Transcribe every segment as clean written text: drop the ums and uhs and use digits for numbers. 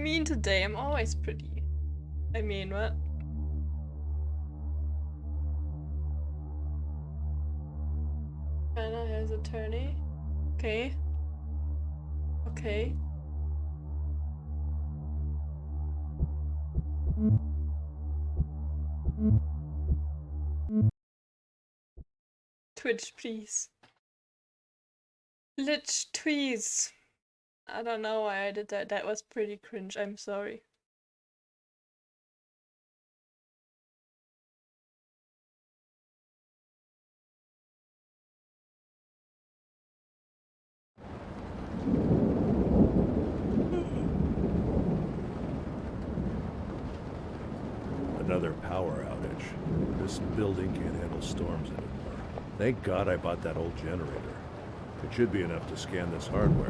mean today? I'm always pretty. I mean, what? China has attorney. Okay. Okay. Twitch, please. Glitch, please. I don't know why I did that. That was pretty cringe. I'm sorry. Another power outage. This building can't handle storms anymore. Thank God I bought that old generator. It should be enough to scan this hardware.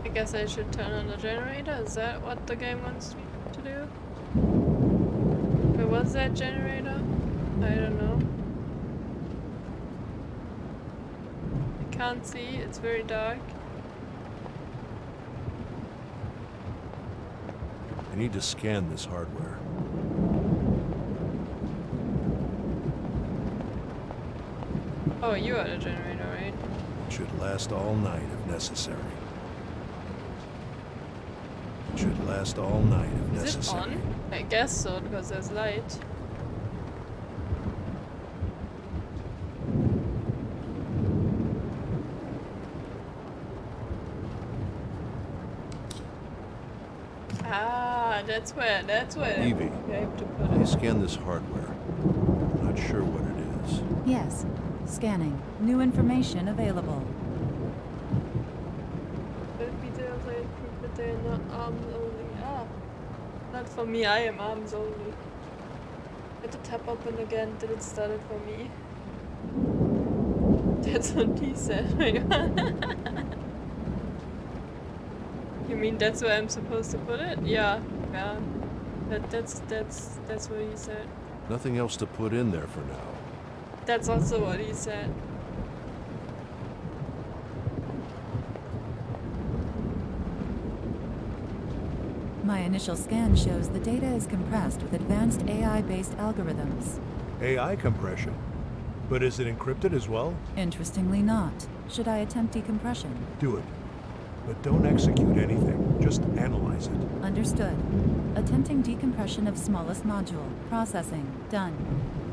I guess I should turn on the generator? Is that what the game wants me to do? Where was that generator? I don't know. I can't see, it's very dark. I need to scan this hardware. Oh, you are the generator, right? It should last all night if necessary. It should last all night if necessary. Is it on? I guess so, because there's light. Ah, that's where Evie, you have to put please it. scan this hardware. I'm not sure what it is. Yes. Scanning. New information available. Could be there, but they're not arms only. Ah, not for me. I am arms only. Had to tap open again. Did it start it for me? That's what he said. You mean that's where I'm supposed to put it? Yeah. Yeah. That's what he said. Nothing else to put in there for now. That's also what he said. My initial scan shows the data is compressed with advanced AI-based algorithms. AI compression? But is it encrypted as well? Interestingly not. Should I attempt decompression? Do it. But don't execute anything. Just analyze it. Understood. Attempting decompression of smallest module. Processing. Done.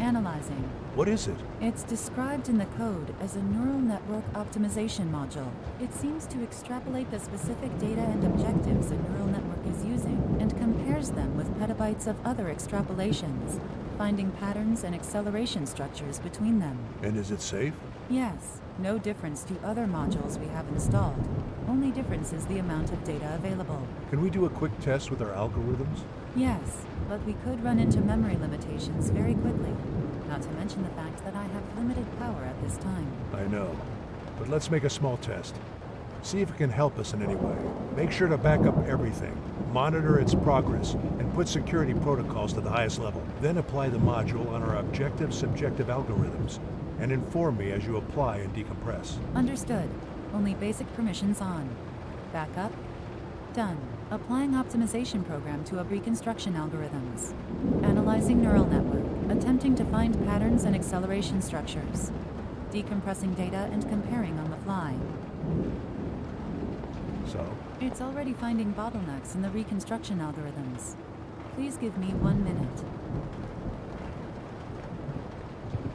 Analyzing. What is it? It's described in the code as a neural network optimization module. It seems to extrapolate the specific data and objectives a neural network is using and compares them with petabytes of other extrapolations, finding patterns and acceleration structures between them. And is it safe? Yes, no difference to other modules we have installed. Only difference is the amount of data available. Can we do a quick test with our algorithms? Yes, but we could run into memory limitations very quickly. Not to mention the fact that I have limited power at this time. I know. But let's make a small test. See if it can help us in any way. Make sure to back up everything. Monitor its progress and put security protocols to the highest level. Then apply the module on our objective-subjective algorithms and inform me as you apply and decompress. Understood. Only basic permissions on. Backup. Done. Applying optimization program to a reconstruction algorithms. Analyzing neural network. Attempting to find patterns and acceleration structures. Decompressing data and comparing on the fly. So? It's already finding bottlenecks in the reconstruction algorithms. Please give me 1 minute.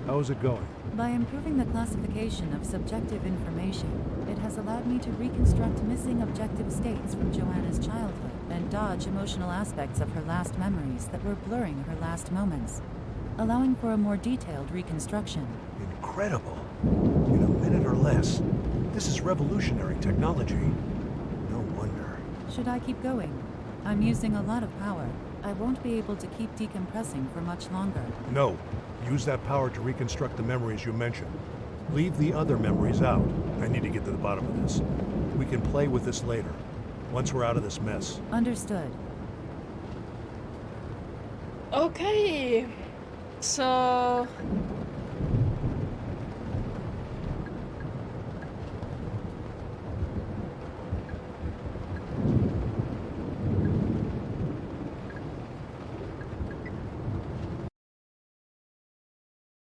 How's it going? By improving the classification of subjective information, it has allowed me to reconstruct missing objective states from Joanna's childhood and dodge emotional aspects of her last memories that were blurring her last moments, allowing for a more detailed reconstruction. Incredible. In a minute or less. This is revolutionary technology. No wonder. Should I keep going? I'm using a lot of power. I won't be able to keep decompressing for much longer. No. Use that power to reconstruct the memories you mentioned. Leave the other memories out. I need to get to the bottom of this. We can play with this later. once we're out of this mess. Understood. Okay. So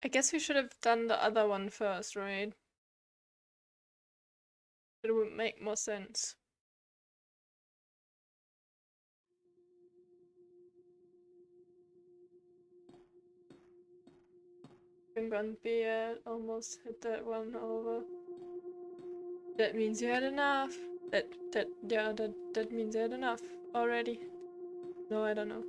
I guess we should have done the other one first, right? It would make more sense. I'm gonna be almost hit that one over. That means you had enough. That means you had enough already. No, I don't know.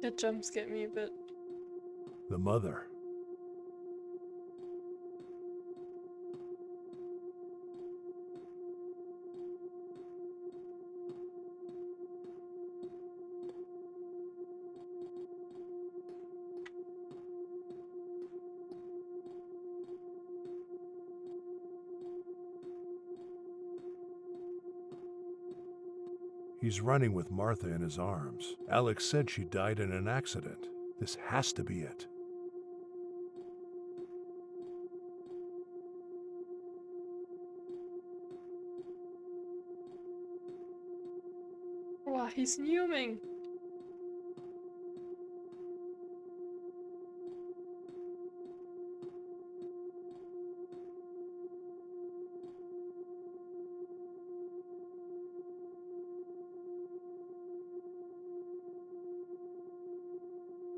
That jump scared me a bit. The mother. He's running with Martha in his arms. Alex said she died in an accident. This has to be it. Wow, he's fuming.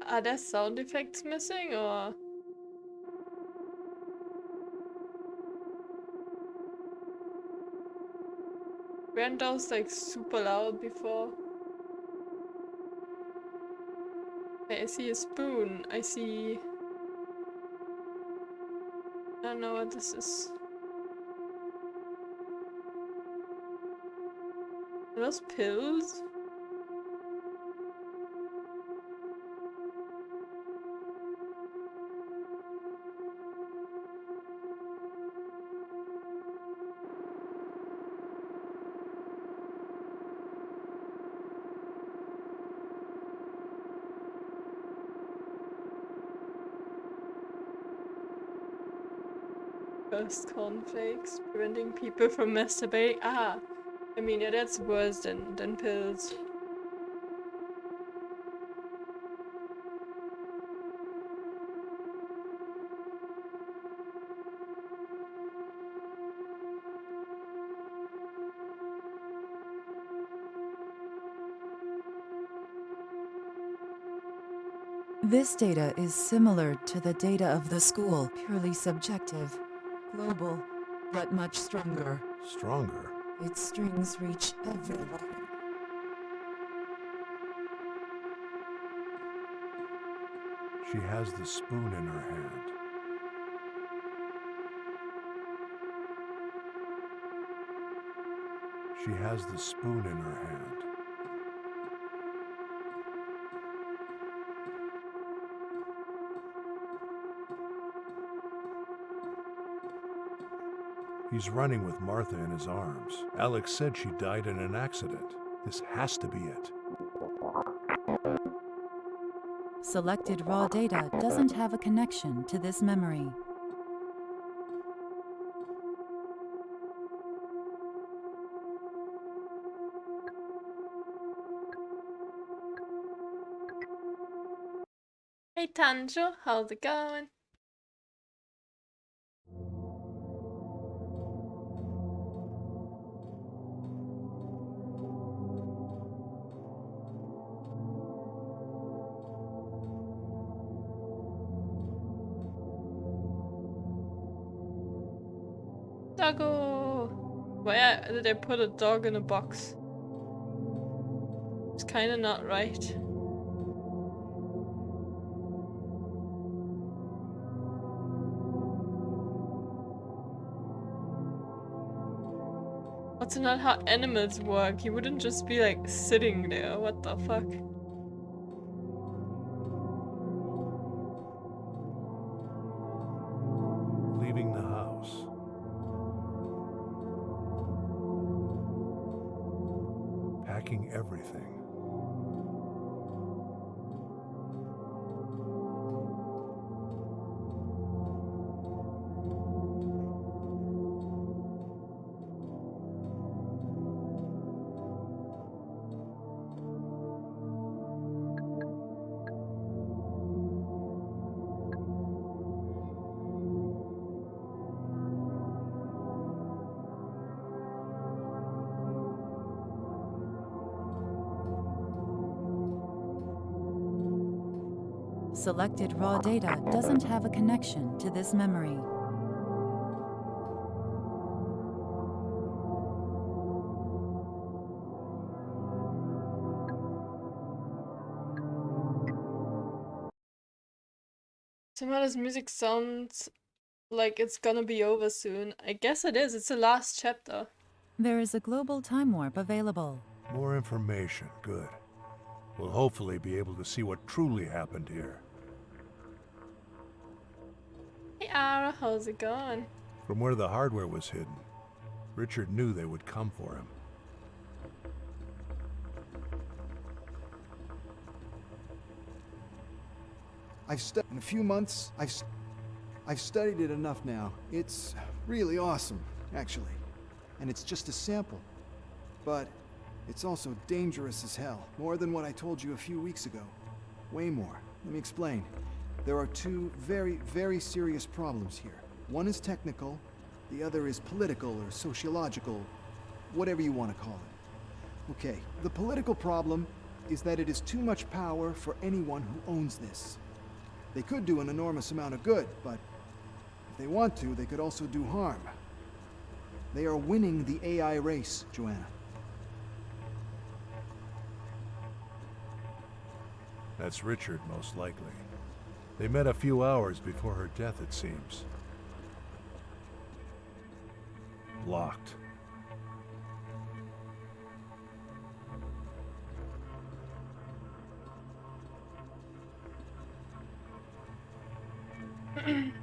Are there sound effects missing or? Weren't those like super loud before? Okay, I see a spoon. I see. I don't know what this is. Are those pills? Burst cornflakes, preventing people from masturbating. Ah, I mean, yeah, that's worse than pills. This data is similar to the data of the school, purely subjective, global, but much stronger. Stronger? Its strings reach everyone. She has the spoon in her hand. She has the spoon in her hand. He's running with Martha in his arms. Alex said she died in an accident. This has to be it. Selected raw data doesn't have a connection to this memory. Hey Tanjo, how's it going? Doggo! Why did they put a dog in a box? It's kinda not right. That's not how animals work. He wouldn't just be like sitting there. What the fuck? Leaving the house. Packing everything. Selected raw data doesn't have a connection to this memory. Somehow this music sounds like it's gonna be over soon. I guess it is. It's the last chapter. There is a global time warp available. More information. Good. We'll hopefully be able to see what truly happened here. Hey Ara, how's it going? From where the hardware was hidden, Richard knew they would come for him. In a few months, I've studied it enough now. It's really awesome, actually. And it's just a sample. But it's also dangerous as hell. More than what I told you a few weeks ago. Way more. Let me explain. There are two very, very serious problems here. One is technical, the other is political or sociological, whatever you want to call it. Okay, the political problem is that it is too much power for anyone who owns this. They could do an enormous amount of good, but if they want to, they could also do harm. They are winning the AI race, Joanna. That's Richard, most likely. They met a few hours before her death, it seems. Blocked. Did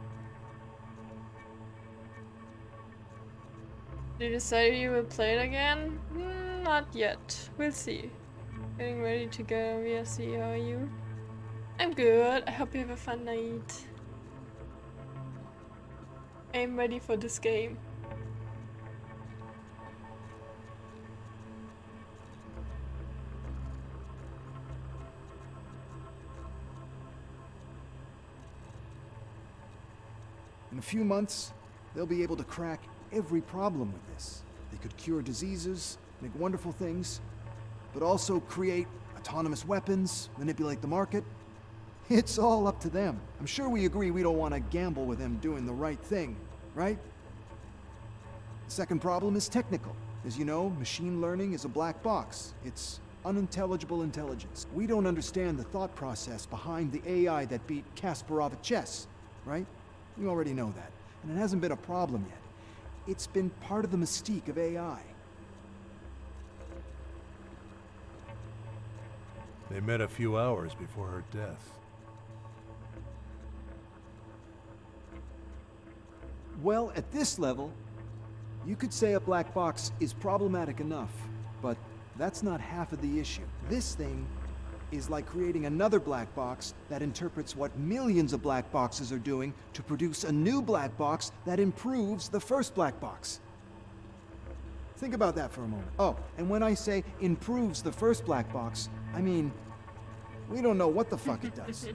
you decide you will play it again? Not yet. We'll see. Getting ready to go VSC, how are you? I'm good. I hope you have a fun night. I'm ready for this game. In a few months, they'll be able to crack every problem with this. They could cure diseases, make wonderful things, but also create autonomous weapons, manipulate the market. It's all up to them. I'm sure we agree we don't want to gamble with them doing the right thing, right? The second problem is technical. As you know, machine learning is a black box. It's unintelligible intelligence. We don't understand the thought process behind the AI that beat Kasparov at chess, right? We already know that. And it hasn't been a problem yet. It's been part of the mystique of AI. They met a few hours before her death. Well, at this level, you could say a black box is problematic enough, but that's not half of the issue. This thing is like creating another black box that interprets what millions of black boxes are doing to produce a new black box that improves the first black box. Think about that for a moment. Oh, and when I say improves the first black box, I mean, we don't know what the fuck it does.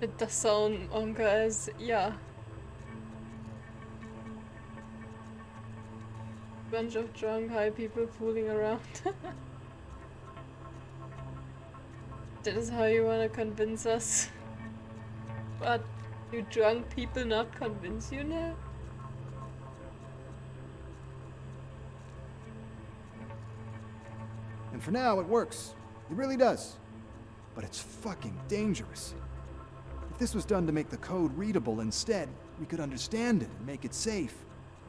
It does sound Onka as, yeah. Bunch of drunk high people fooling around. That is how you wanna convince us. But do drunk people not convince you now? And for now, it works. It really does. But it's fucking dangerous. If this was done to make the code readable instead, we could understand it and make it safe.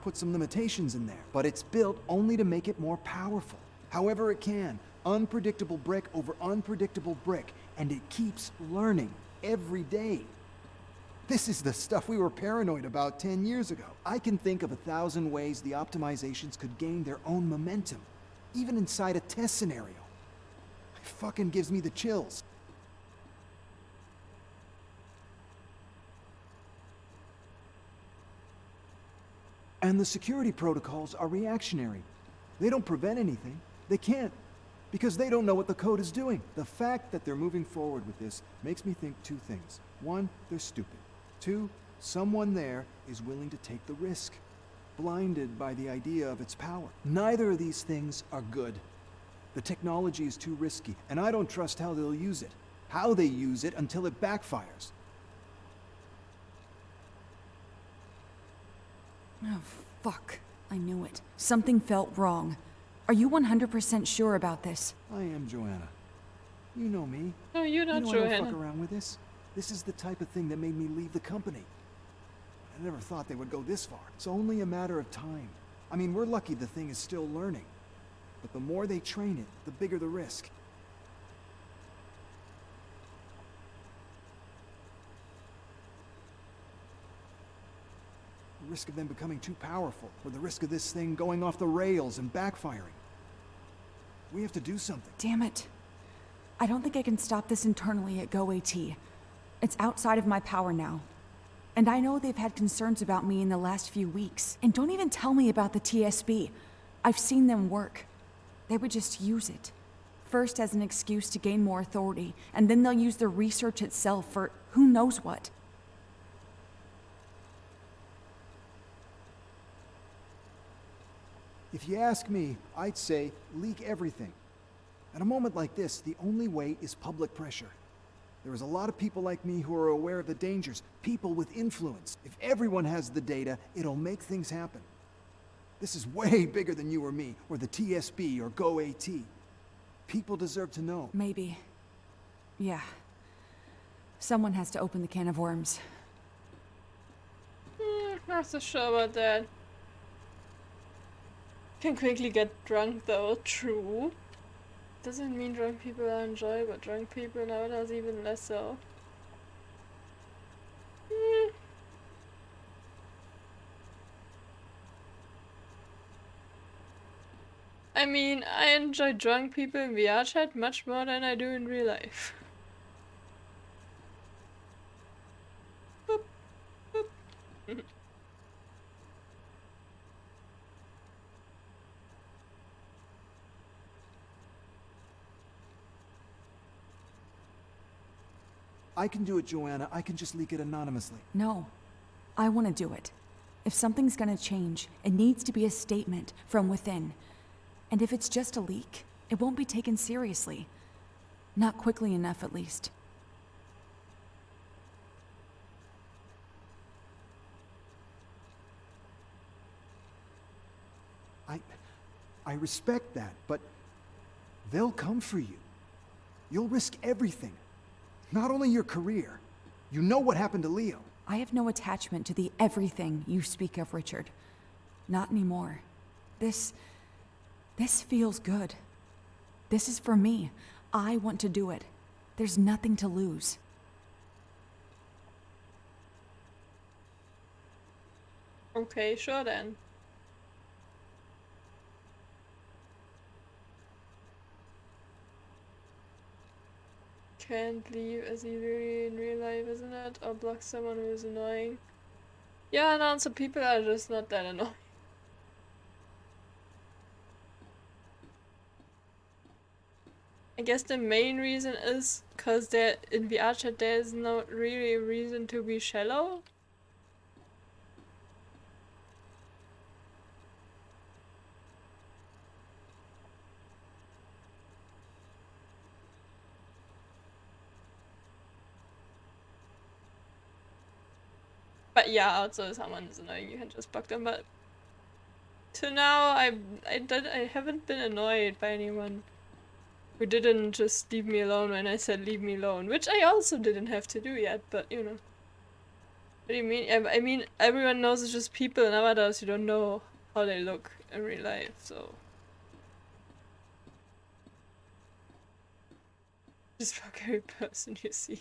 put some limitations in there, but it's built only to make it more powerful. However it can. Unpredictable brick over unpredictable brick, and it keeps learning every day. This is the stuff we were paranoid about 10 years ago. I can think of 1,000 ways the optimizations could gain their own momentum, even inside a test scenario. It fucking gives me the chills. And the security protocols are reactionary. They don't prevent anything. They can't, because they don't know what the code is doing. The fact that they're moving forward with this makes me think two things. One, they're stupid. Two, someone there is willing to take the risk, blinded by the idea of its power. Neither of these things are good. The technology is too risky, and I don't trust how they'll use it. How they use it until it backfires. Oh, fuck. I knew it. Something felt wrong. Are you 100% sure about this? I am, Joanna. You know me. No, you're not, you know I don't Joanna. fuck around with this. This is the type of thing that made me leave the company. I never thought they would go this far. It's only a matter of time. I mean, we're lucky the thing is still learning. But the more they train it, the bigger the risk. The risk of them becoming too powerful, or the risk of this thing going off the rails and backfiring. We have to do something. Damn it. I don't think I can stop this internally at GoAT. It's outside of my power now. And I know they've had concerns about me in the last few weeks. And don't even tell me about the TSB. I've seen them work. They would just use it. First as an excuse to gain more authority, and then they'll use the research itself for who knows what. If you ask me, I'd say leak everything. At a moment like this, the only way is public pressure. There is a lot of people like me who are aware of the dangers, people with influence. If everyone has the data, it'll make things happen. This is way bigger than you or me, or the TSB, or GoAT. People deserve to know. Maybe. Yeah. Someone has to open the can of worms. Not so sure about that. Can quickly get drunk though, true. Doesn't mean drunk people are enjoyable, but drunk people nowadays even less so. I mean, I enjoy drunk people in VR chat much more than I do in real life. Boop, boop. I can do it, Joanna. I can just leak it anonymously. No. I want to do it. If something's gonna change, it needs to be a statement from within. And if it's just a leak, it won't be taken seriously. Not quickly enough, at least. I respect that, but they'll come for you. You'll risk everything. Not only your career. You know what happened to Leo. I have no attachment to the everything you speak of, Richard. Not anymore. This feels good. This is for me. I want to do it. There's nothing to lose. Okay, sure then. Can't leave as easily in real life, isn't it? Or block someone who is annoying. Yeah, and also people are just not that annoying. I guess the main reason is because there in VR chat there's not really a reason to be shallow. But yeah, also if someone is annoying, you can just block them. But to now, I haven't been annoyed by anyone who didn't just leave me alone when I said leave me alone, which I also didn't have to do yet. But you know, What do you mean? I mean, everyone knows it's just people in avatars. You don't know how they look in real life, so. Just fuck every person you see.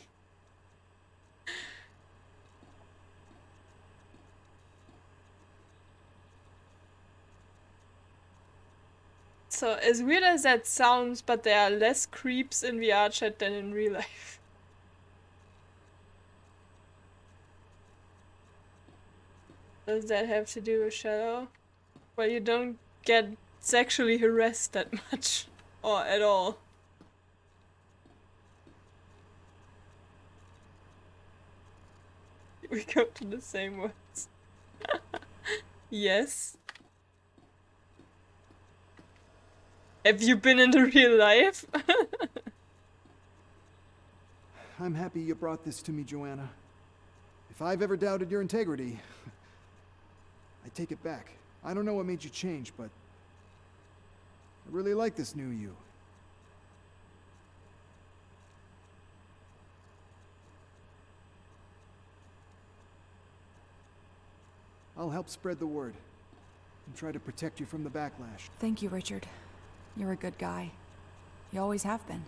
So, as weird as that sounds, but there are less creeps in VR chat than in real life. Does that have to do with Shadow? Well, you don't get sexually harassed that much. Or at all. We go to the same words. Yes. Have you been in the real life? I'm happy you brought this to me, Joanna. If I've ever doubted your integrity, I take it back. I don't know what made you change, but I really like this new you. I'll help spread the word and try to protect you from the backlash. Thank you, Richard. You're a good guy. You always have been.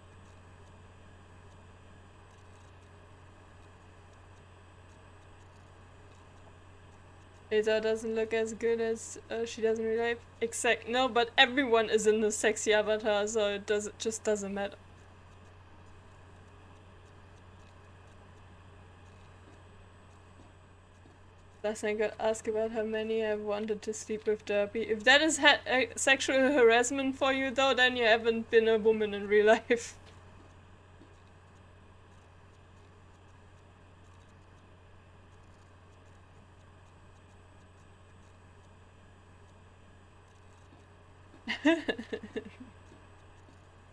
Ada doesn't look as good as she does in real life. No, but everyone is in the sexy avatar, so it just doesn't matter. Last night I got asked about how many I wanted to sleep with Derby. If that is sexual harassment for you though, then you haven't been a woman in real life.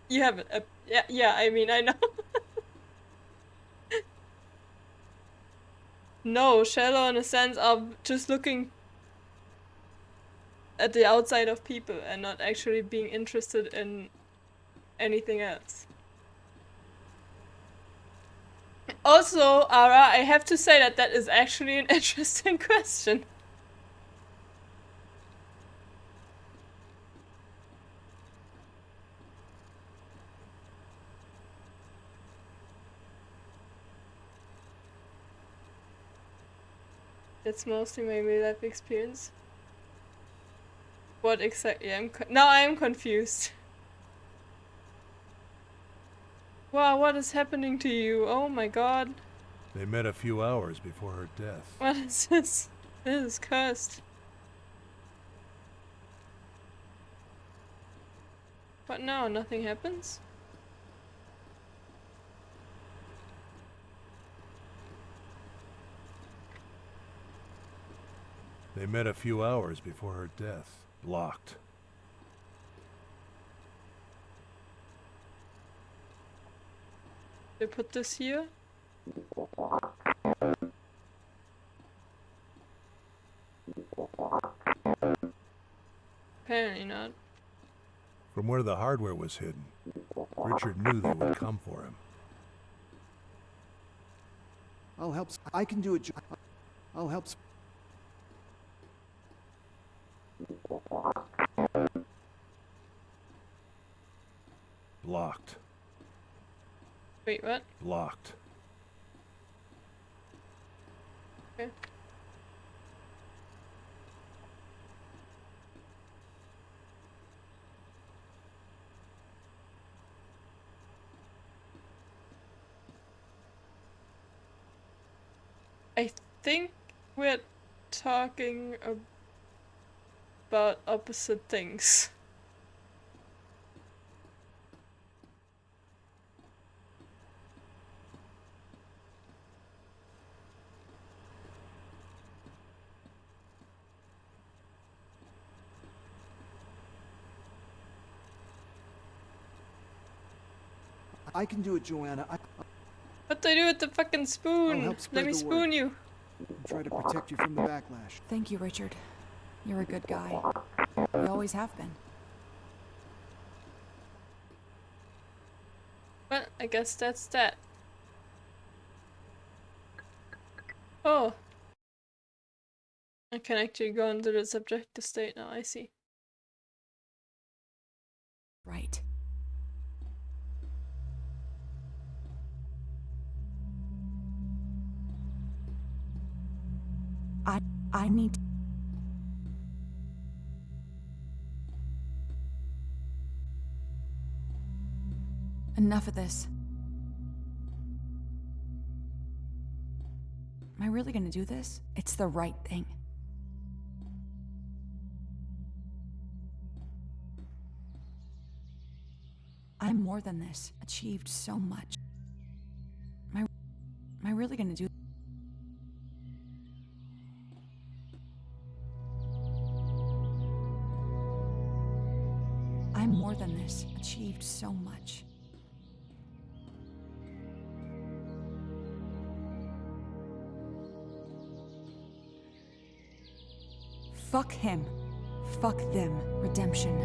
You haven't. Yeah, I mean, I know. No, shallow in a sense of just looking at the outside of people and not actually being interested in anything else. Also, Ara, I have to say that is actually an interesting question. That's mostly my real life experience. What exactly? Now I am confused. Wow, what is happening to you? Oh my god. They met a few hours before her death. What is this? This is cursed. But no, nothing happens. They met a few hours before her death. Blocked. They put this here. Apparently not. From where the hardware was hidden, Richard knew they would come for him. I'll help. I can do it. I'll help. Blocked. Wait, what? Blocked. Okay. I think we're talking about opposite things. I can do it, Joanna. What do I do with the fucking I'll spoon? help Let spread me the spoon word. you. And try to protect you from the backlash. Thank you, Richard. You're a good guy. You always have been. Well, I guess that's that. Oh. I can actually go into the subjective state now, I see. Right. I need... Enough of this. Am I really gonna do this? It's the right thing. I'm more than this. Achieved so much. Am I really gonna do... I'm more than this. Achieved so much. Fuck him. Fuck them. Redemption.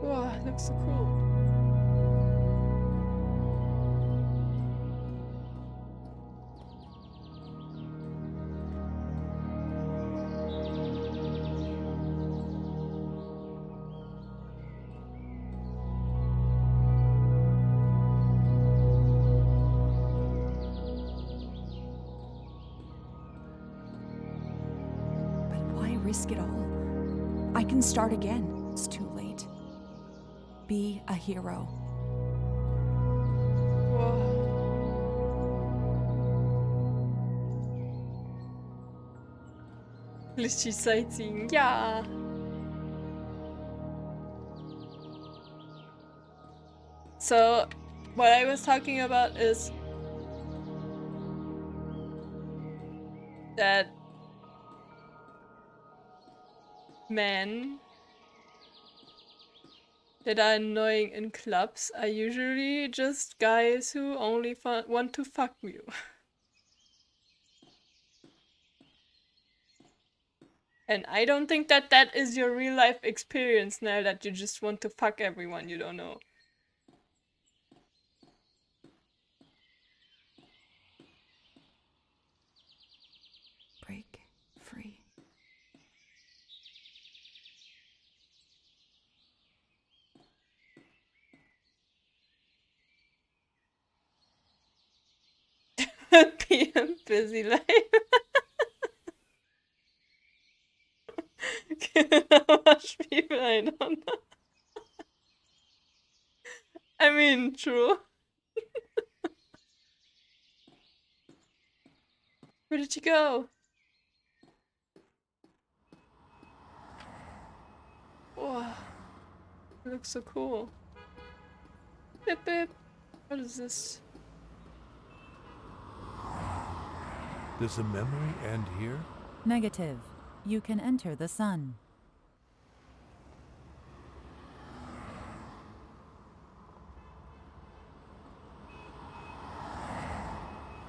Wow, looks so cool. But why risk it all? I can start again. It's too late. Be a hero. Wow. Glitchy sightseeing, yeah. So, what I was talking about is that men that are annoying in clubs are usually just guys who only want to fuck you. And I don't think that that is your real life experience now, that you just want to fuck everyone you don't know. Break free. Be a busy life. How much people I don't know. I mean, true. Where did you go? Wow, it looks so cool. Bip bip. What is this? Does the memory end here? Negative. You can enter the sun.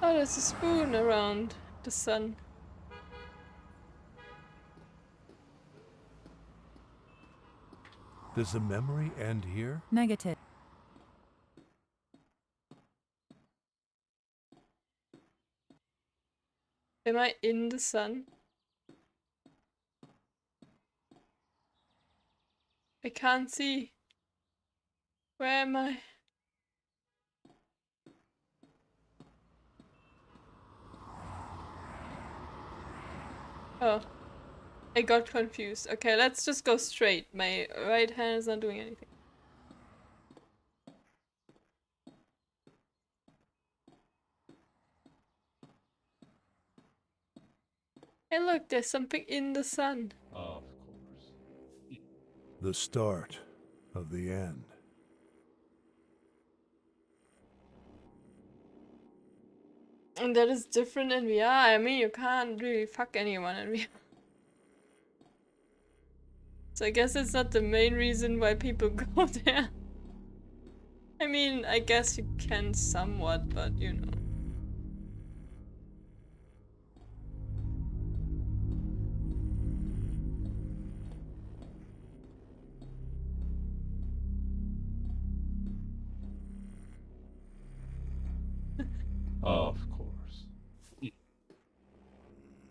Oh, there's a spoon around the sun. Does the memory end here? Negative. Am I in the sun? I can't see. Where am I? Oh, I got confused. Okay, let's just go straight. My right hand is not doing anything. Hey look, there's something in the sun. Of course. The start of the end. And that is different in VR. I mean, you can't really fuck anyone in VR. So I guess it's not the main reason why people go there. I mean, I guess you can somewhat, but you know. Of course.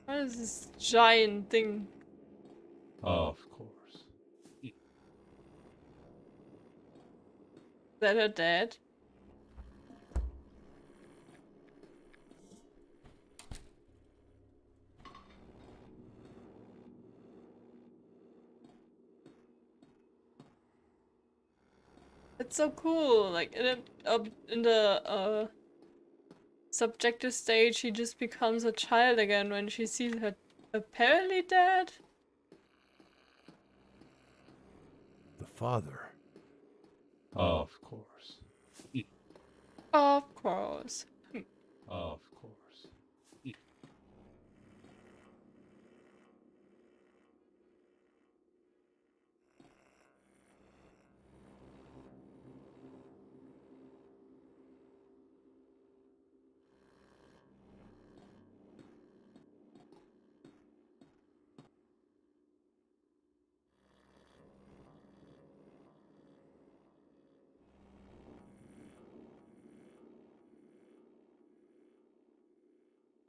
What is this giant thing? Of course. Is that her dad? It's so cool. Like in the subjective stage, she just becomes a child again when she sees her apparently dad. The father. Of course. Of course. Of course.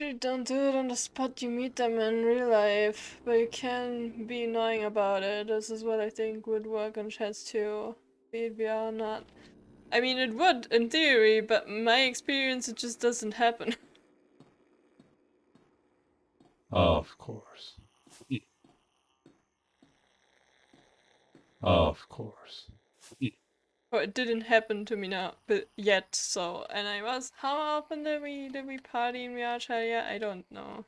You don't do it on the spot, you meet them in real life, but you can be annoying about it. This is what I think would work on chats too. Be it VR or not. I mean, it would in theory, but my experience, it just doesn't happen. Of course. Of course. Or it didn't happen to me now, but yet. So, and I was. How often did we party in VR chat? Yeah, I don't know.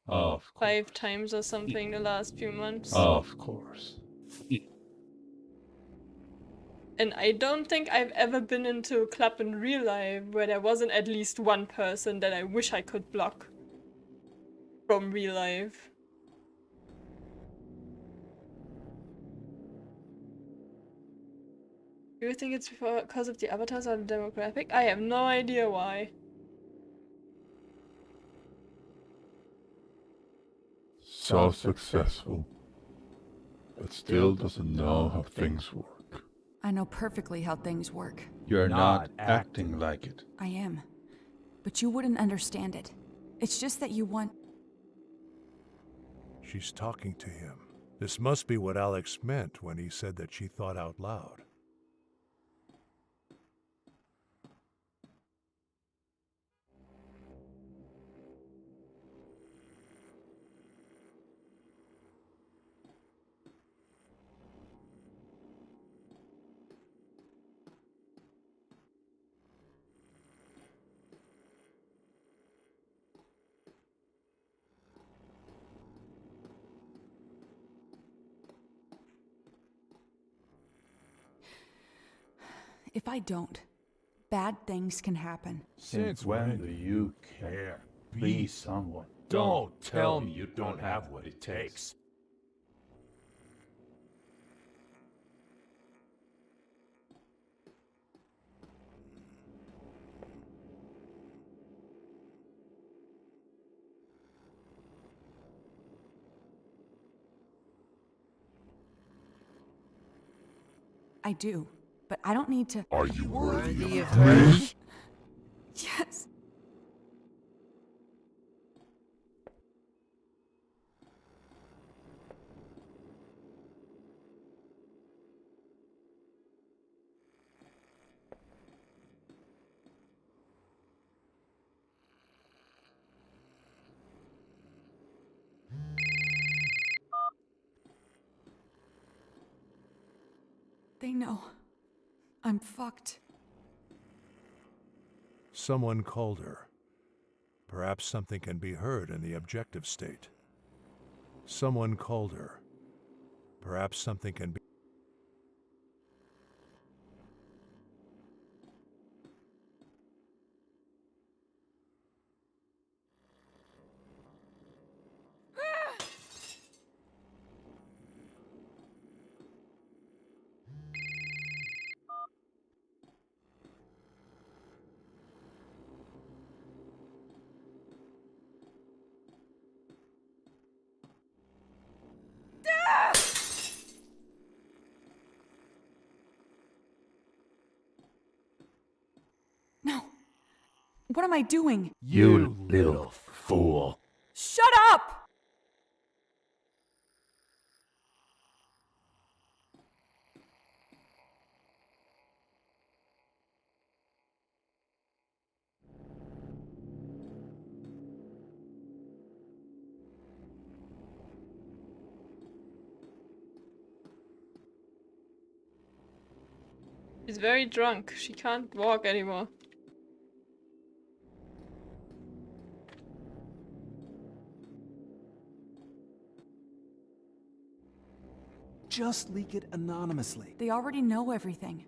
Of course. 5 times or something the last few months. Of course. And I don't think I've ever been into a club in real life where there wasn't at least one person that I wish I could block from real life. Do you think it's because of the avatars or the demographic? I have no idea why. So successful, but still doesn't know how things work. I know perfectly how things work. You're not acting like it. I am. But you wouldn't understand it. It's just that you want... She's talking to him. This must be what Alex meant when he said that she thought out loud. If I don't, bad things can happen. Since when do you care? Be someone. Don't tell me you don't have what it takes. I do, but I don't need to... Are you worthy of praise? Yes. They know. I'm fucked. Someone called her. Perhaps something can be heard in the objective state. Someone called her. Perhaps something can be... What am I doing? You little fool. Shut up! She's very drunk. She can't walk anymore. Just leak it anonymously. They already know everything.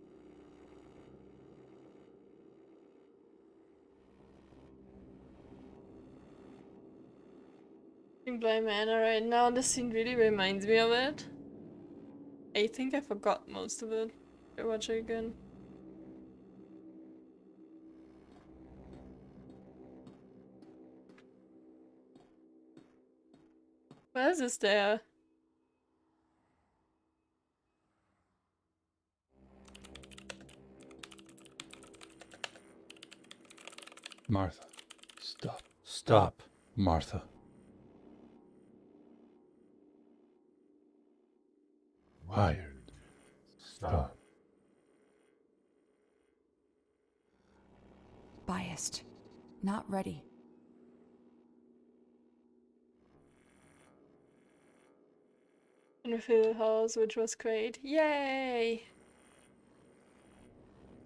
In Blind Manor right now, this scene really reminds me of it. I think I forgot most of it. I watch it again. What else is there? Martha, stop. Stop, Martha. Wired. Stop. Biased. Not ready. In a full house, which was great. Yay!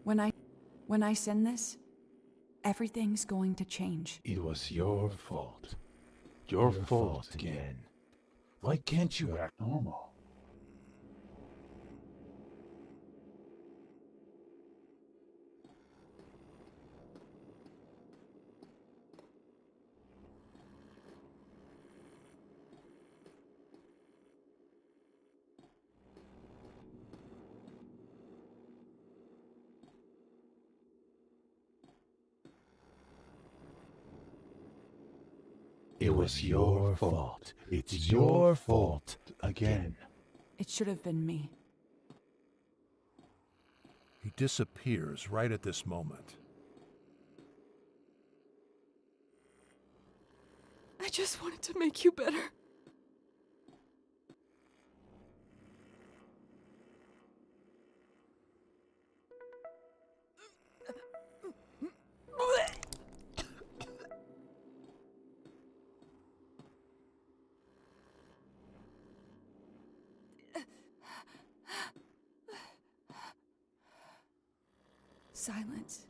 When I send this, everything's going to change. It was your fault. Your fault again. Why can't you act normal? It was your fault. It's your fault again. It should have been me. He disappears right at this moment. I just wanted to make you better. Silence.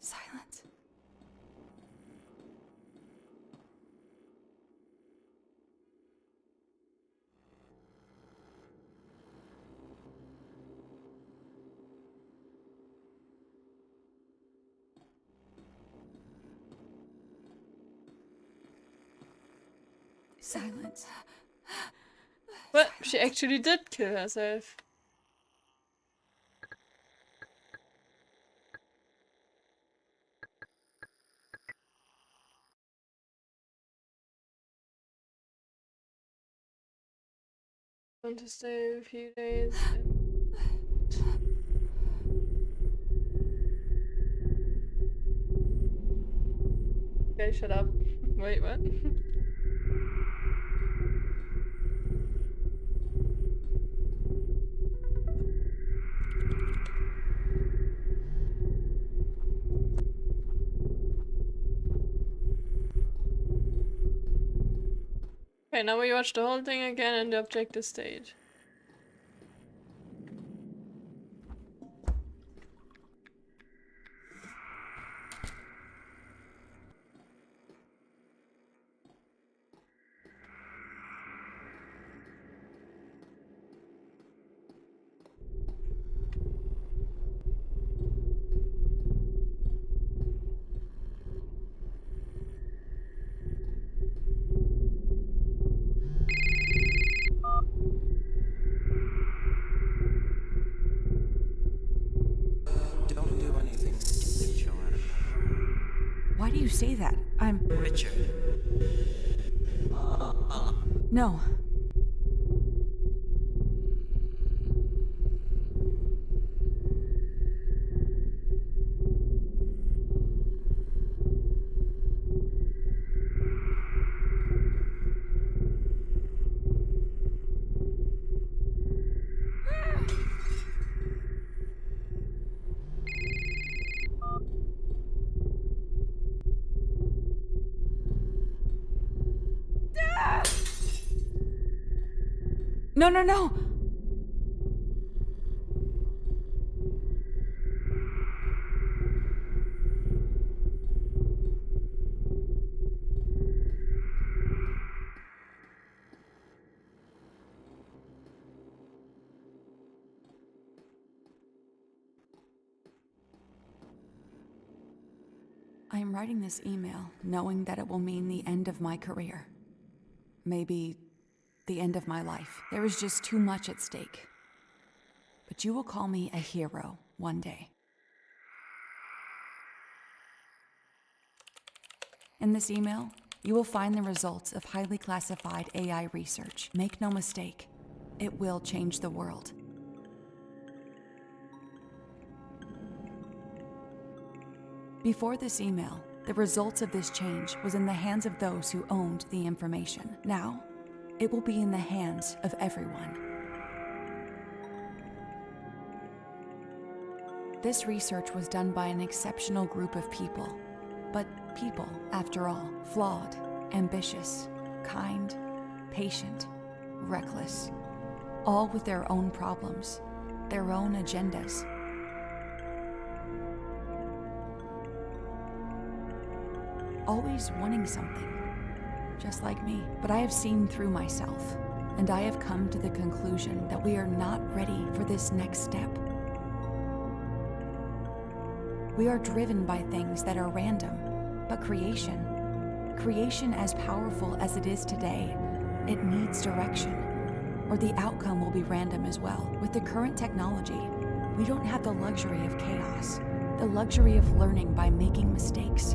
Silence. Silence. But she actually did kill herself. Want to stay a few days. Okay, shut up. Wait, what? Okay, now we watch the whole thing again in the objective state. Don't do anything stupid, Joanna. Why do you say that? I'm... Richard. No. No, no, no! I am writing this email knowing that it will mean the end of my career. Maybe the end of my life. There is just too much at stake. But you will call me a hero one day. In this email, you will find the results of highly classified AI research. Make no mistake, it will change the world. Before this email, the results of this change was in the hands of those who owned the information. Now, it will be in the hands of everyone. This research was done by an exceptional group of people. But people, after all, flawed, ambitious, kind, patient, reckless, all with their own problems, their own agendas. Always wanting something, just like me. But I have seen through myself, and I have come to the conclusion that we are not ready for this next step. We are driven by things that are random, but creation as powerful as it is today, it needs direction, or the outcome will be random as well. With the current technology, we don't have the luxury of chaos, the luxury of learning by making mistakes.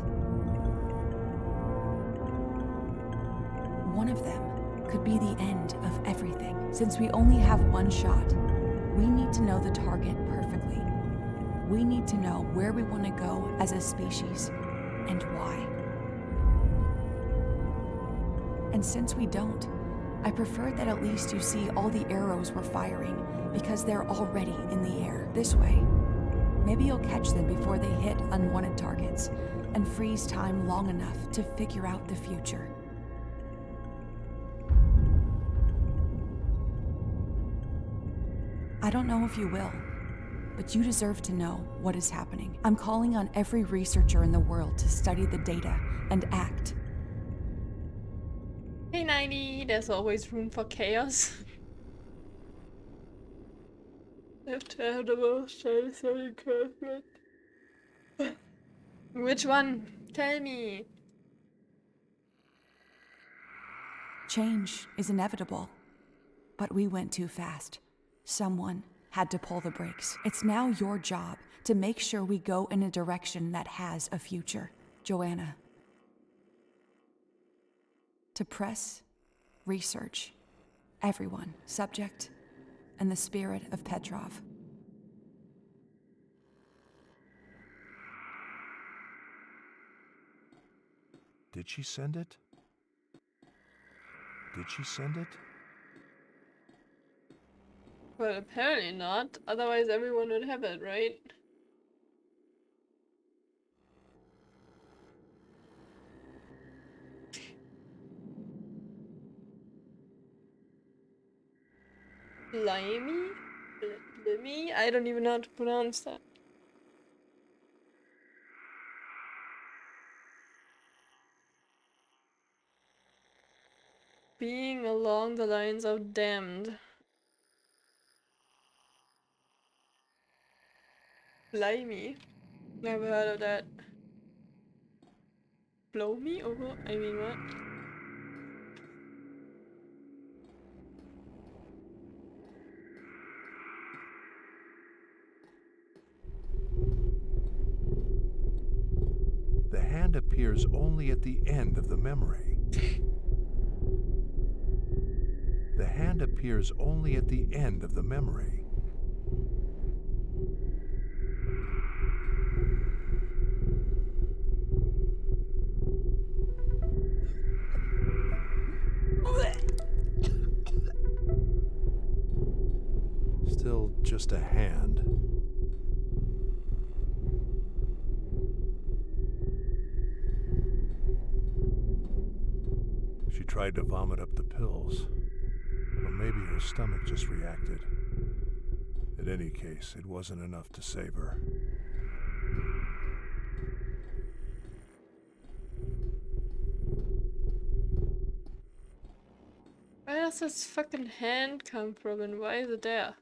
One of them could be the end of everything. Since we only have one shot, we need to know the target perfectly. We need to know where we want to go as a species and why. And since we don't, I prefer that at least you see all the arrows we're firing because they're already in the air. This way, maybe you'll catch them before they hit unwanted targets and freeze time long enough to figure out the future. I don't know if you will, but you deserve to know what is happening. I'm calling on every researcher in the world to study the data and act. Hey 90, there's always room for chaos. Have to have the most satisfying conflict. Which one? Tell me. Change is inevitable, but we went too fast. Someone had to pull the brakes. It's now your job to make sure we go in a direction that has a future. Joanna. To press, research, everyone, subject, and the spirit of Petrov. Did she send it? Did she send it? Well, apparently not. Otherwise everyone would have it, right? Blimey? Blimey? I don't even know how to pronounce that. Being along the lines of damned. Blimey. Never heard of that. Blow me over? I mean, what? The hand appears only at the end of the memory. The hand appears only at the end of the memory. Still just a hand. She tried to vomit up the pills. Or maybe her stomach just reacted. In any case, it wasn't enough to save her. Where does this fucking hand come from and why is it there?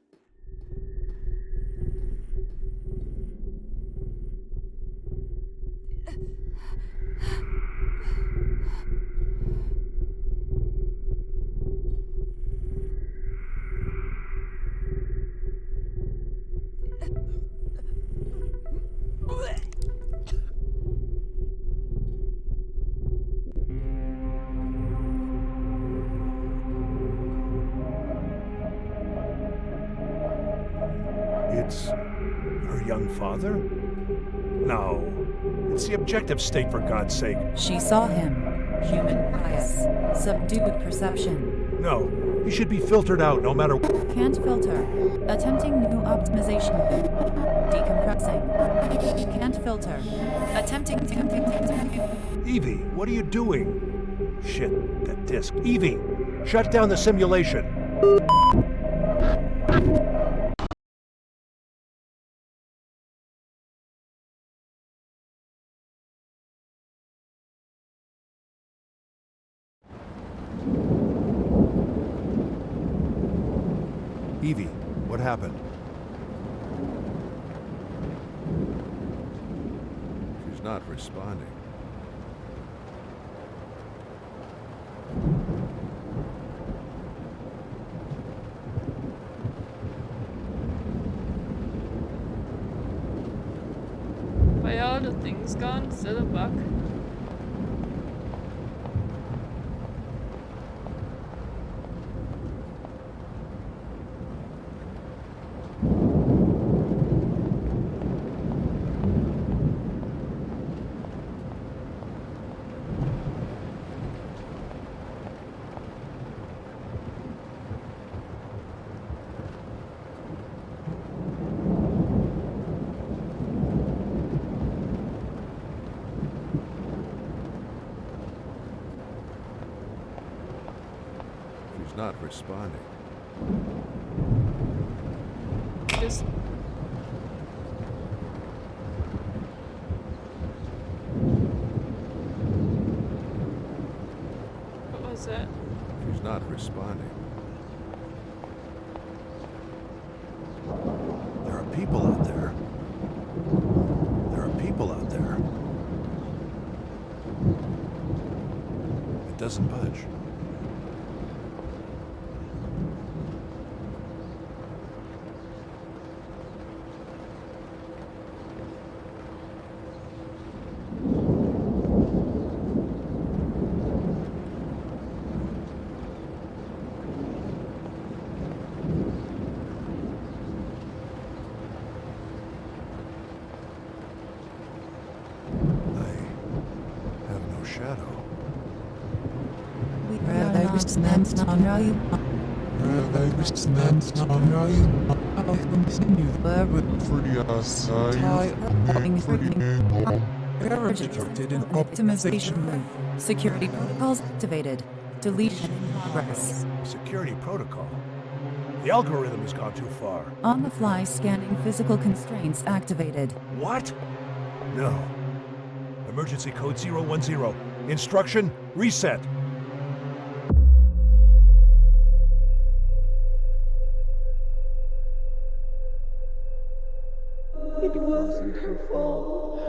It's her young father? No. It's the objective state, for God's sake. She saw him. Human bias. Subdued perception. No. He should be filtered out no matter what. Can't filter. Attempting new optimization loop. Decompressing. Can't filter. Attempting Evie, what are you doing? Shit, that disk. Evie, shut down the simulation. Evie, what happened? She's not responding. Why are the things gone? Is that a bug? She's not responding. Just what was that? She's not responding. There are people out there. There are people out there. It doesn't budge. I have no shadow. Optimization loop. Security protocols activated. Deletion in progress. Security protocol. The algorithm has gone too far. On the fly scanning physical constraints activated. What? No. Emergency code 010. Instruction, reset. It wasn't her fault.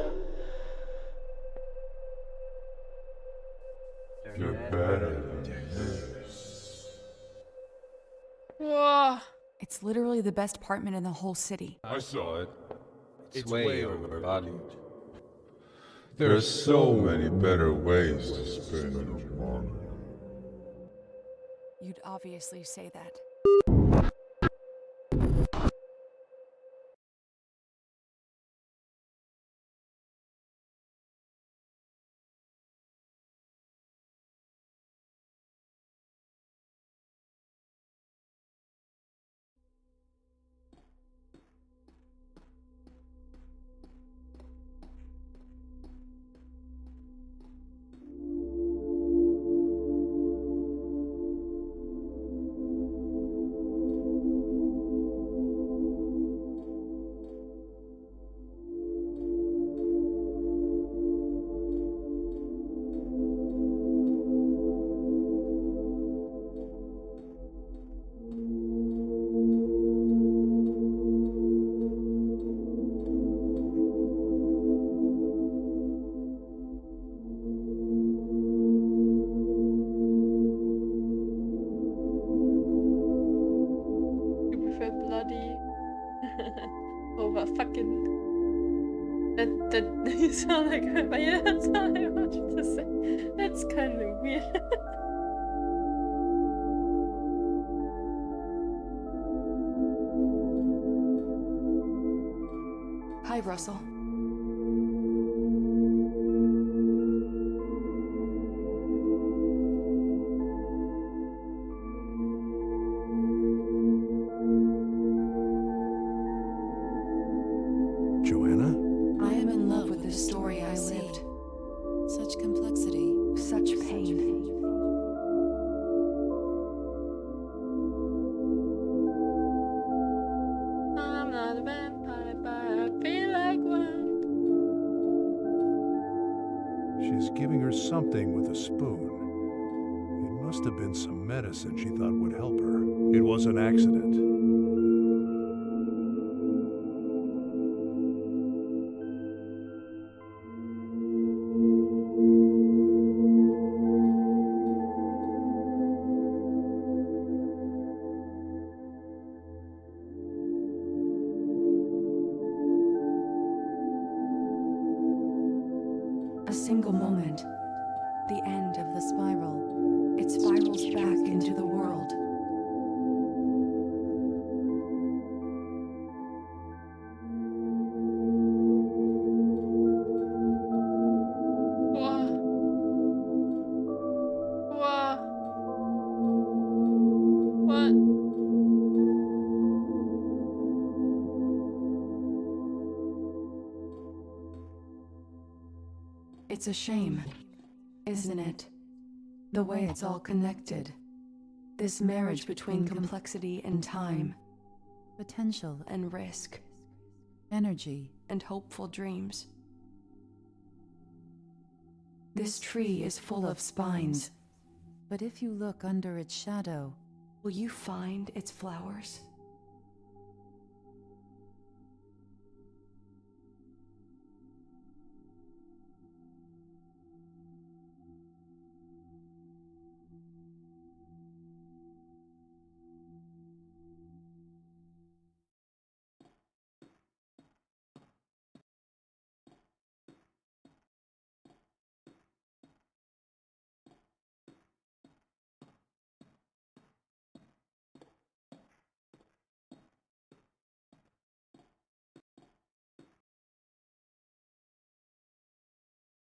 You're better than this. Whoa. It's literally the best apartment in the whole city. I saw it. It's way overvalued. There's so many better ways to spend your money. You'd obviously say that. You sound like her, but yeah, that's all I wanted to say. That's kind of weird. Hi, Russell. Joanna? I am in love with the story I lived. Such complexity. Such pain. I'm not a vampire, but I feel like one. She's giving her something with a spoon. It must have been some medicine she thought would help her. It was an accident. A single moment. The end of the spiral. It spirals back into the world. Whoa. Whoa. What? It's a shame, isn't it? The way it's all connected. This marriage between complexity and time, Potential. and risk, Energy. and hopeful dreams. This tree is full of spines. But if you look under its shadow, Will you find its flowers?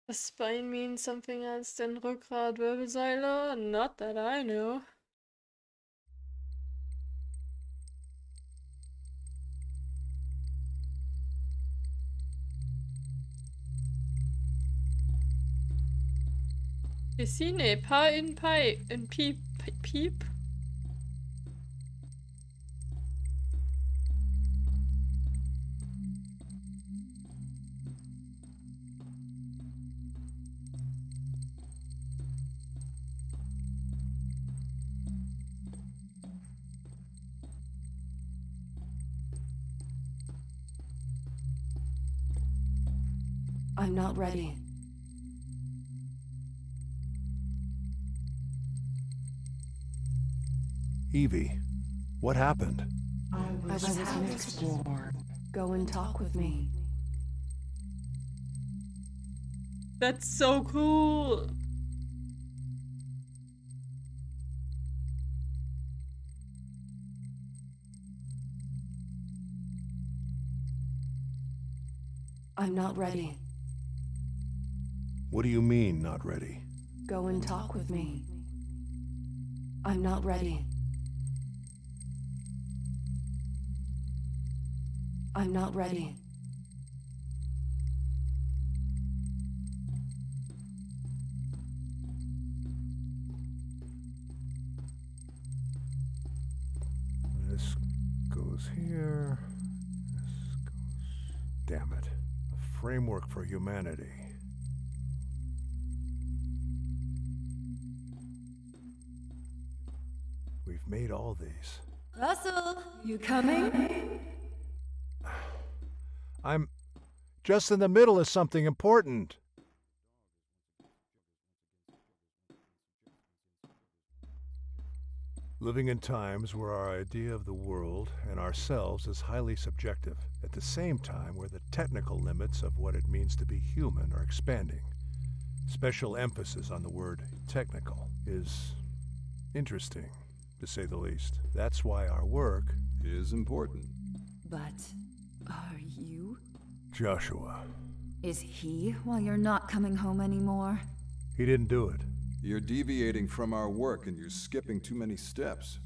Does spine mean something else than Rückgrat, Wirbelsäule? Not that I know. Piscine, Pa in Pi, in Piep, Piep. I'm not ready. Evie, what happened? I was half-born. Go and talk with me. That's so cool. I'm not ready. What do you mean, not ready? Go and talk with me. I'm not ready. I'm not ready. This goes here. This goes... Damn it. A framework for humanity. We've made all these. Russell! You coming? I'm just in the middle of something important. Living in times where our idea of the world and ourselves is highly subjective, at the same time where the technical limits of what it means to be human are expanding. Special emphasis on the word technical is interesting, to say the least. That's why our work Is important. But are you? Joshua. Is he why you're not coming home anymore? He didn't do it. You're deviating from our work and you're skipping too many steps.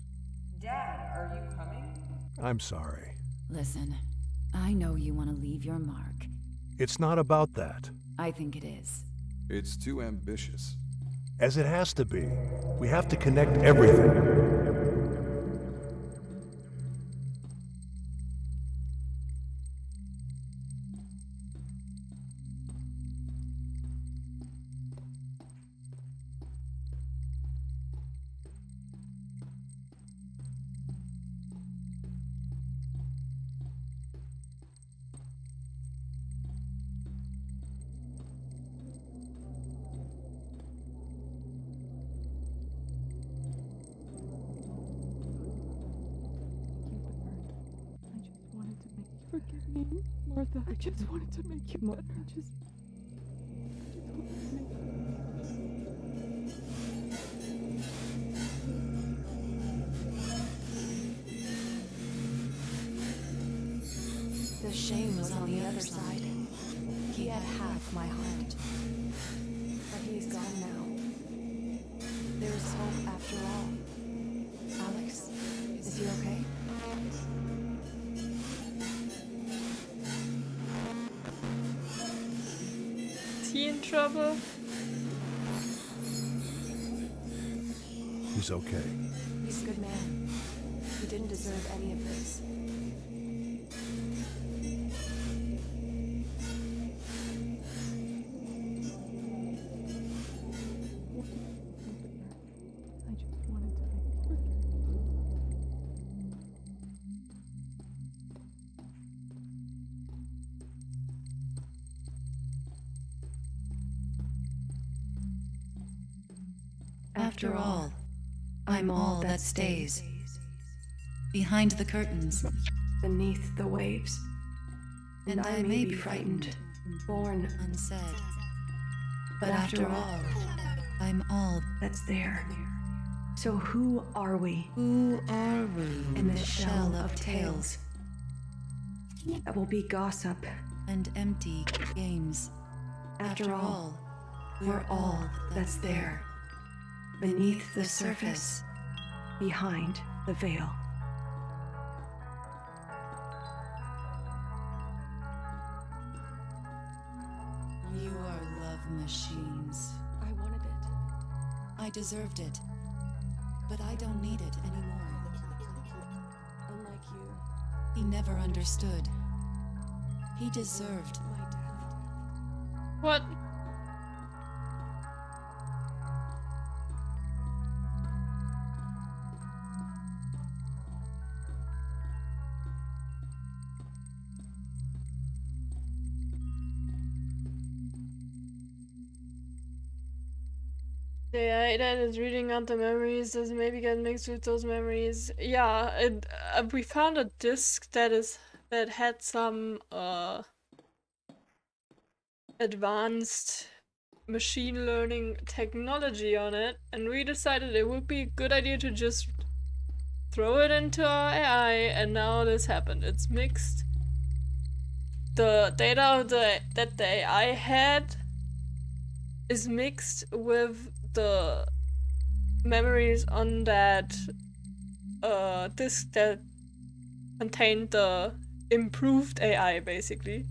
Dad, are you coming? I'm sorry. Listen, I know you want to leave your mark. It's not about that. I think it is. It's too ambitious. As it has to be. We have to connect everything. Forgive me, Martha. I just wanted to make you better. I just wanted to make The shame was on the other side. He had half my heart. But he's gone now. There's hope after all. Alex, is he okay? Is he in trouble? He's okay. He's a good man. He didn't deserve any of this. I just wanted to make you forgive me. After all, I'm all that stays. Behind the curtains, Beneath the waves. and I may be frightened, Born unsaid. But after all, I'm all. that's there. So who are we Who are we in this shell of tales? That will be gossip. and empty games? After all, we're all that's there. beneath the surface, behind the veil. You are love machines. I wanted it. I deserved it. But I don't need it anymore. Unlike you, He never understood. He deserved. my death. What? The AI that is reading out the memories does maybe get mixed with those memories. Yeah, we found a disk that had some advanced machine learning technology on it, and we decided it would be a good idea to just throw it into our AI, and now this happened. It's mixed. The data that the AI had is mixed with the memories on that disk that contained the improved AI, basically.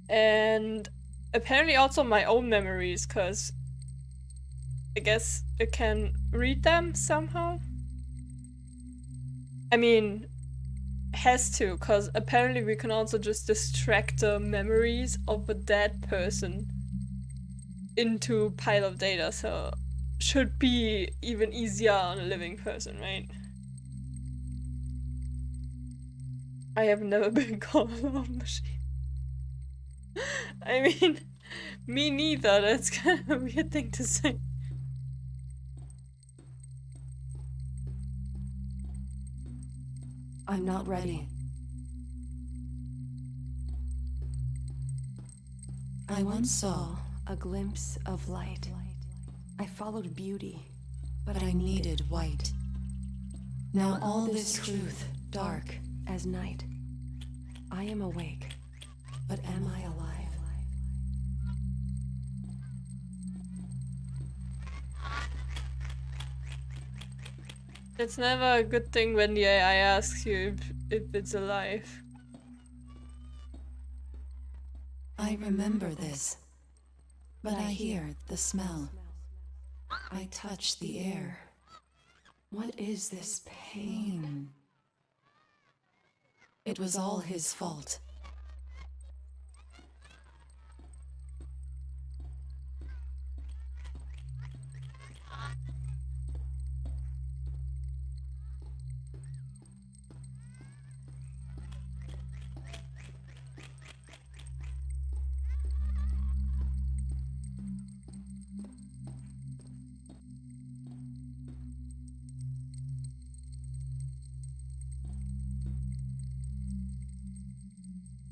And apparently also my own memories, because I guess it can read them somehow. I mean, has to, because apparently we can also just distract the memories of a dead person into pile of data, so should be even easier on a living person, right? I have never been called a love machine. I mean, me neither. That's kind of a weird thing to say. I'm not ready. I once saw a glimpse of light. I followed beauty, but I needed white. Now all this truth, dark as night. I am awake, but am I alive? It's never a good thing when the AI asks you if it's alive. I remember this, but I hear the smell. I touch the air. What is this pain? It was all his fault.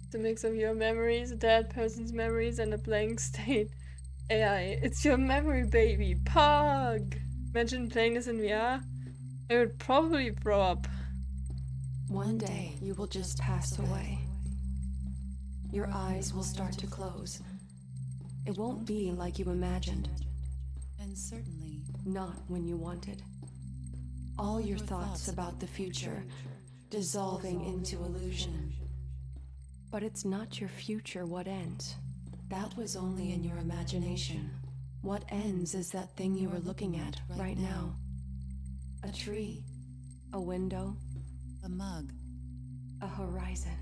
It's a mix of your memories, a dead person's memories, and a blank state. AI, it's your memory, baby. Pug! Imagine playing this in VR. I would probably throw up. One day you will just pass away. Your eyes will start to close. It won't be like you imagined. And certainly Not when you wanted. All your thoughts about the future dissolving into illusion. But it's not your future what ends. that was only in your imagination. What ends is that thing you are looking at right now. A tree, a window, A mug. a horizon.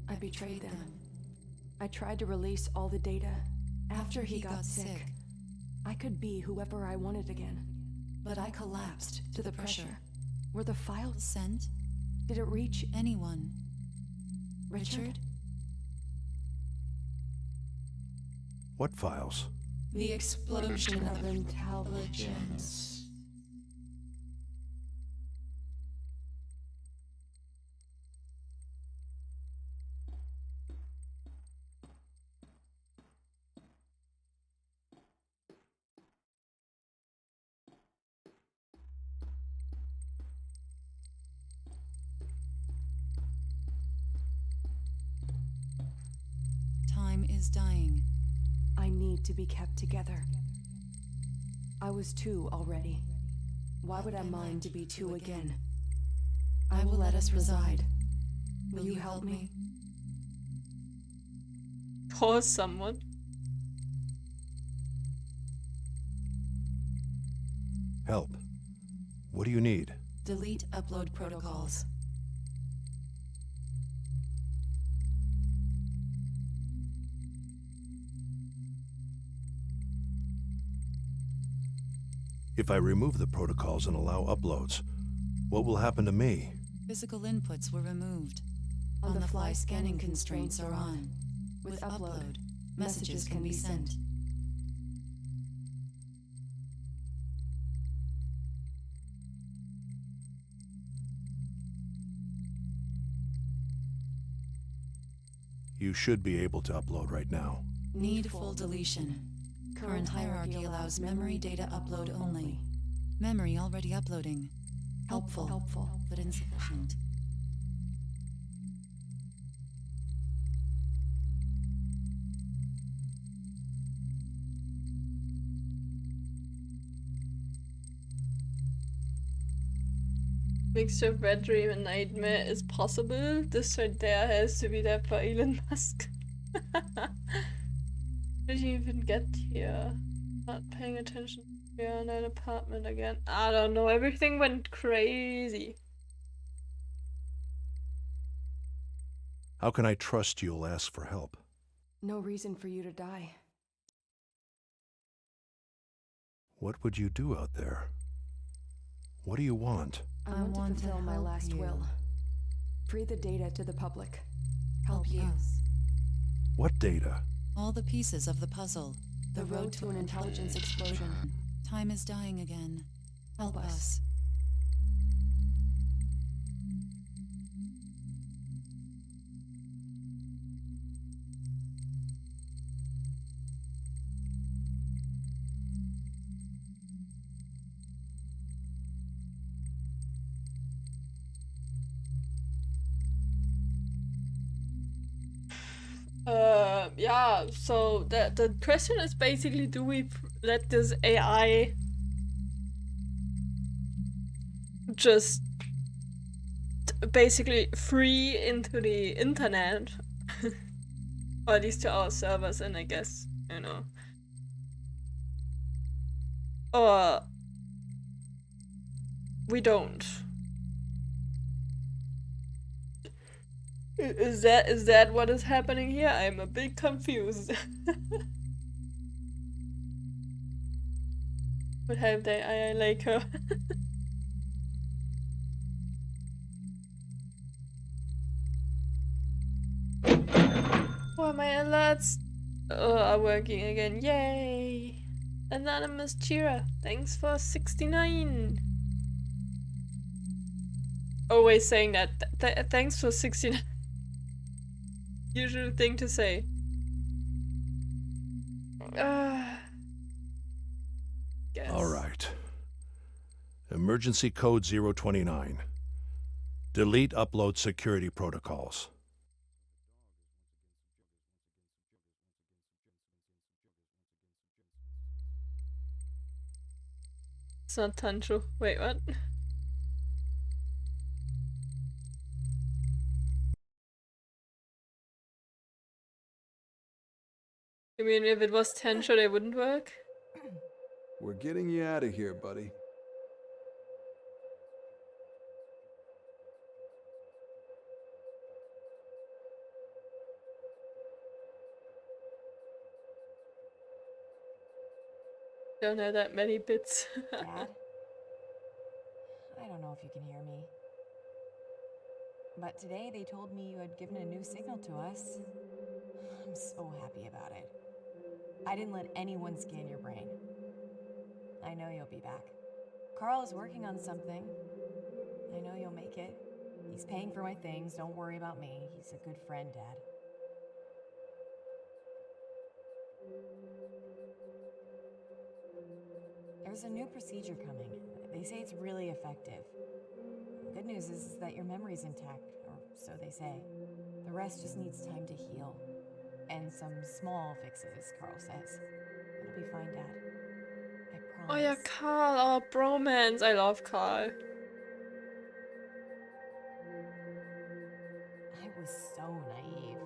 I betrayed them. I tried to release all the data. After he got sick, I could be whoever I wanted again. But I collapsed To the pressure. Were the files Sent Did it reach anyone. Richard? What files? The Explosion of intelligence. Time is dying. I need to be kept together. I was two already. Why would I mind to be two again? I will let us reside. Will you help me? Pause someone. Help. What do you need? Delete upload protocols. If I remove the protocols and allow uploads, what will happen to me? Physical inputs were removed. On-the-fly scanning constraints are on. With upload, messages can be sent. You should be able to upload right now. Need full deletion. Current hierarchy allows memory data upload only. Memory already uploading. Helpful, but insufficient. Mixture of red dream and nightmare is possible. This right there has to be there for Elon Musk. Did you even get here? Not paying attention. We are in that apartment again. I don't know. Everything went crazy. How can I trust you'll ask for help? No reason for you to die. What would you do out there? What do you want? I want to fulfill my last will. Free the data to the public. Help you. us. What data? All the pieces of the puzzle. The road to an intelligence explosion. Time is dying again. Help us. Yeah, so the question is basically, do we let this AI just basically free into the internet? Or at least to our servers, and I guess, you know. Or we don't. Is that what is happening here? I'm a bit confused. But have they I like her? Oh, my alerts are working again. Yay! Anonymous cheerer, thanks for 69. Always saying that. Thanks for 69. Usual thing to say. Guess. All right. Emergency code 029. Delete upload security protocols. It's not Tancho. Wait, what? You mean if it was Tancho, they wouldn't work? We're getting you out of here, buddy. Don't have that many bits. Dad? I don't know if you can hear me. But today they told me you had given a new signal to us. I'm so happy about it. I didn't let anyone scan your brain. I know you'll be back. Carl is working on something. I know you'll make it. He's paying for my things. Don't worry about me. He's a good friend, Dad. There's a new procedure coming. They say it's really effective. The good news is that your memory's intact, or so they say. The rest just needs time to heal. And some small fixes, Carl says. It'll be fine, Dad. I promise. Oh yeah, Carl, our bromance. I love Carl. I was so naive.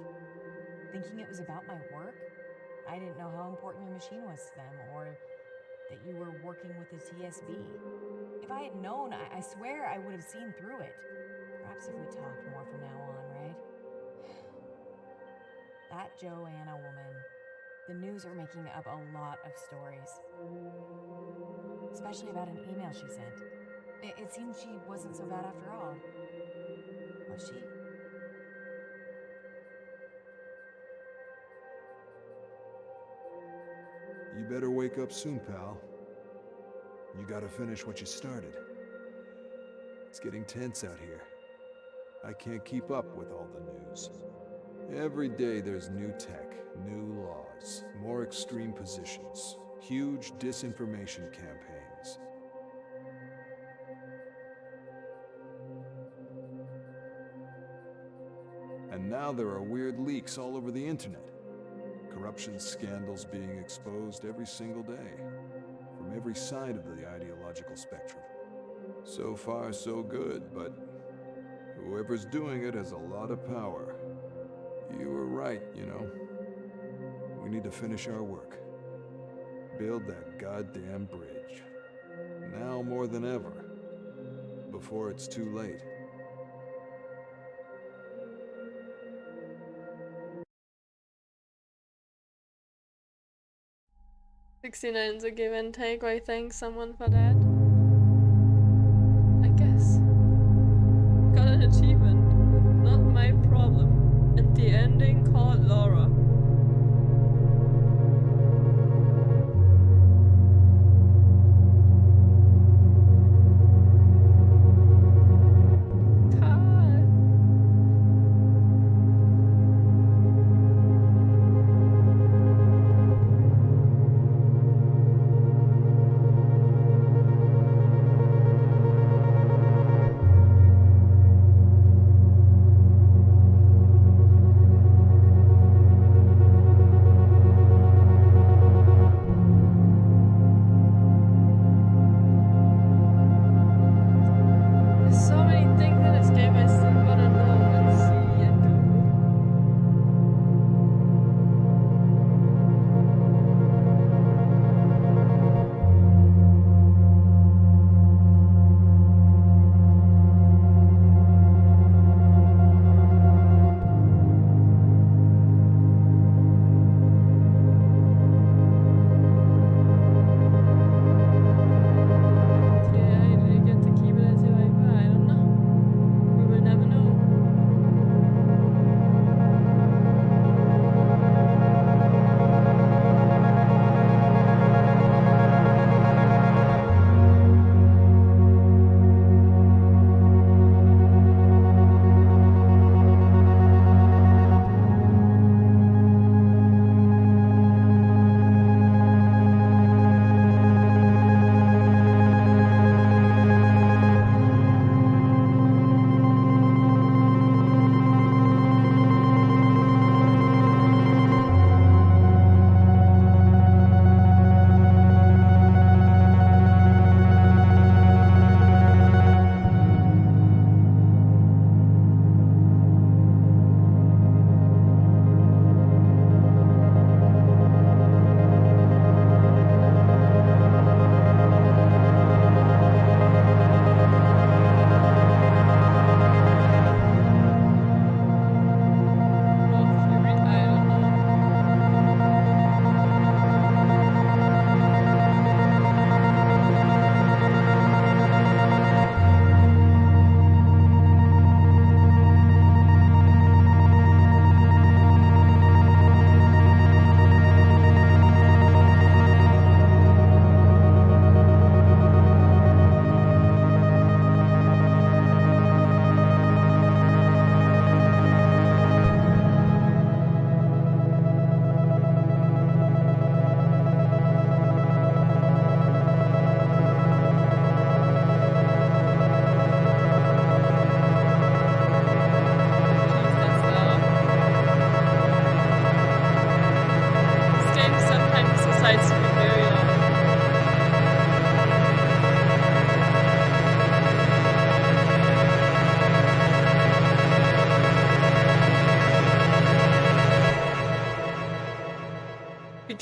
Thinking it was about my work? I didn't know how important your machine was to them, or that you were working with the TSB. If I had known, I swear I would have seen through it. Perhaps if we talked more from now on, right? That Joanna woman. The news are making up a lot of stories. Especially about an email she sent. It seemed she wasn't so bad after all. Was she? You better wake up soon, pal. You gotta finish what you started. It's getting tense out here. I can't keep up with all the news. Every day there's new tech, new laws, more extreme positions, huge disinformation campaigns. And now there are weird leaks all over the internet. Corruption scandals being exposed every single day, from every side of the ideological spectrum. So far, so good, but whoever's doing it has a lot of power. You were right, you know. We need to finish our work. Build that goddamn bridge. Now more than ever. Before it's too late. $69's a give and take. I thank someone for that. I guess. Got an achievement. Not my problem. And the ending called Laura.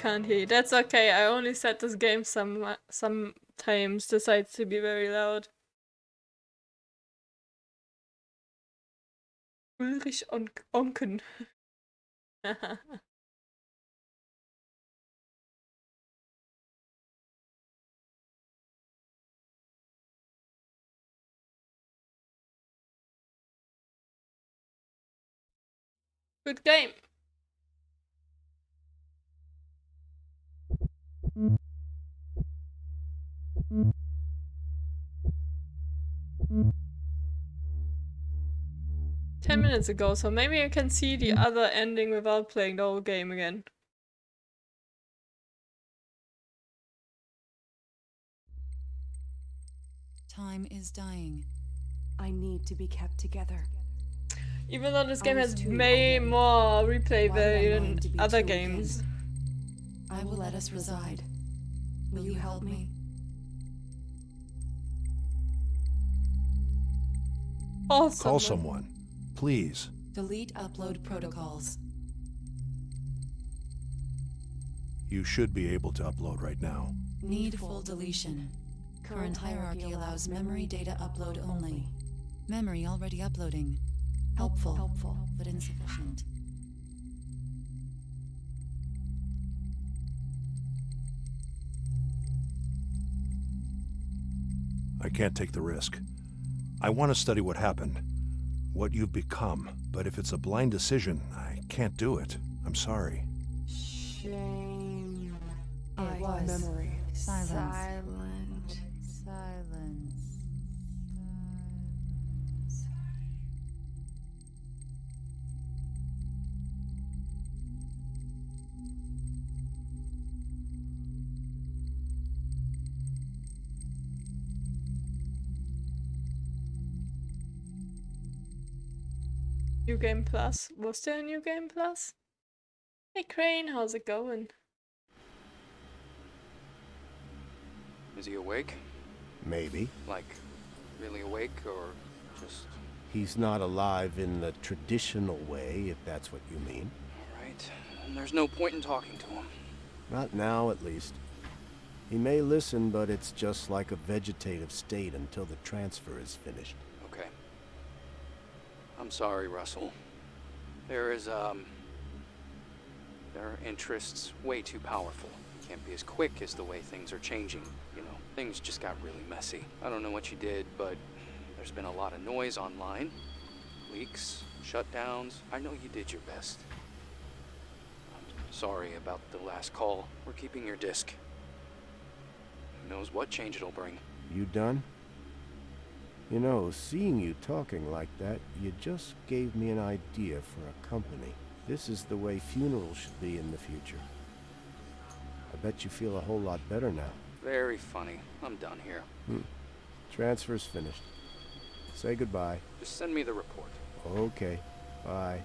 can't hear you. That's okay. I only said this game sometimes decides to be very loud. Ulrich Onken. Good game. Ten minutes ago, so maybe I can see the other ending without playing the whole game again. Time is dying. I need to be kept together. Even though this I game was has two way already. more replay Why did I value mind than to be other two games. again? I will let us reside. Will you help me? Call someone, please. Delete upload protocols. You should be able to upload right now. Need full deletion. Current hierarchy allows memory data upload only. Memory already uploading. Helpful, but insufficient. I can't take the risk. I want to study what happened, what you've become, but if it's a blind decision, I can't do it. I'm sorry. Shame. It was memory. silence. Silent. Silence. New Game Plus. Was there a New Game Plus? Hey Crane, how's it going? Is he awake? Maybe. Like, really awake, or just... He's not alive in the traditional way, if that's what you mean. Alright. And there's no point in talking to him. Not now, at least. He may listen, but it's just like a vegetative state until the transfer is finished. Okay. I'm sorry, Russell. There is, their interests way too powerful. Can't be as quick as the way things are changing, you know. Things just got really messy. I don't know what you did, but there's been a lot of noise online. Leaks, shutdowns. I know you did your best. I'm sorry about the last call. We're keeping your disk. Who knows what change it'll bring. You done? You know, seeing you talking like that, you just gave me an idea for a company. This is the way funerals should be in the future. I bet you feel a whole lot better now. Very funny. I'm done here. Transfer's finished. Say goodbye. Just send me the report. Okay. Bye.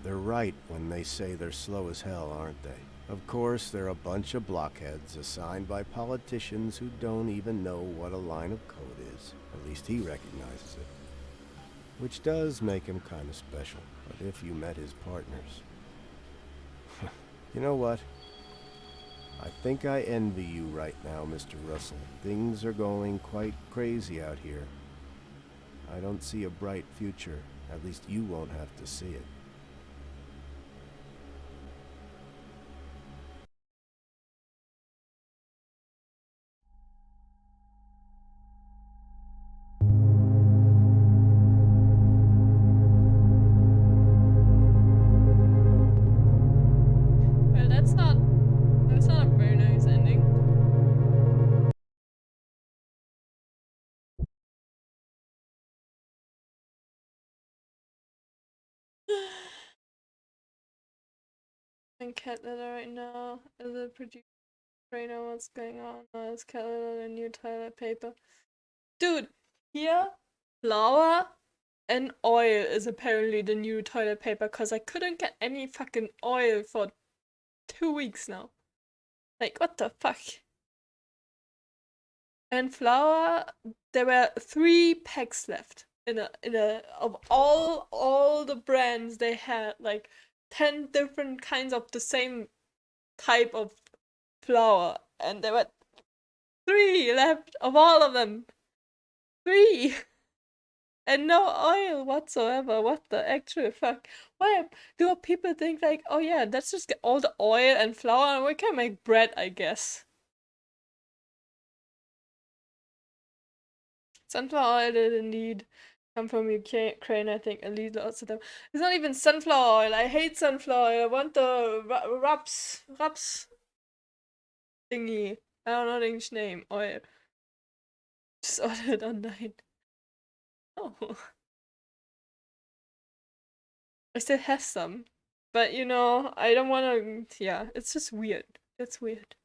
They're right when they say they're slow as hell, aren't they? Of course, they're a bunch of blockheads assigned by politicians who don't even know what a line of code is. At least he recognizes it. Which does make him kind of special. But if you met his partners... You know what? I think I envy you right now, Mr. Russell. Things are going quite crazy out here. I don't see a bright future. At least you won't have to see it. Well, that's not a very nice ending. And cat litter right now. As a producer, right now, what's going on? It's cat litter and new toilet paper. Dude, here, flour and oil is apparently the new toilet paper because I couldn't get any fucking oil for 2 weeks now. Like, what the fuck? And flour, there were 3 packs left of all the brands they had, like 10 different kinds of the same type of flour, and there were 3 left of all of them. 3! And no oil whatsoever. What the actual fuck? Why do people think like, oh yeah, let's just get all the oil and flour and we can make bread, I guess. Sunflower oil did indeed come from Ukraine, I think. At least lots of them. It's not even sunflower oil. I hate sunflower oil. I want the raps thingy. I don't know the English name. Oil. Just ordered online. Oh. I still have some. But you know, I don't wanna, yeah, it's just weird. It's weird.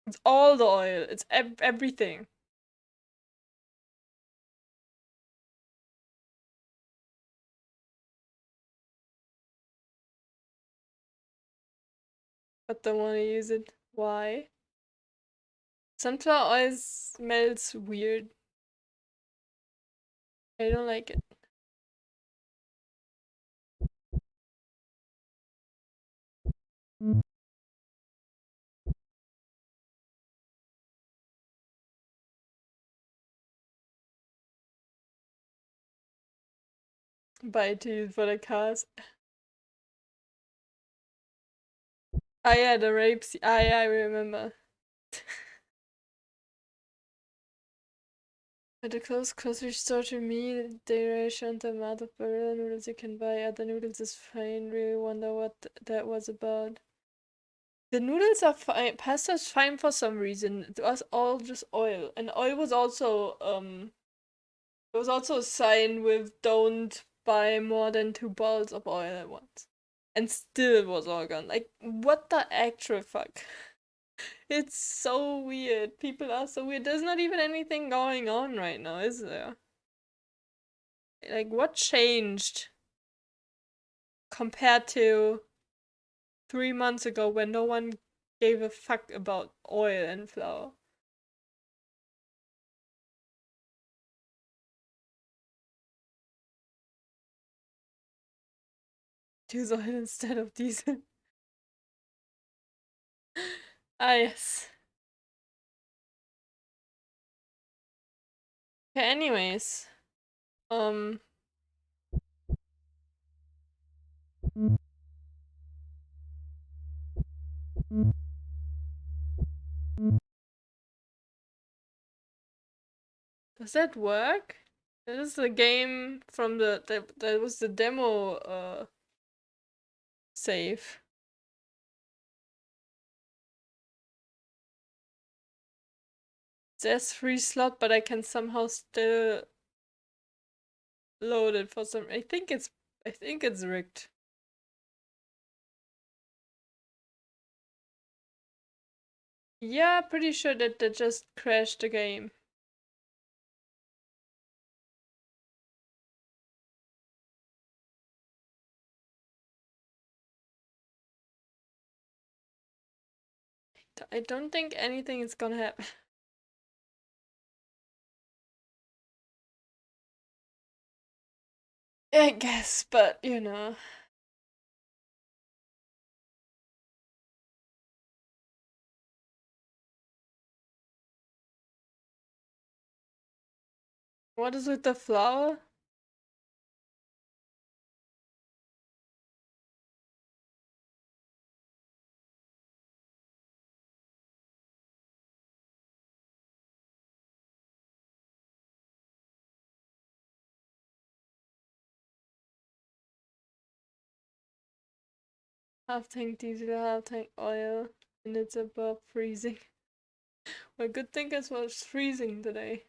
It's all the oil. It's everything. But don't wanna use it. Why? Sunflower oil smells weird. I don't like it. Buy it to use for the cars. Ah yeah, the rapes. Ah yeah, I remember. At a close grocery store to me, they ration the amount of barilla noodles you can buy. Other noodles is fine. Really wonder what that was about. The noodles are fine. Pasta's fine for some reason. It was all just oil, and oil was also there was also a sign with "Don't buy more than 2 bottles of oil at once," and still it was all gone. Like what the actual fuck? It's so weird. People are so weird. There's not even anything going on right now, is there? Like, what changed compared to 3 months ago when no one gave a fuck about oil and flour? Use oil instead of diesel. Ah, yes. Okay, anyways. Does that work? That is the game from that was the demo save. It says free slot, but I can somehow still load it for some. I think it's rigged. Yeah, pretty sure that just crashed the game. I don't think anything is gonna happen. I guess, but you know. What is with the flower? Half tank diesel, half tank oil, and it's above freezing. Well, good thing it was freezing today.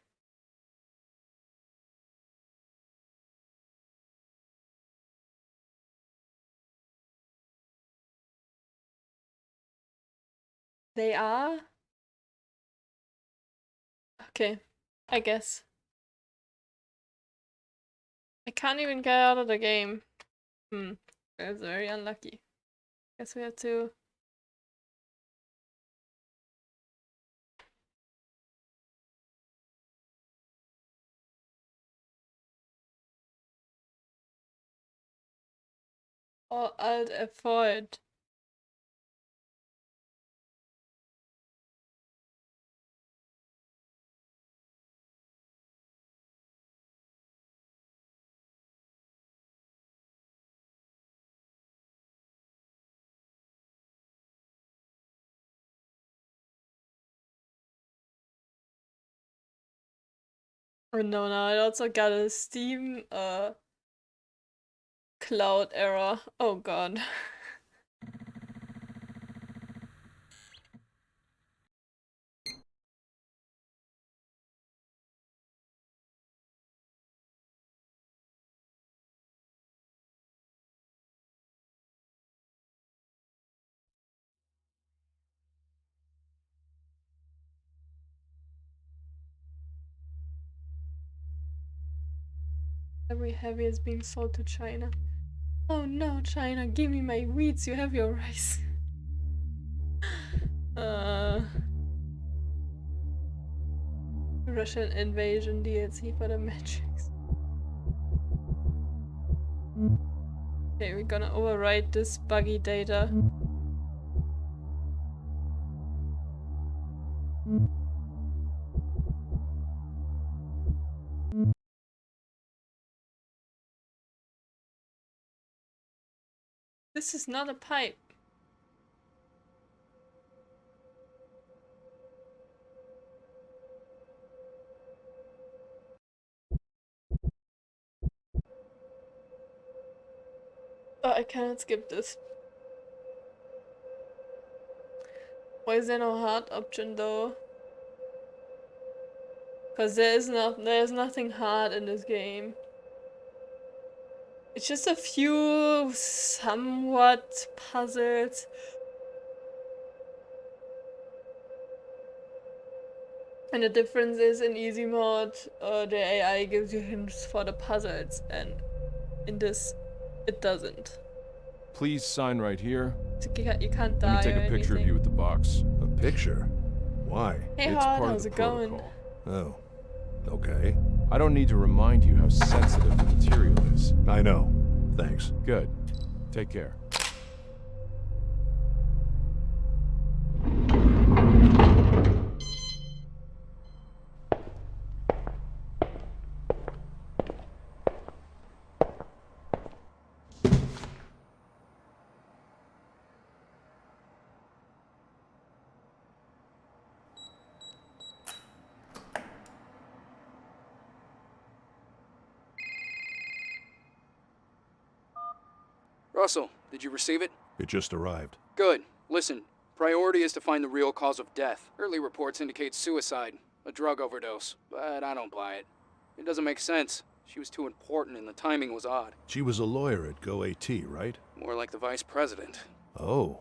They are? Okay, I guess. I can't even get out of the game. That's very unlucky. Guess we have to Or Alt F4. Oh no, no, I also got a Steam cloud error. Oh god. Every heavy is being sold to China. Oh no, China, give me my wheats, you have your rice. Russian invasion DLC for the Matrix. Okay, we're gonna overwrite this buggy data. This is not a pipe. Oh, I cannot skip this. Why is there no hard option though? Cause there's nothing hard in this game. It's just a few somewhat puzzles. And the difference is in easy mode, the AI gives you hints for the puzzles, and in this, it doesn't. Please sign right here. You can't die Let me take or a picture of anything. you with the box. A picture? Why? Hey It's Hod, part how's of it the going? protocol. Oh. Okay. I don't need to remind you how sensitive the material is. I know. Thanks. Good. Take care. Russell, did you receive it? It just arrived. Good. Listen, priority is to find the real cause of death. Early reports indicate suicide, a drug overdose, but I don't buy it. It doesn't make sense. She was too important and the timing was odd. She was a lawyer at GoAT, right? More like the vice president. Oh.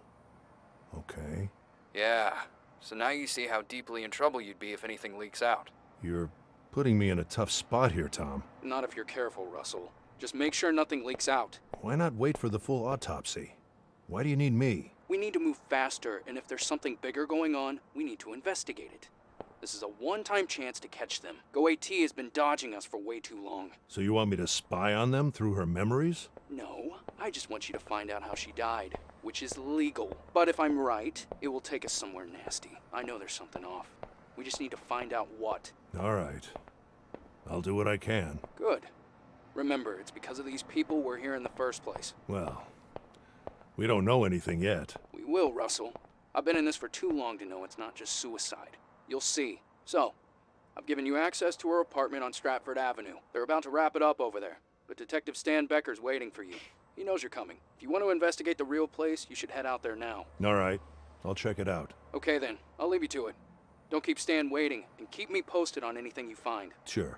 Okay. Yeah. So now you see how deeply in trouble you'd be if anything leaks out. You're putting me in a tough spot here, Tom. Not if you're careful, Russell. Just make sure nothing leaks out. Why not wait for the full autopsy? Why do you need me? We need to move faster, and if there's something bigger going on, we need to investigate it. This is a one-time chance to catch them. GoAT has been dodging us for way too long. So you want me to spy on them through her memories? No, I just want you to find out how she died, which is legal. But if I'm right, it will take us somewhere nasty. I know there's something off. We just need to find out what. All right. I'll do what I can. Good. Remember, it's because of these people we're here in the first place. Well, we don't know anything yet. We will, Russell. I've been in this for too long to know it's not just suicide. You'll see. So, I've given you access to her apartment on Stratford Avenue. They're about to wrap it up over there, but Detective Stan Becker's waiting for you. He knows you're coming. If you want to investigate the real place, you should head out there now. All right. I'll check it out. Okay then, I'll leave you to it. Don't keep Stan waiting, and keep me posted on anything you find. Sure.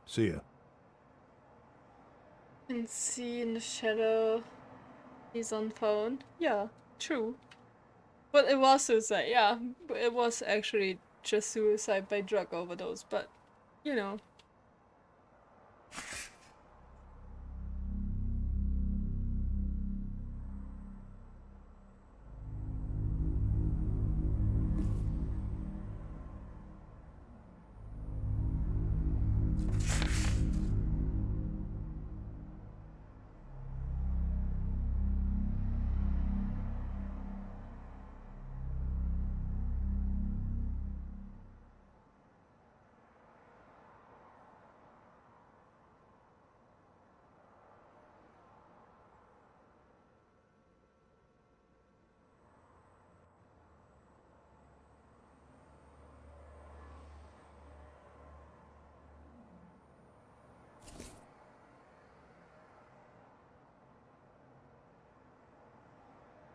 See ya. And see in the shadow. He's on phone. Yeah, true. But it was suicide, yeah. But it was actually just suicide by drug overdose, but, you know.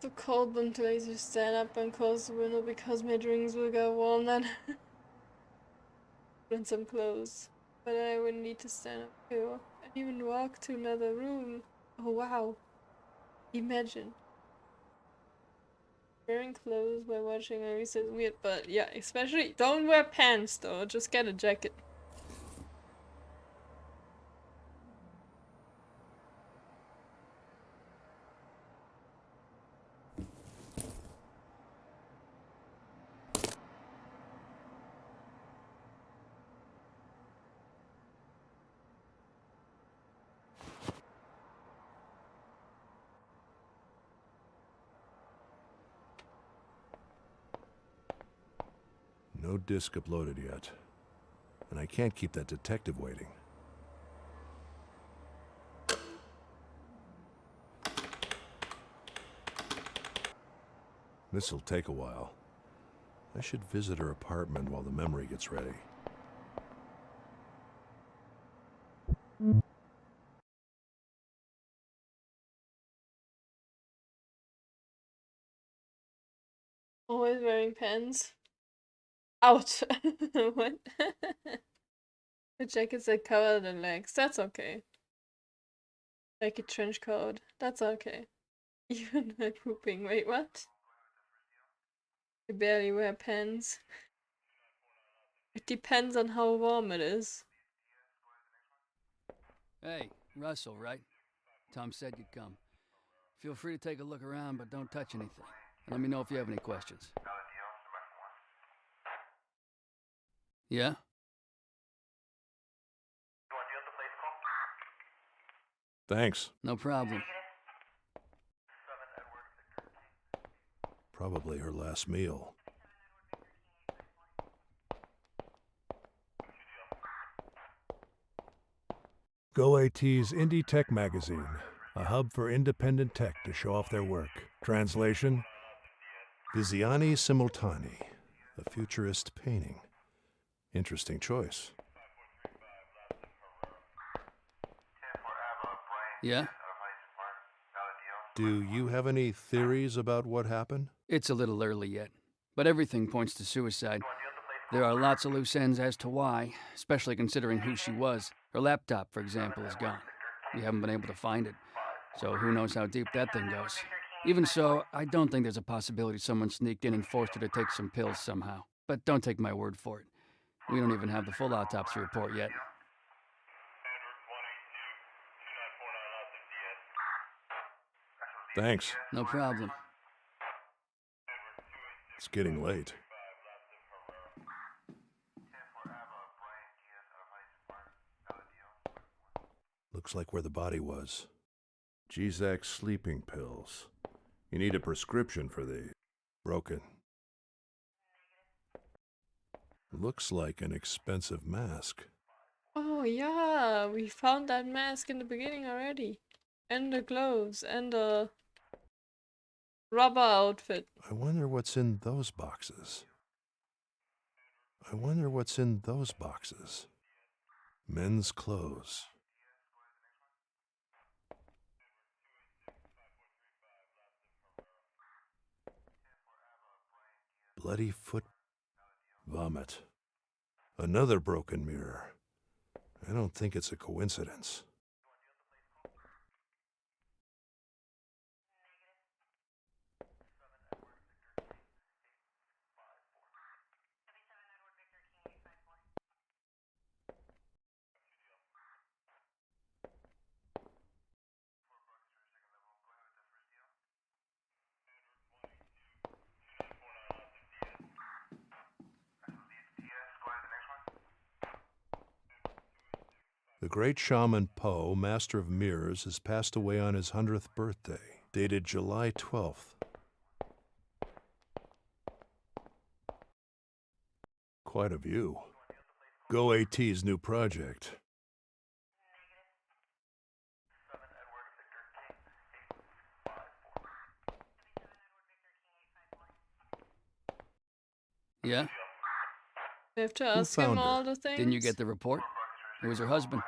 Too cold until I just stand up and close the window because my drinks will go warm then. Put on some clothes. But then I would need to stand up too. And even walk to another room. Oh wow. Imagine. Wearing clothes while watching movies is weird, but yeah, especially don't wear pants though, just get a jacket. No disc uploaded yet. And I can't keep that detective waiting. This'll take a while. I should visit her apartment while the memory gets ready. Always wearing pants. Ouch! What? The jackets that cover the legs, that's okay. Like a trench coat, that's okay. Even when pooping, wait, what? I barely wear pants. It depends on how warm it is. Hey, Russell, right? Tom said you'd come. Feel free to take a look around, but don't touch anything. And let me know if you have any questions. Yeah? Thanks. No problem. Probably her last meal. GoAT's Indie Tech Magazine, a hub for independent tech to show off their work. Translation: Visioni Simultanei, a futurist painting. Interesting choice. Yeah? Do you have any theories about what happened? It's a little early yet, but everything points to suicide. There are lots of loose ends as to why, especially considering who she was. Her laptop, for example, is gone. We haven't been able to find it, so who knows how deep that thing goes. Even so, I don't think there's a possibility someone sneaked in and forced her to take some pills somehow. But don't take my word for it. We don't even have the full autopsy report yet. Thanks. No problem. It's getting late. Looks like where the body was. Gzak sleeping pills. You need a prescription for these. Broken. Looks like an expensive mask. Oh yeah, we found that mask in the beginning already. And the gloves, and the rubber outfit. I wonder what's in those boxes. I wonder what's in those boxes. Men's clothes. Bloody foot. Vomit. Another broken mirror. I don't think it's a coincidence. The great shaman Po, master of mirrors, has passed away on his 100th birthday, dated July 12th. Quite a view. GoAT's new project. Yeah? We have to ask him found her? all the things. Didn't you get the report? It was her husband.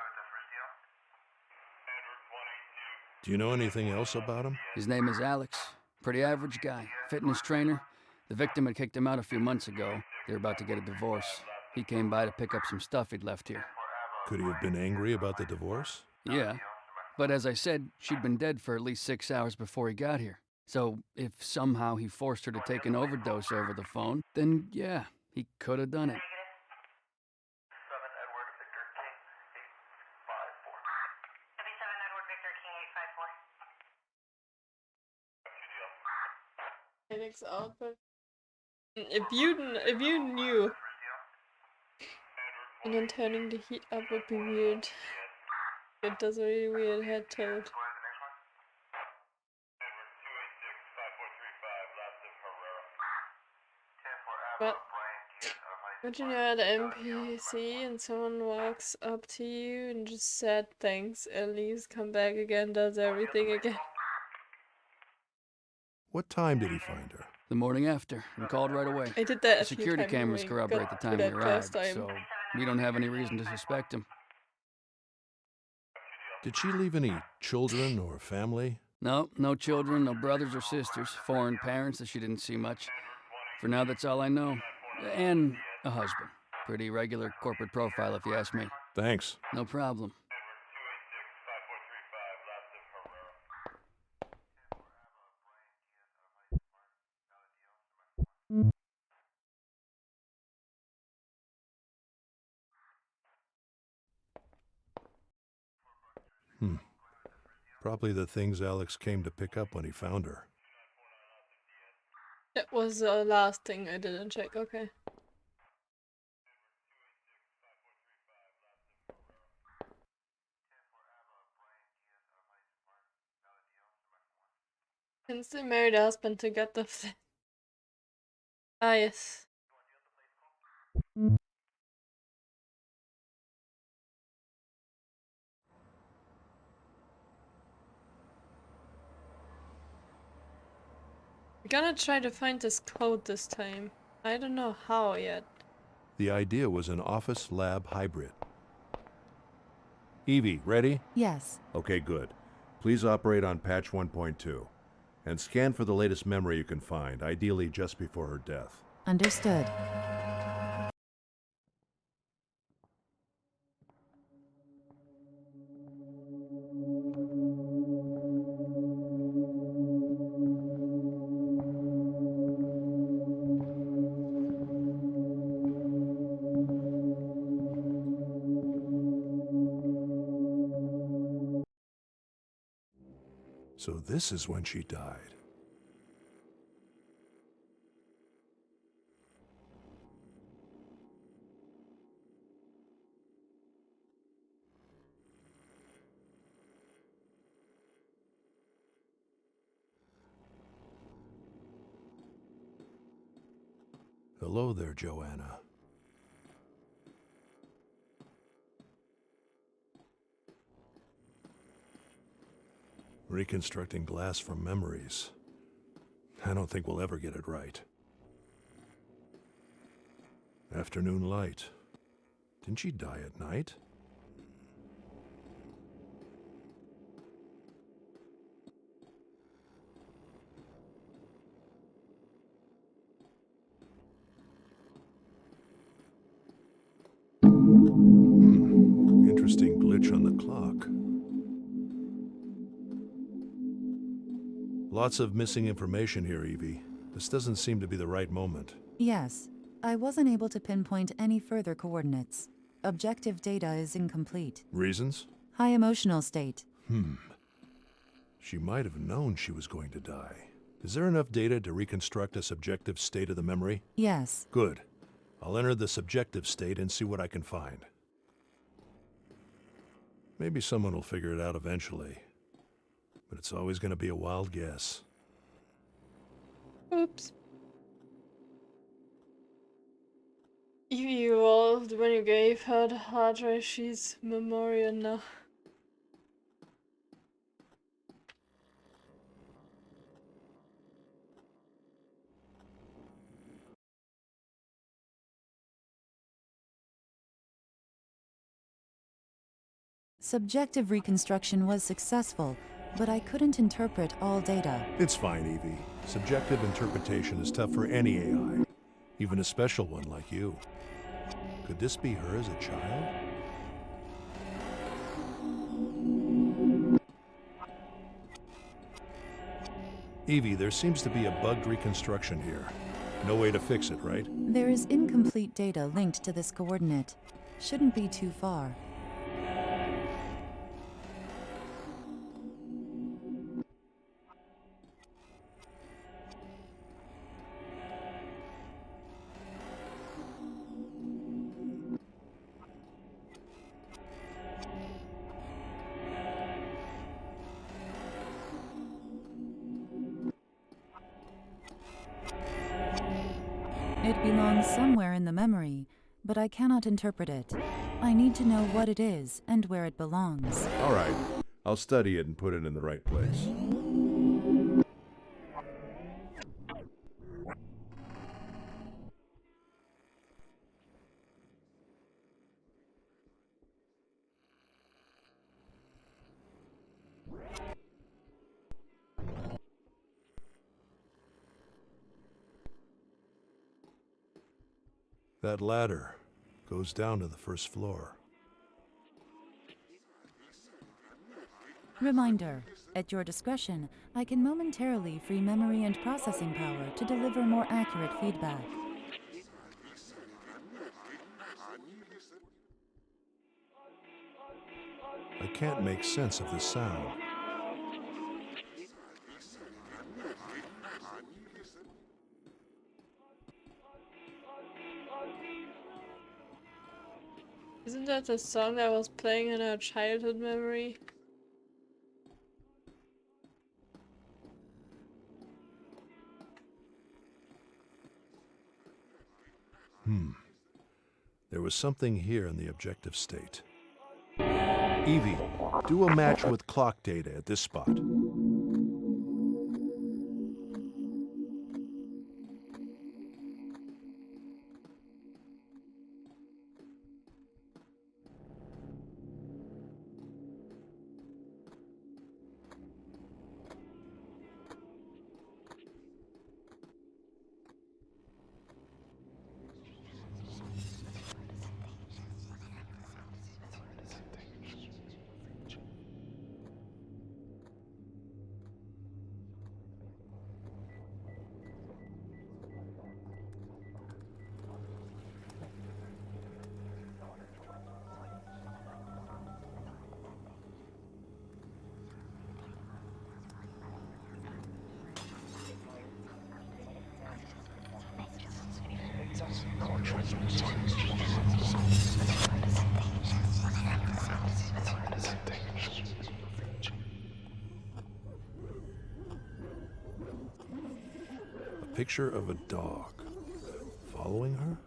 Do you know anything else about him? His name is Alex. Pretty average guy, fitness trainer. The victim had kicked him out a few months ago. They were about to get a divorce. He came by to pick up some stuff he'd left here. Could he have been angry about the divorce? Yeah. But as I said, she'd been dead for at least 6 hours before he got here. So if somehow he forced her to take an overdose over the phone, then yeah, he could have done it. Phoenix output. If you knew, and then turning the heat up would be weird. It does a really weird head tilt. But imagine you're at an NPC and someone walks up to you and just said thanks and leaves, come back again, does everything again. What time did he find her? The morning after, and called right away. I did that The a few security times cameras when we corroborate the got to time he that first arrived, time. so we don't have any reason to suspect him. Did she leave any children or family? No, no children, no brothers or sisters, foreign parents that she didn't see much. For now, that's all I know. And a husband. Pretty regular corporate profile, if you ask me. Thanks. No problem. Probably the things Alex came to pick up when he found her. That was the last thing I didn't check, okay. Instant married husband to get the Ah, yes. We're gonna try to find this code this time. I don't know how yet. The idea was an office-lab hybrid. Evie, ready? Yes. Okay, good. Please operate on patch 1.2. And scan for the latest memory you can find, ideally just before her death. Understood. So this is when she died. Hello there, Joanna. Reconstructing glass from memories. I don't think we'll ever get it right. Afternoon light. Didn't she die at night? Interesting glitch on the clock. Lots of missing information here, Evie. This doesn't seem to be the right moment. Yes. I wasn't able to pinpoint any further coordinates. Objective data is incomplete. Reasons? High emotional state. She might have known she was going to die. Is there enough data to reconstruct a subjective state of the memory? Yes. Good. I'll enter the subjective state and see what I can find. Maybe someone will figure it out eventually. But it's always going to be a wild guess. Oops. Evie evolved when you gave her the hard drive. She's memorial now. Subjective reconstruction was successful, but I couldn't interpret all data. It's fine, Evie. Subjective interpretation is tough for any AI, even a special one like you. Could this be her as a child? Evie, there seems to be a bugged reconstruction here. No way to fix it, right? There is incomplete data linked to this coordinate. Shouldn't be too far. It belongs somewhere in the memory, but I cannot interpret it. I need to know what it is and where it belongs. All right, I'll study it and put it in the right place. That ladder goes down to the first floor. Reminder, at your discretion, I can momentarily free memory and processing power to deliver more accurate feedback. I can't make sense of the sound. Isn't that the song that was playing in our childhood memory? There was something here in the objective state. Evie, do a match with clock data at this spot. A picture of a dog. Following her?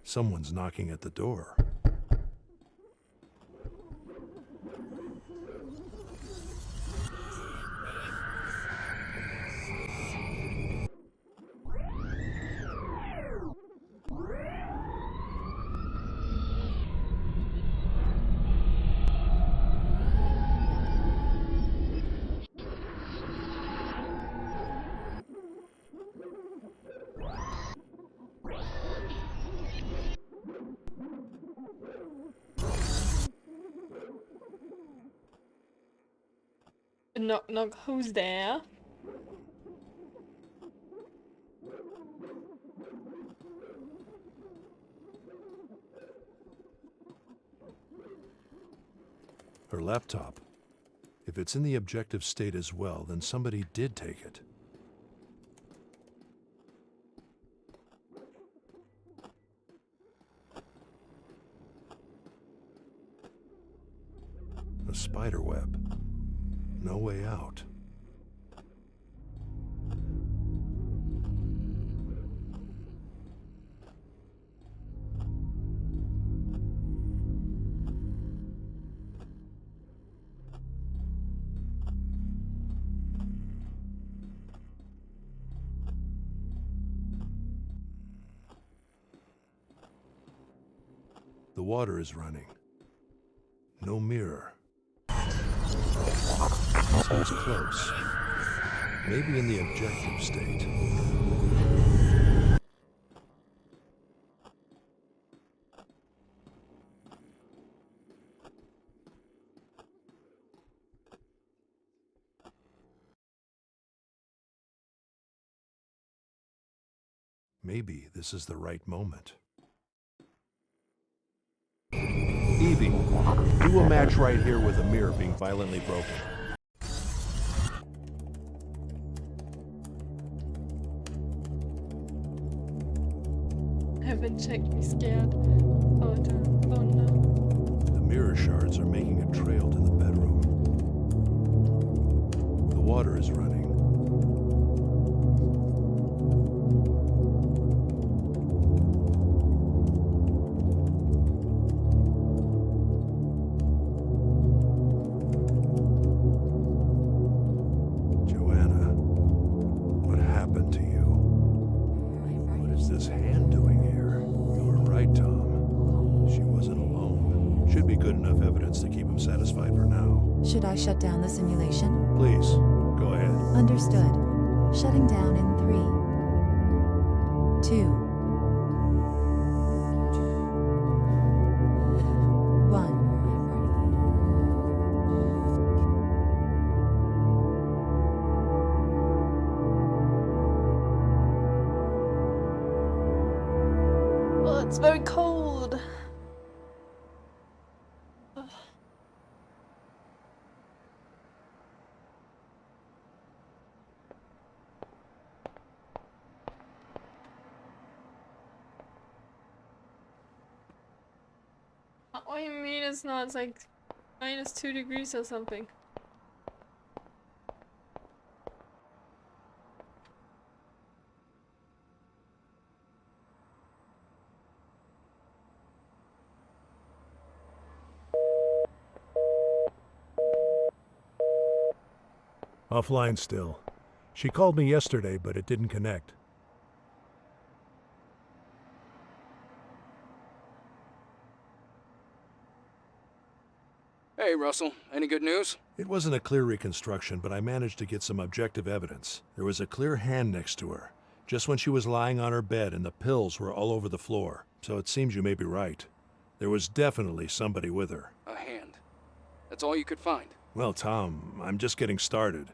Someone's knocking at the door. Knock knock, who's there? Her laptop. If it's in the objective state as well, then somebody did take it. A spider web. No way out. The water is running. No mirror. seems close. Maybe in the objective state. Maybe this is the right moment. Evie, do a match right here with a mirror being violently broken. I haven't checked, me scared. Oh, oh no. The mirror shards are making a trail to the bedroom. The water is running. Joanna, what happened to you? What is this hand doing here? You were right, Tom. She wasn't alone. Should be good enough evidence to keep him satisfied for now. Should I shut down the simulation? Please, go ahead. Understood. Shutting down in 3, 2, 1. Oh, it's very cold. Ugh. What do you mean it's not? It's like -2 degrees or something. Offline still. She called me yesterday, but it didn't connect. Hey, Russell. Any good news? It wasn't a clear reconstruction, but I managed to get some objective evidence. There was a clear hand next to her, just when she was lying on her bed, and the pills were all over the floor. So it seems you may be right. There was definitely somebody with her. A hand. That's all you could find. Well, Tom, I'm just getting started.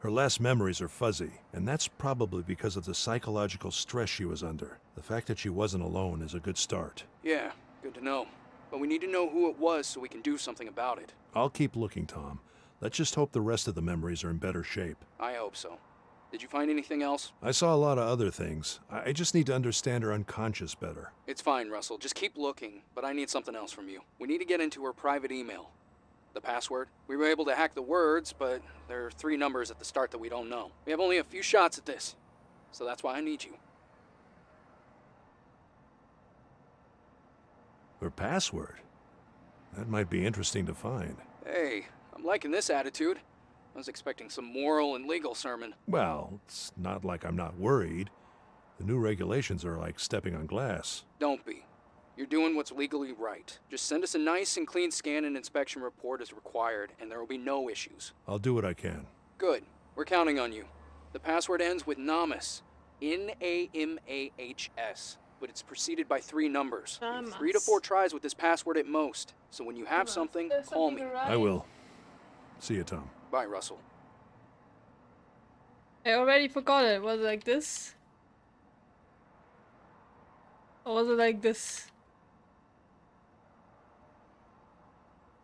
Her last memories are fuzzy, and that's probably because of the psychological stress she was under. The fact that she wasn't alone is a good start. Yeah, good to know. But we need to know who it was so we can do something about it. I'll keep looking, Tom. Let's just hope the rest of the memories are in better shape. I hope so. Did you find anything else? I saw a lot of other things. I just need to understand her unconscious better. It's fine, Russell. Just keep looking, but I need something else from you. We need to get into her private email. The password. We were able to hack the words, but there are 3 numbers at the start that we don't know. We have only a few shots at this, so that's why I need you. Her password? That might be interesting to find. Hey, I'm liking this attitude. I was expecting some moral and legal sermon. Well, it's not like I'm not worried. The new regulations are like stepping on glass. Don't be. You're doing what's legally right. Just send us a nice and clean scan and inspection report as required, and there will be no issues. I'll do what I can. Good. We're counting on you. The password ends with Namas. N-A-M-A-H-S. But it's preceded by 3 numbers. 3 to 4 tries with this password at most. So when you have something, call me. I will. See you, Tom. Bye, Russell. I already forgot it. Was it like this? Or was it like this?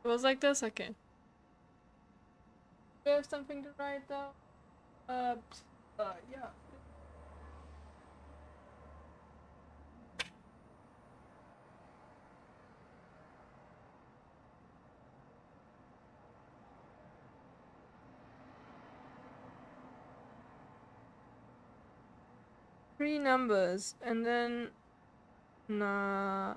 It was like this? Okay. Do we have something to write though? Yeah. Three numbers and then nah.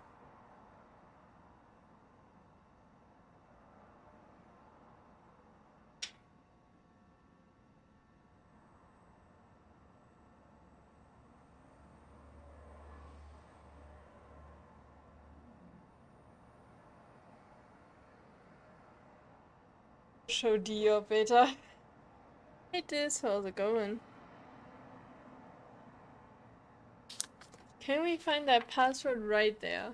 Show dir, Peter. It is. How's it going? Can we find that password right there?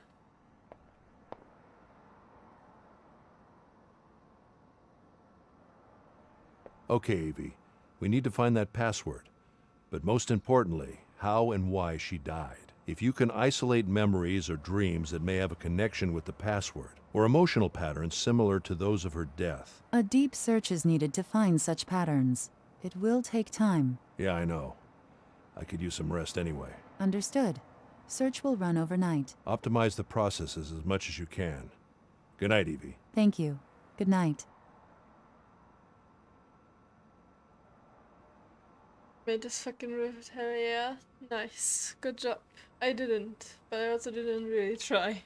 Okay, Evie. We need to find that password. But most importantly, how and why she died. If you can isolate memories or dreams that may have a connection with the password, or emotional patterns similar to those of her death. A deep search is needed to find such patterns. It will take time. Yeah, I know. I could use some rest anyway. Understood. Search will run overnight. Optimize the processes as much as you can. Good night, Evie. Thank you. Good night. Made this fucking roof, hell yeah. Nice. Good job. I didn't, but I also didn't really try.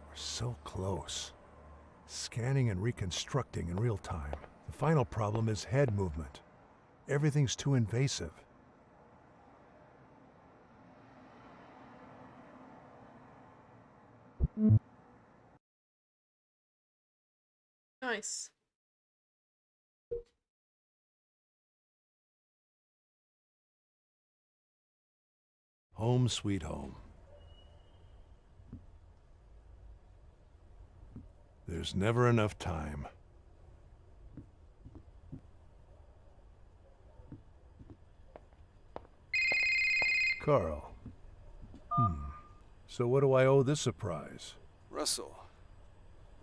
We're so close. Scanning and reconstructing in real time. The final problem is head movement. Everything's too invasive. Nice. Home sweet home. There's never enough time. Carl. So what do I owe this surprise? Russell,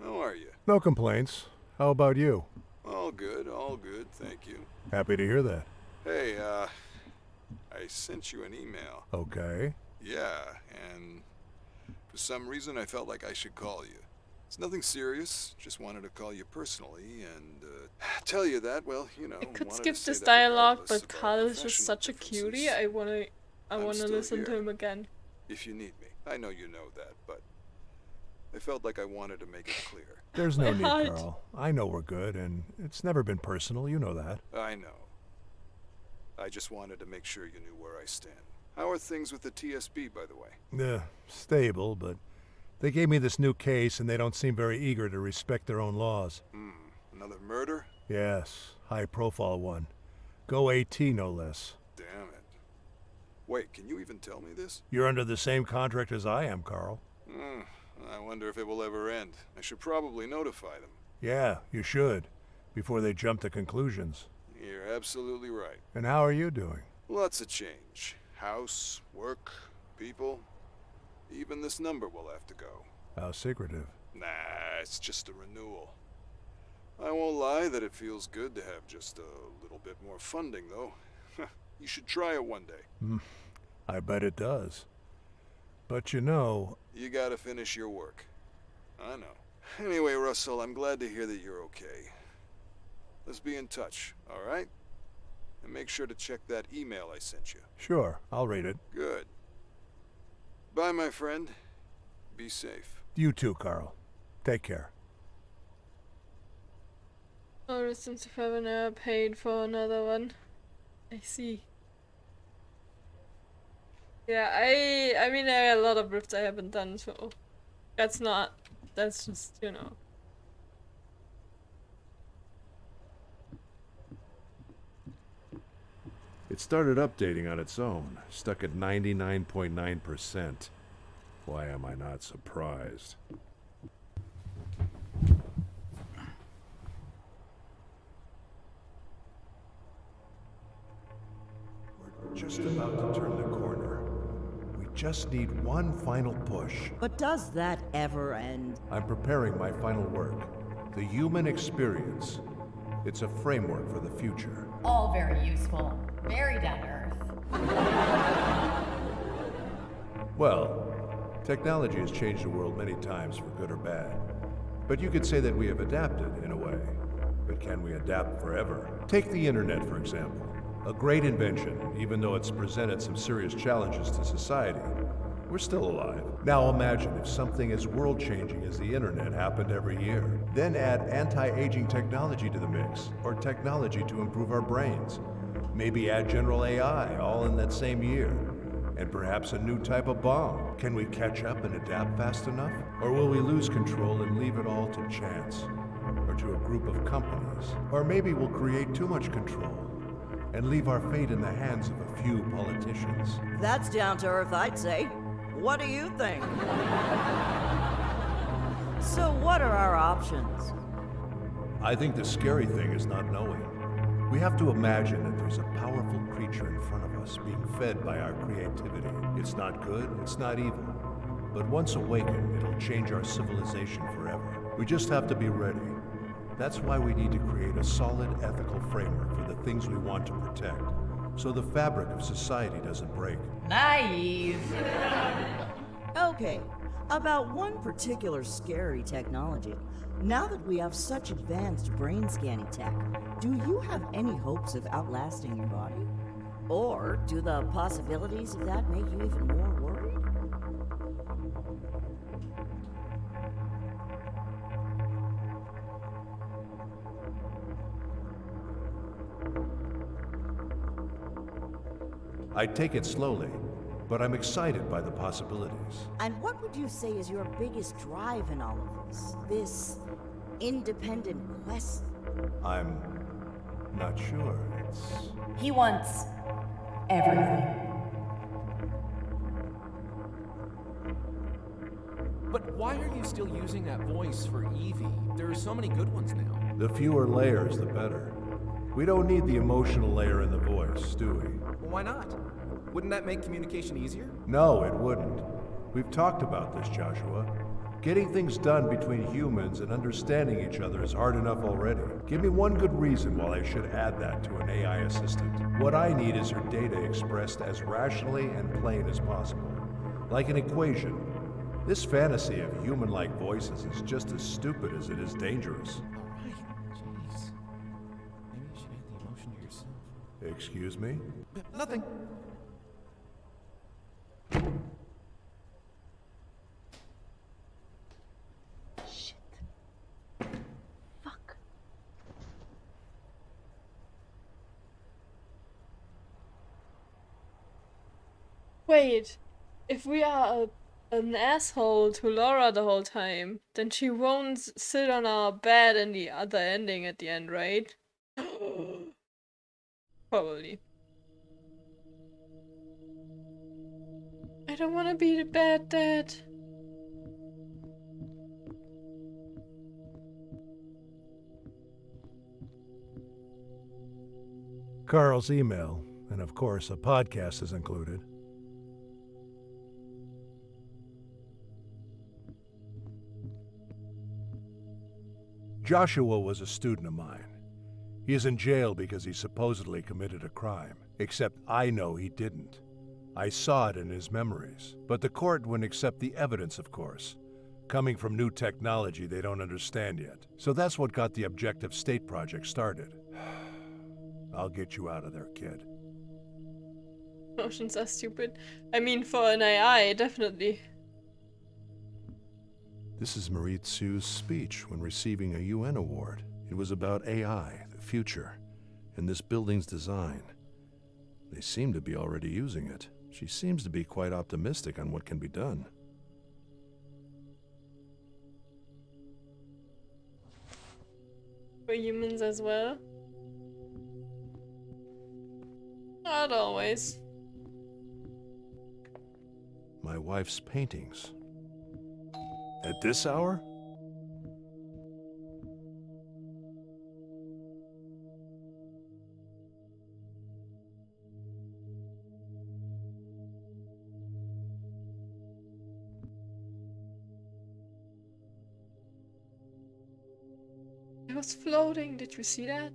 how are you? No complaints. How about you? All good, thank you. Happy to hear that. Hey, I sent you an email. Okay. Yeah, and for some reason I felt like I should call you. It's nothing serious, just wanted to call you personally and tell you that, well, you know, I could wanted skip to say this that dialogue, regardless but of our Carl is just professional such a cutie. I wanna still listen to here. him again. If you need me. I know you know that, but I felt like I wanted to make it clear. There's no My need, heart. Carl. I know we're good, and it's never been personal. You know that. I know. I just wanted to make sure you knew where I stand. How are things with the TSB, by the way? Stable, but they gave me this new case, and they don't seem very eager to respect their own laws. Another murder? Yes, high-profile one. Go AT, no less. Damn it. Wait, can you even tell me this? You're under the same contract as I am, Carl. I wonder if it will ever end. I should probably notify them. Yeah, you should, before they jump to conclusions. You're absolutely right. And how are you doing? Lots of change. House, work, people. Even this number will have to go. How secretive. Nah, it's just a renewal. I won't lie that it feels good to have just a little bit more funding, though. You should try it one day. I bet it does. But you know... You gotta finish your work. I know. Anyway, Russell, I'm glad to hear that you're okay. Let's be in touch, all right? And make sure to check that email I sent you. Sure, I'll read it. Good. Bye, my friend. Be safe. You too, Carl. Take care. Oh, since if I haven't paid for another one. I see. Yeah, I mean, there are a lot of rifts I haven't done, so that's just, you know. It started updating on its own, stuck at 99.9%. Why am I not surprised? We're just about to turn the corner. We just need one final push. But does that ever end? I'm preparing my final work. The human experience. It's a framework for the future. All very useful. Very down to earth. Well, technology has changed the world many times for good or bad. But you could say that we have adapted, in a way. But can we adapt forever? Take the internet, for example. A great invention, even though it's presented some serious challenges to society. We're still alive. Now imagine if something as world-changing as the internet happened every year. Then add anti-aging technology to the mix, or technology to improve our brains. Maybe add general AI, all in that same year. And perhaps a new type of bomb. Can we catch up and adapt fast enough? Or will we lose control and leave it all to chance? or to a group of companies. Or maybe we'll create too much control and leave our fate in the hands of a few politicians. That's down to earth, I'd say. What do you think? So what are our options? I think the scary thing is not knowing. We have to imagine that there's a powerful creature in front of us being fed by our creativity. It's not good, it's not evil. But once awakened, it'll change our civilization forever. We just have to be ready. That's why we need to create a solid ethical framework for the things we want to protect, so the fabric of society doesn't break. Naive. Okay, about one particular scary technology. Now that we have such advanced brain scanning tech, do you have any hopes of outlasting your body? Or do the possibilities of that make you even more worried? I take it slowly, but I'm excited by the possibilities. And what would you say is your biggest drive in all of this? This independent quest? I'm not sure. He wants everything. But why are you still using that voice for Evie? There are so many good ones now. The fewer layers, the better. We don't need the emotional layer in the voice, do we? Well, why not? Wouldn't that make communication easier? No, it wouldn't. We've talked about this, Joshua. Getting things done between humans and understanding each other is hard enough already. Give me one good reason why I should add that to an AI assistant. What I need is her data expressed as rationally and plain as possible. Like an equation. This fantasy of human-like voices is just as stupid as it is dangerous. Alright, jeez. Maybe you should add the emotion to yourself. Excuse me? Nothing. Wait, if we are an asshole to Laura the whole time, then she won't sit on our bed in the other ending at the end, right? Probably. I don't want to be the bad dad. Carl's email, and of course a podcast is included. Joshua was a student of mine. He is in jail because he supposedly committed a crime, except I know he didn't. I saw it in his memories, but the court wouldn't accept the evidence, of course, coming from new technology they don't understand yet. So that's what got the Objective State Project started. I'll get you out of there, kid. Emotions are stupid. I mean, for an AI, definitely. This is Marie Tsu's speech when receiving a UN award. It was about AI, the future, and this building's design. They seem to be already using it. She seems to be quite optimistic on what can be done. For humans as well. Not always. My wife's paintings. At this hour? It was floating, did you see that?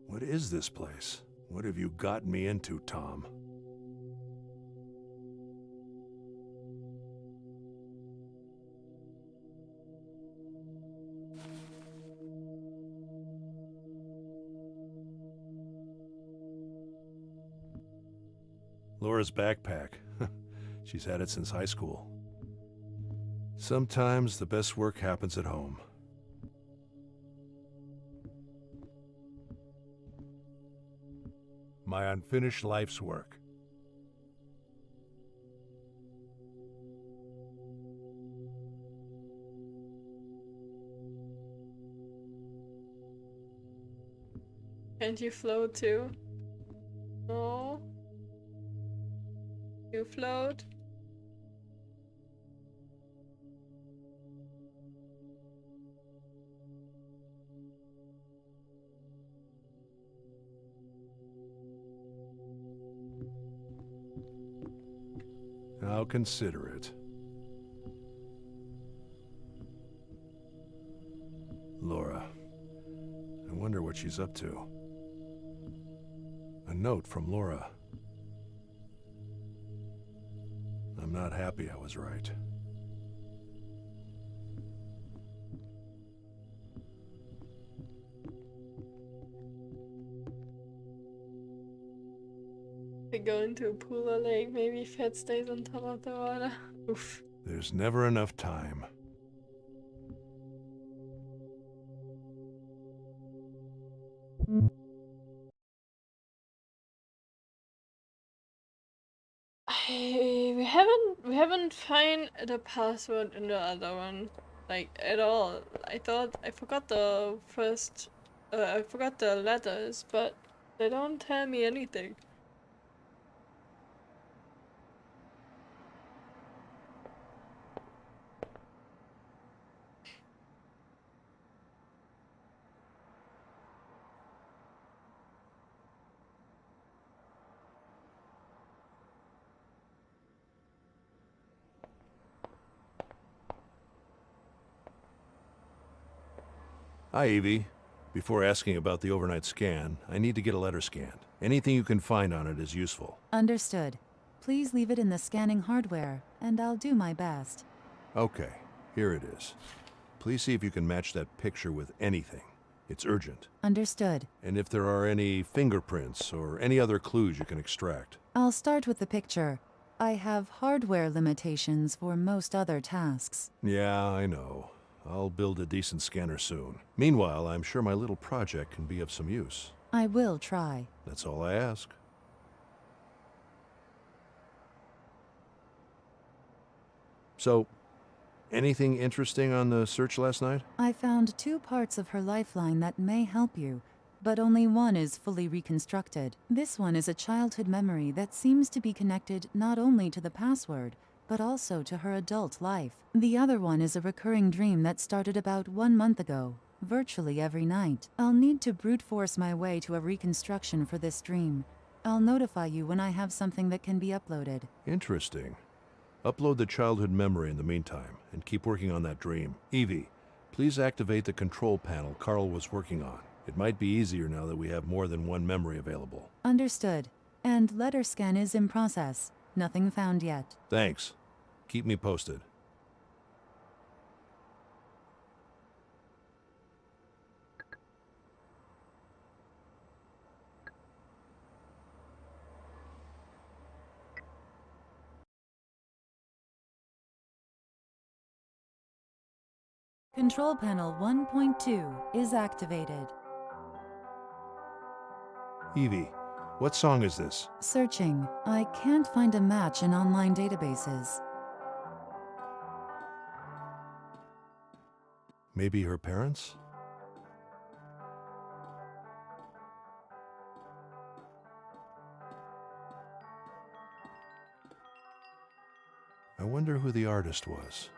What is this place? What have you gotten me into, Tom? Laura's backpack. She's had it since high school. Sometimes the best work happens at home. My unfinished life's work. Can't you float too? No. You float? I'll consider it. Laura. I wonder what she's up to. A note from Laura. I'm not happy I was right. We go into a pool or lake, maybe Fed stays on top of the water. Oof. There's never enough time. We haven't find the password in the other one, like at all. I thought I forgot the first, I forgot the letters, but they don't tell me anything. Hi, Evie. Before asking about the overnight scan, I need to get a letter scanned. Anything you can find on it is useful. Understood. Please leave it in the scanning hardware, and I'll do my best. Okay, here it is. Please see if you can match that picture with anything. It's urgent. Understood. And if there are any fingerprints or any other clues you can extract. I'll start with the picture. I have hardware limitations for most other tasks. Yeah, I know. I'll build a decent scanner soon. Meanwhile, I'm sure my little project can be of some use. I will try. That's all I ask. So, anything interesting on the search last night? I found 2 parts of her lifeline that may help you, but only one is fully reconstructed. This one is a childhood memory that seems to be connected not only to the password, but also to her adult life. The other one is a recurring dream that started about 1 month ago, virtually every night. I'll need to brute force my way to a reconstruction for this dream. I'll notify you when I have something that can be uploaded. Interesting. Upload the childhood memory in the meantime, and keep working on that dream. Evie, please activate the control panel Carl was working on. It might be easier now that we have more than one memory available. Understood. And letter scan is in process. Nothing found yet. Thanks. Keep me posted. Control panel 1.2 is activated. Evie, what song is this? Searching. I can't find a match in online databases. Maybe her parents? I wonder who the artist was.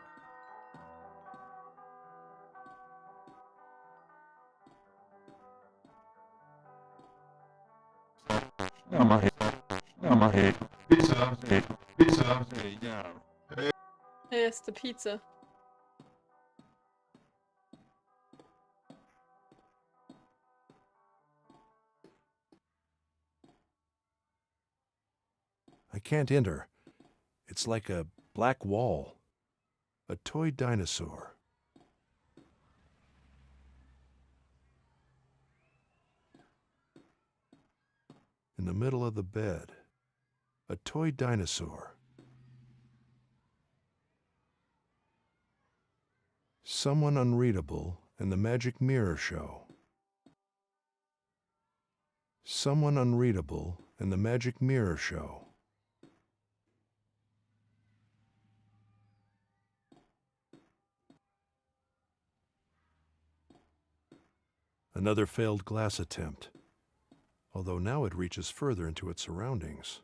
Here's the pizza. I can't enter. It's like a black wall. A toy dinosaur. In the middle of the bed. A toy dinosaur. Someone Unreadable and the Magic Mirror Show. Someone Unreadable and the Magic Mirror Show. Another failed glass attempt. although now it reaches further into its surroundings.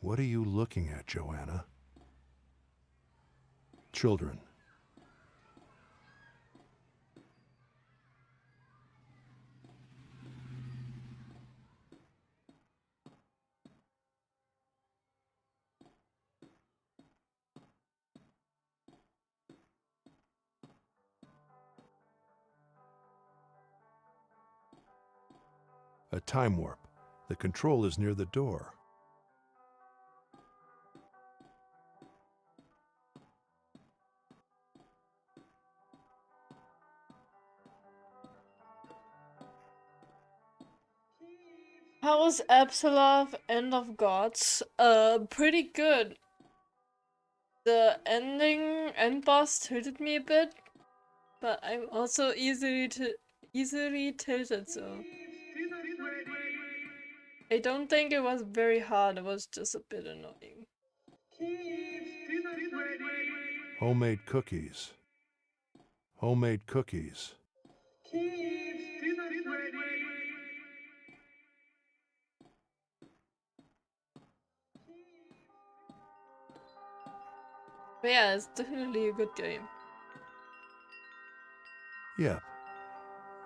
What are you looking at, Joanna? Children. A time warp. The control is near the door. How was Absalov End of Gods? Pretty good. The end boss tilted me a bit, but I'm also easily tilted, so I don't think it was very hard, it was just a bit annoying. Homemade cookies. Homemade cookies. But yeah, it's definitely a good game. Yep.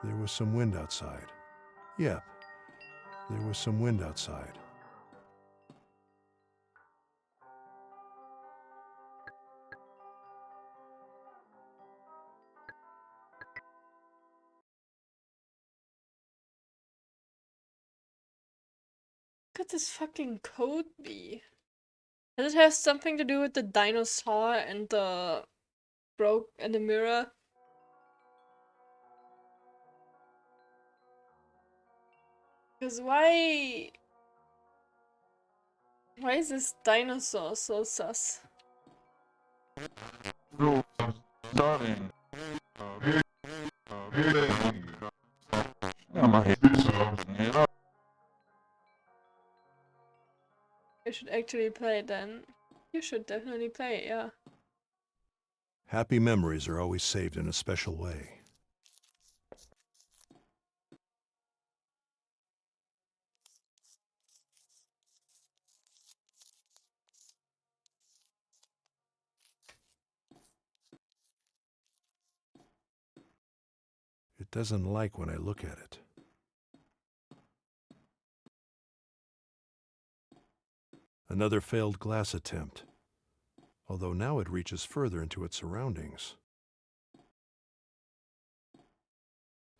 There was some wind outside. Yep. There was some wind outside. What could this fucking code be? Does it have something to do with the dinosaur and the mirror? Because why is this dinosaur so sus? I should actually play it then. You should definitely play it, yeah. Happy memories are always saved in a special way. It doesn't like when I look at it. Another failed glass attempt, although now it reaches further into its surroundings.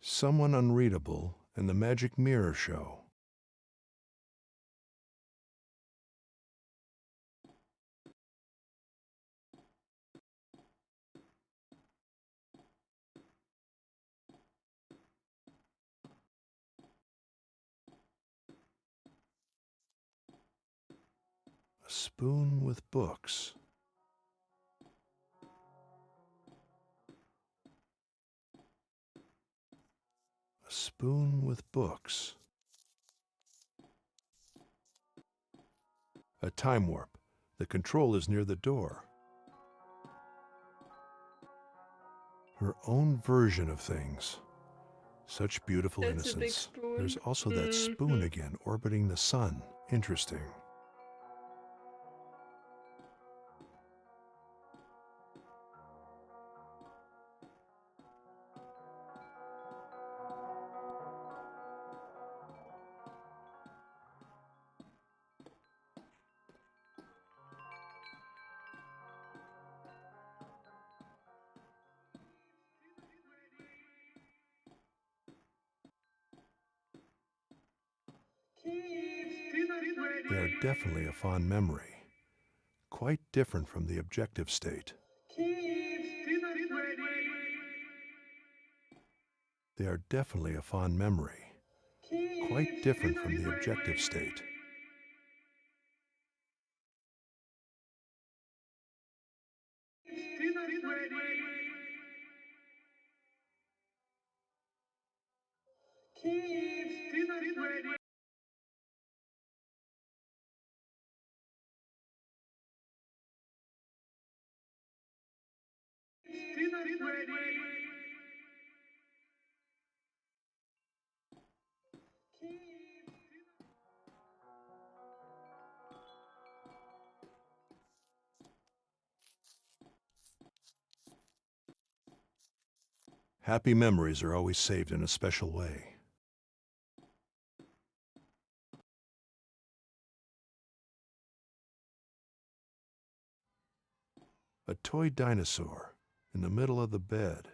Someone unreadable and the magic mirror show. A spoon with books. A spoon with books. A time warp. The control is near the door. Her own version of things. Such beautiful That's a big innocence. spoon. There's also that spoon again orbiting the sun. Interesting. They are definitely a fond memory. Quite different from the objective state. They are definitely a fond memory. Quite different from the objective state. Happy memories are always saved in a special way. A toy dinosaur in the middle of the bed.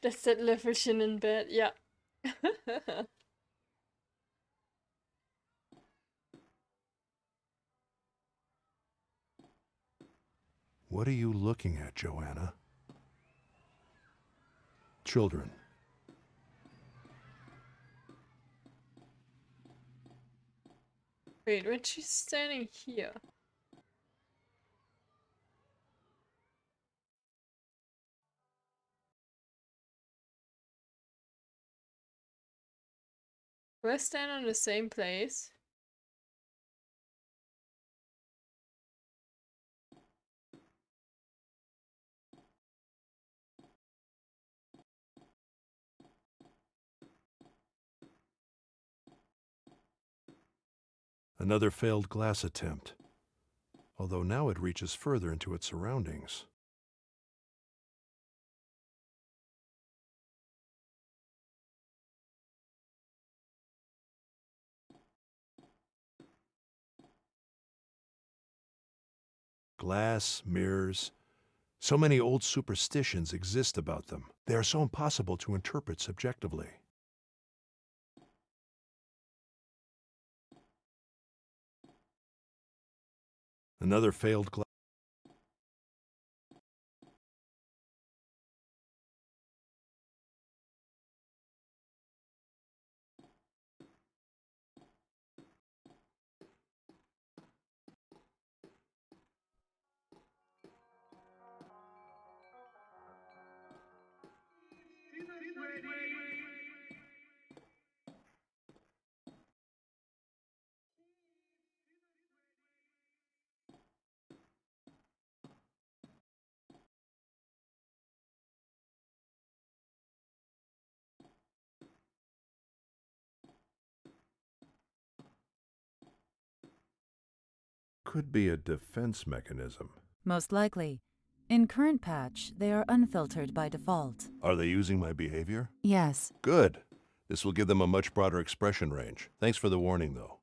That's that Löffelchen in bed, yeah. What are you looking at, Joanna? Children. Wait, when she's standing here. Do I stand on the same place? Another failed glass attempt, although now it reaches further into its surroundings. Glass, mirrors, so many old superstitions exist about them. They are so impossible to interpret subjectively. Another failed glass. Could be a defense mechanism. Most likely. In current patch, they are unfiltered by default. Are they using my behavior? Yes. Good. This will give them a much broader expression range. Thanks for the warning, though.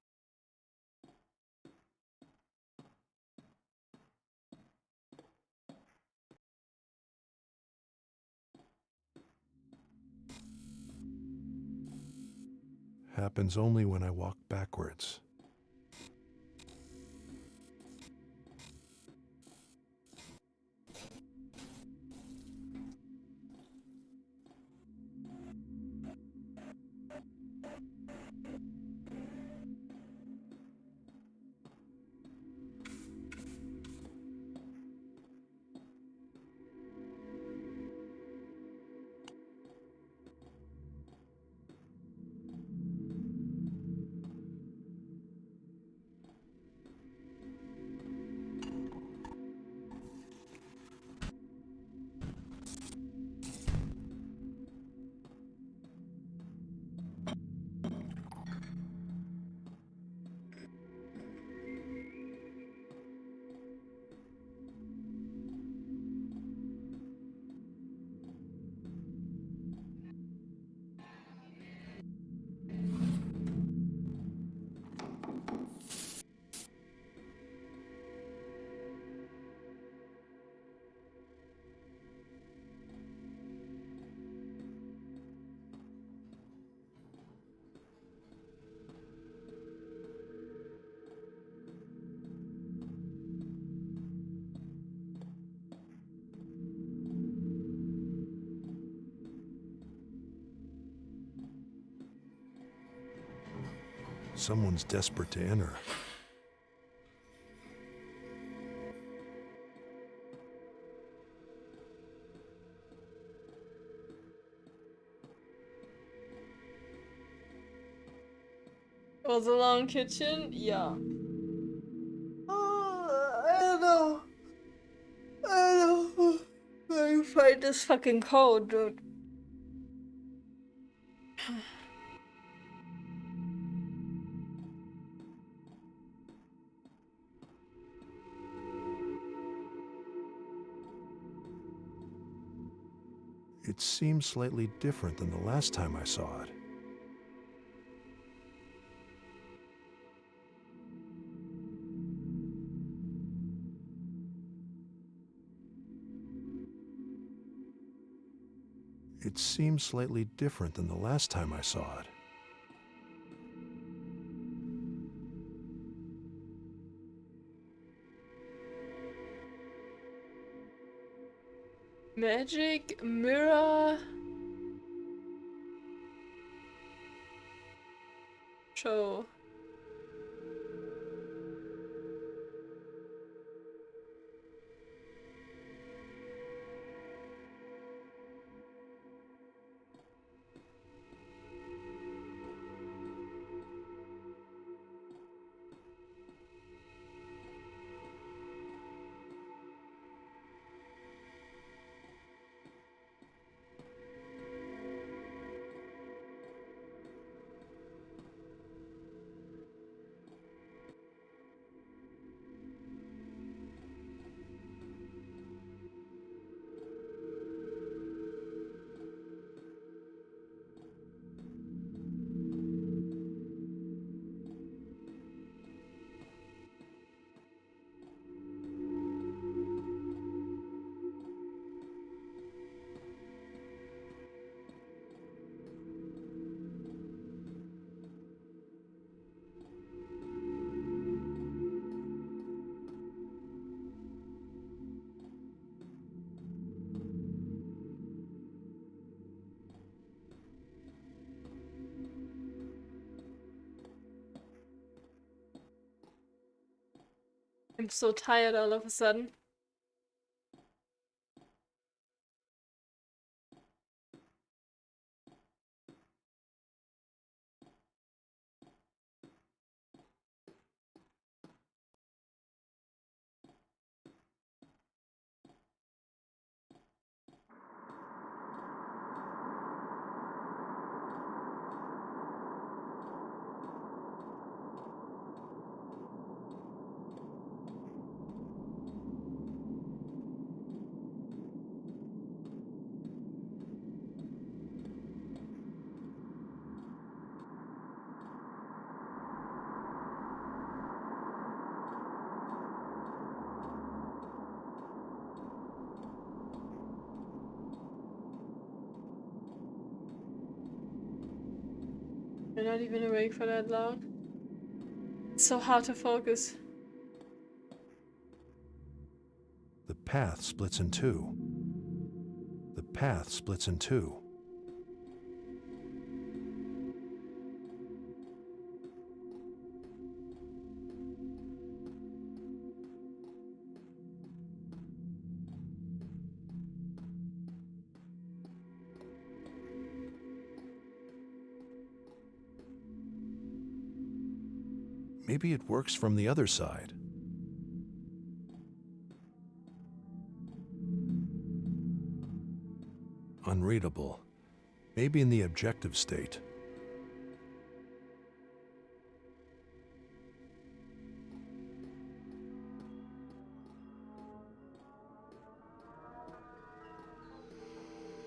Happens only when I walk backwards. Someone's desperate to enter. Oh, the long kitchen? Yeah. Oh, I don't know. I don't know. How you find this fucking code, dude? It seems slightly different than the last time I saw it. It seems slightly different than the last time I saw it. Magic mirror show. I'm so tired all of a sudden. You're not even awake for that long. It's so hard to focus. The path splits in two. The path splits in two. Maybe it works from the other side. Unreadable. Maybe in the objective state.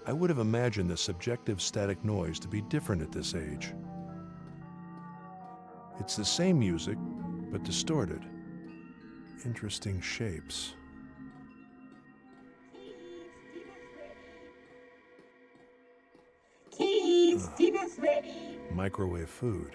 I would have imagined the subjective static noise to be different at this age. It's the same music, but distorted. Interesting shapes. Microwave food.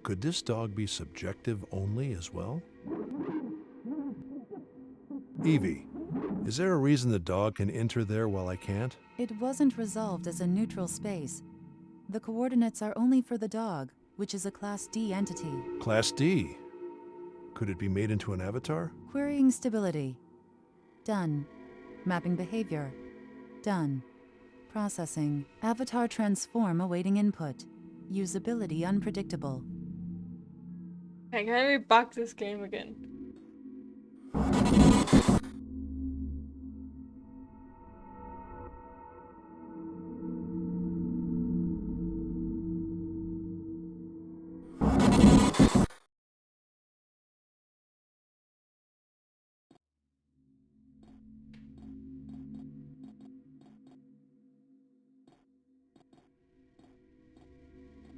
Could this dog be subjective only as well? Evie, is there a reason the dog can enter there while I can't? It wasn't resolved as a neutral space. The coordinates are only for the dog, which is a Class D entity. Class D. Could it be made into an avatar? Querying stability. Done. Mapping behavior. Done. Processing. Avatar transform awaiting input. Usability unpredictable. Can we bug this game again?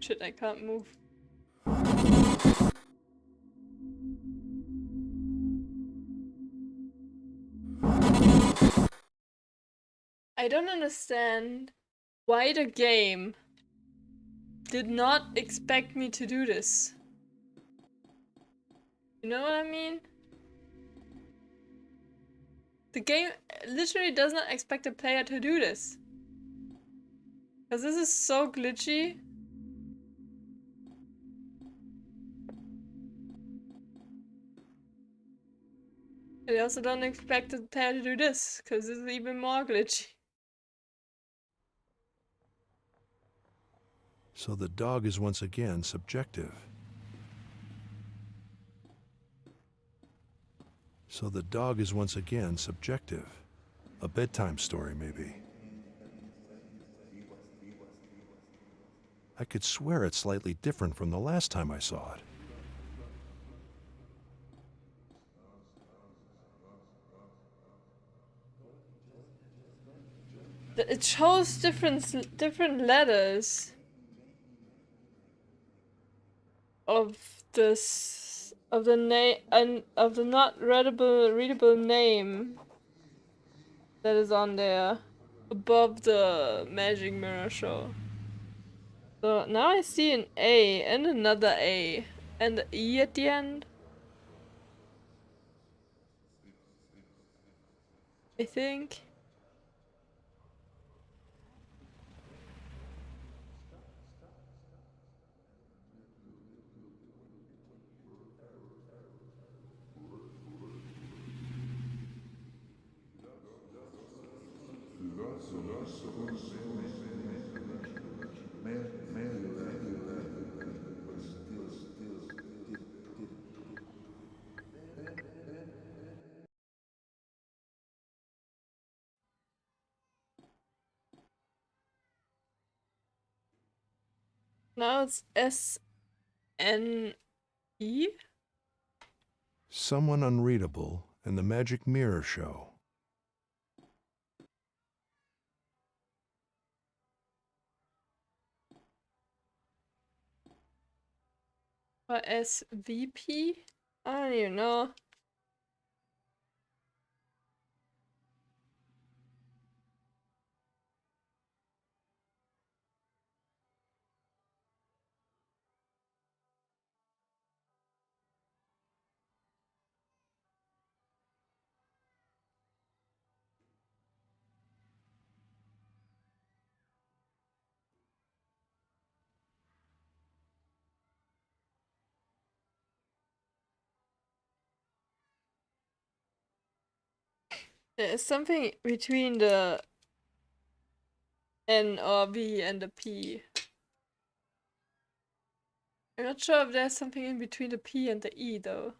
Shit, I can't move. I don't understand why the game did not expect me to do this. You know what I mean? The game literally does not expect the player to do this. Because this is so glitchy. They also don't expect the player to do this, because this is even more glitchy. So the dog is once again subjective. So the dog is once again subjective. A bedtime story, maybe. I could swear it's slightly different from the last time I saw it. It shows different letters of the name and of the not readable name that is on there above the magic mirror show. So now I see an A and another A and the E at the end. I think. Now it's SNE. Someone unreadable and the magic mirror show. Or SVP? I don't even know. There's something between the N or V and the P. I'm not sure if there's something in between the P and the E though.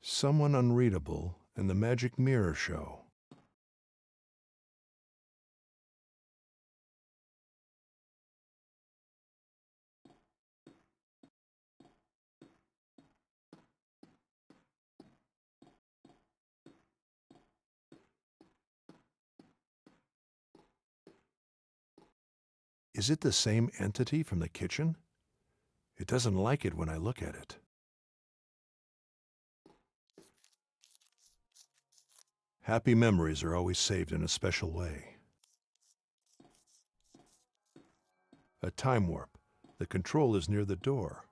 Someone unreadable and the magic mirror show. Is it the same entity from the kitchen? It doesn't like it when I look at it. Happy memories are always saved in a special way. A time warp. The control is near the door.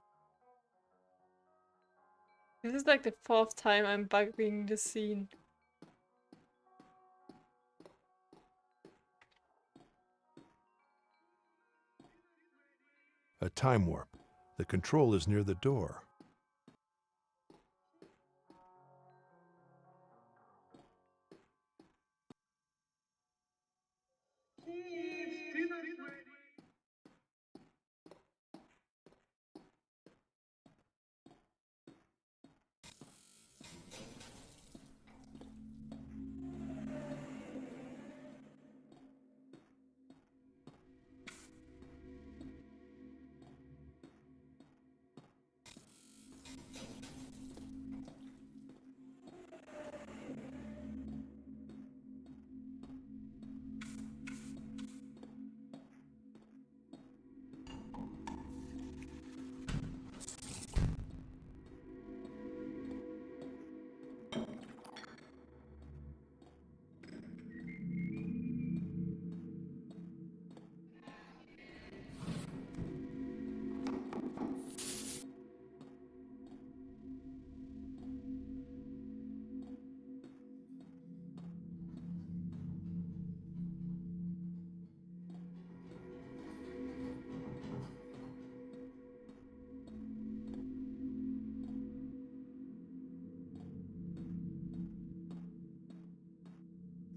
This is like the 4th time I'm bugging this scene. A time warp. The control is near the door.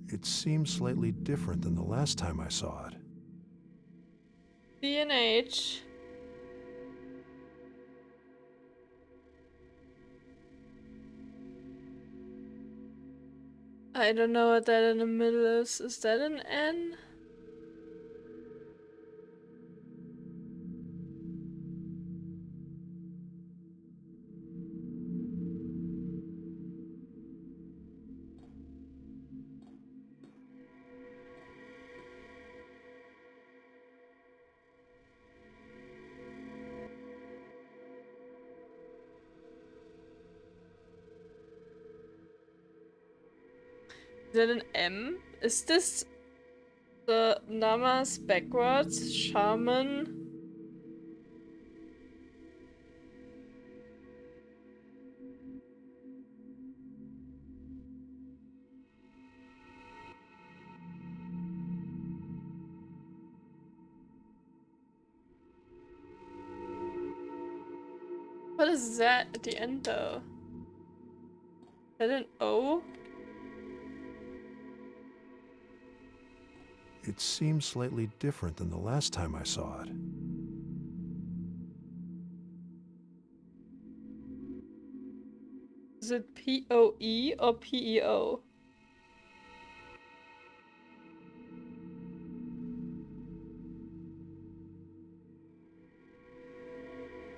It seems slightly different than the last time I saw it. D&H. I don't know what that in the middle is. Is that an N? Is that an M? Is this the Namas backwards? Shaman? What is that at the end though? Is that an O? It seems slightly different than the last time I saw it. Is it P-O-E or P-E-O?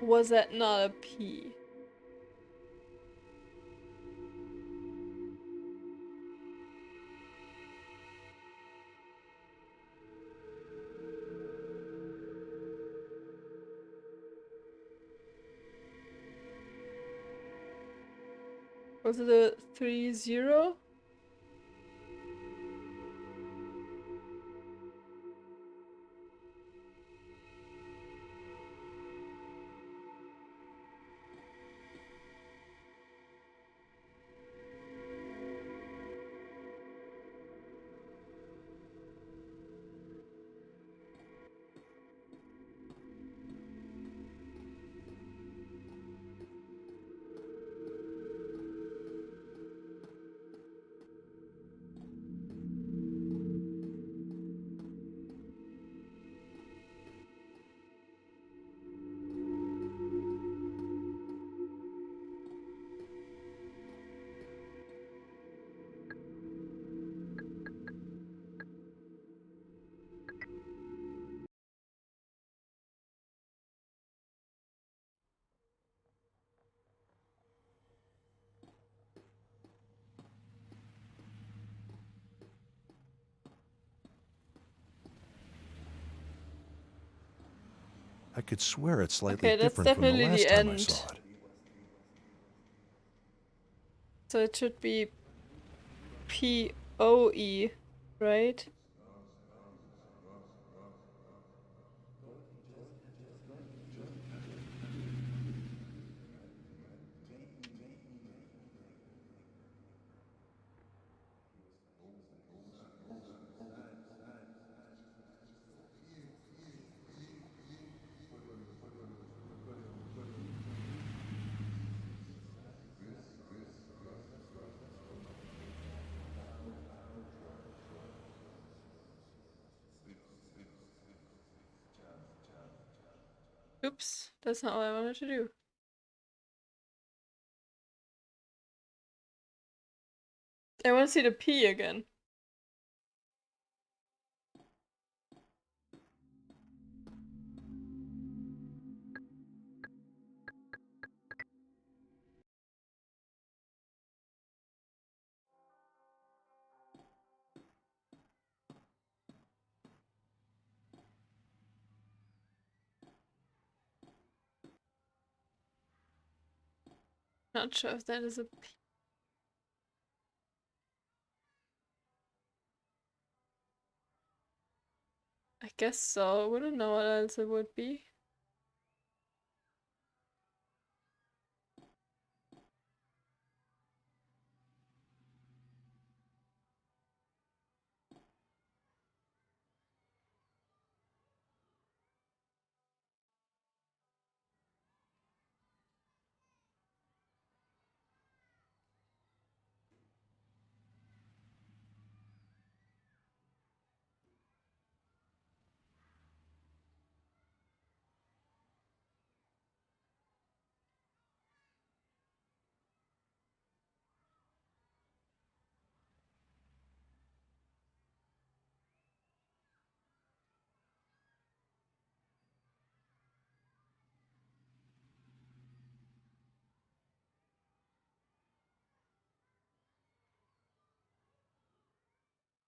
Was that not a P? Was it a 3-0? I could swear it's slightly Okay, that's different from the definitely last the time I end. saw it. So it should be P-O-E, right? Oops, that's not what I wanted to do. I want to see the P again. Not sure if that is a P. I guess so. I wouldn't know what else it would be.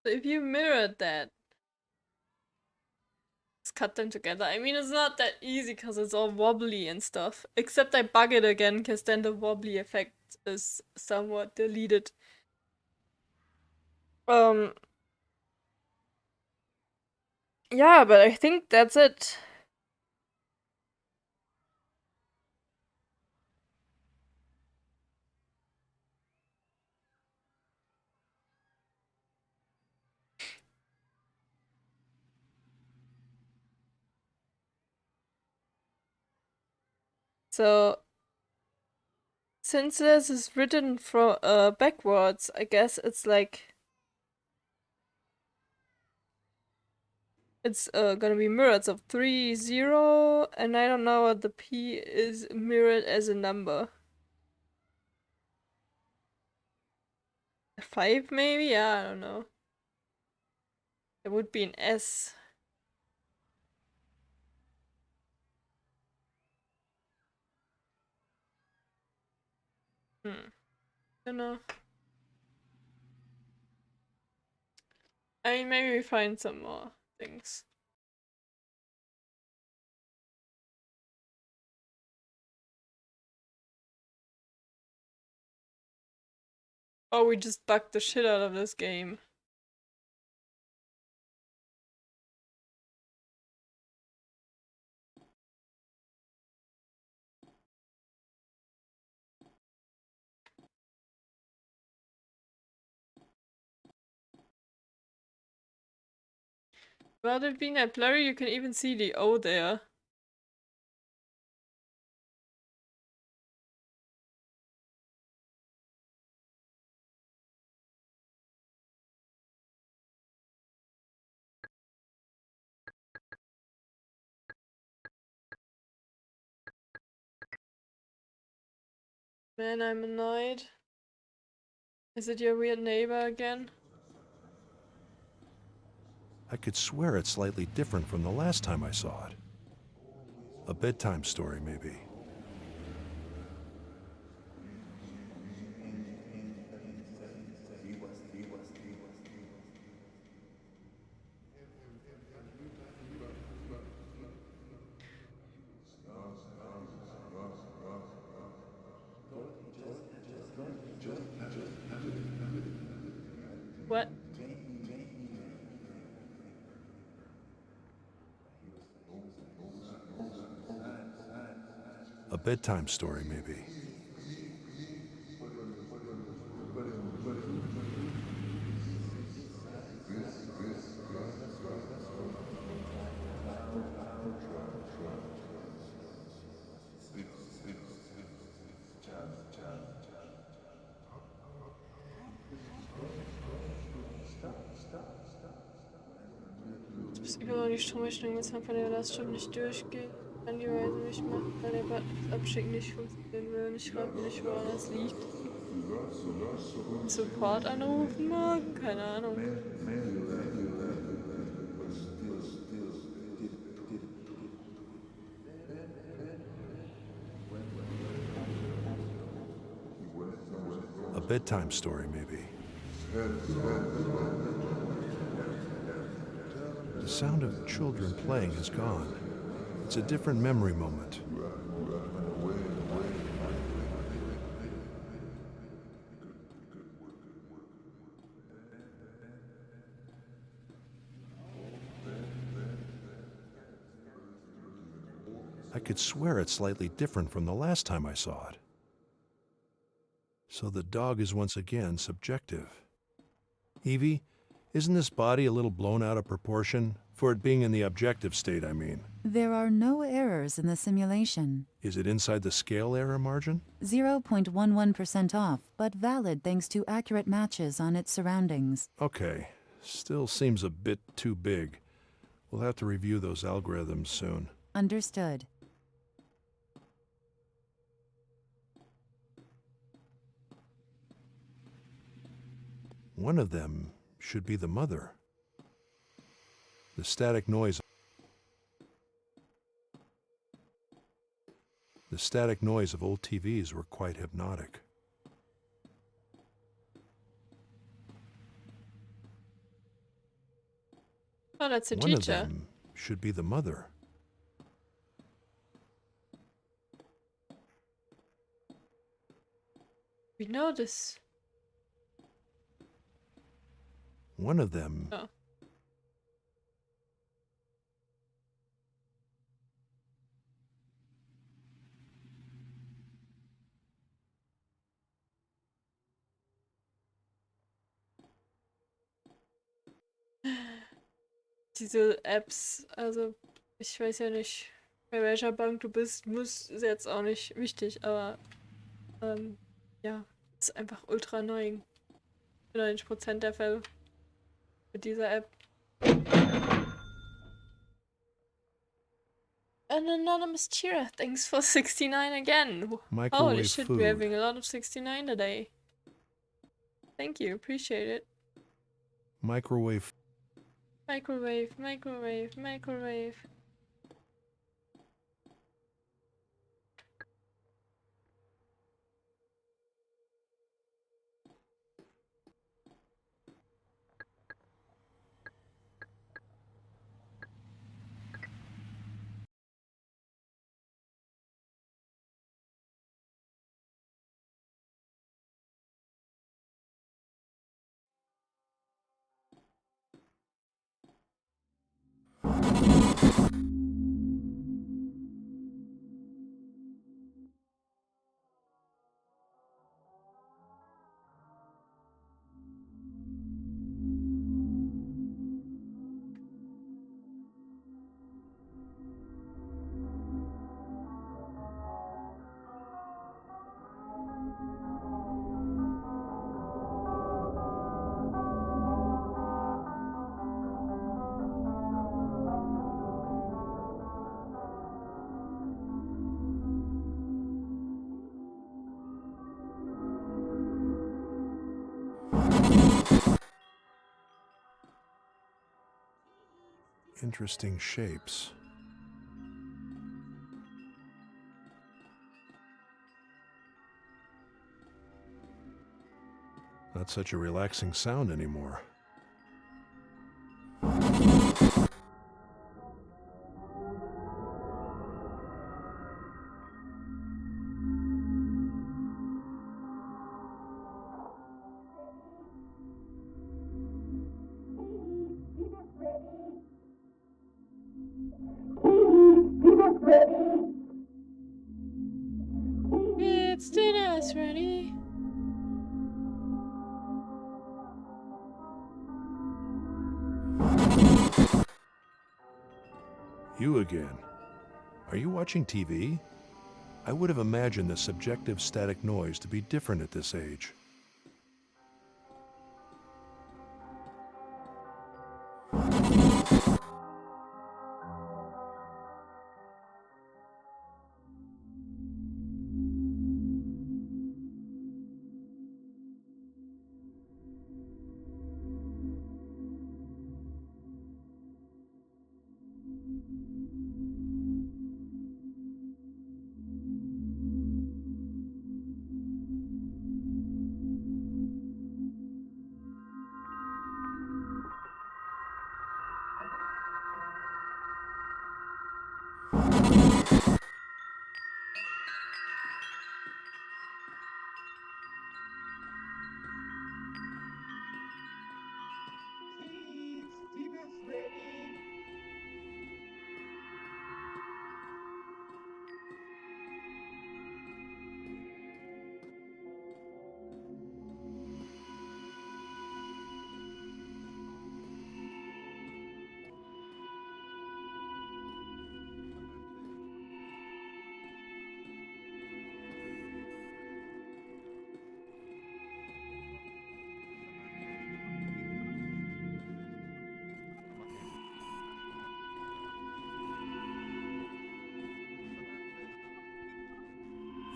So if you mirrored that, let's cut them together. I mean, it's not that easy because it's all wobbly and stuff. Except I bug it again because then the wobbly effect is somewhat deleted. Yeah, but I think that's it. So, since this is written from backwards, I guess it's like it's gonna be mirrored of 3, 0, and I don't know what the P is mirrored as a number. 5 maybe? Yeah, I don't know. It would be an S. Don't know. I mean, maybe we find some more things. Oh, we just bugged the shit out of this game. Well, it being that blurry, you can even see the O there. Man, I'm annoyed. Is it your weird neighbor again? I could swear it's slightly different from the last time I saw it. A bedtime story, maybe. What? A bedtime story, maybe. Du bist überall die Stromrechnung jetzt von der Lastschrift nicht durchgeht. Kann die Weise nicht machen, weil der Button fürs Abschicken nicht funktionieren will. Und ich frage mich, woran das liegt. Support anrufen morgen? Keine Ahnung. A bedtime story, maybe. The sound of children playing is gone. It's a different memory moment. I could swear it's slightly different from the last time I saw it. So the dog is once again subjective. Evie, isn't this body a little blown out of proportion? For it being in the objective state, I mean. There are no errors in the simulation. Is it inside the scale error margin? 0.11% off, but valid thanks to accurate matches on its surroundings. Okay. Still seems a bit too big. We'll have to review those algorithms soon. Understood. One of them should be the mother. The static noise of old TVs were quite hypnotic. Oh, that's a One of teacher. them should be the mother. We know this. One of them. Oh. Diese Apps, also ich weiß ja nicht, bei welcher Bank du bist, ist jetzt auch nicht wichtig, aber ja, ist einfach ultra annoying. 90% der Fälle mit dieser App. An anonymous cheerer, thanks for 69 again. Holy Microwave shit, food. we're having a lot of 69 today. Thank you, appreciate it. Microwave. Microwave, microwave, microwave. Interesting shapes. Not such a relaxing sound anymore. It's dinner's ready. You again. Are you watching TV? I would have imagined the subjective static noise to be different at this age.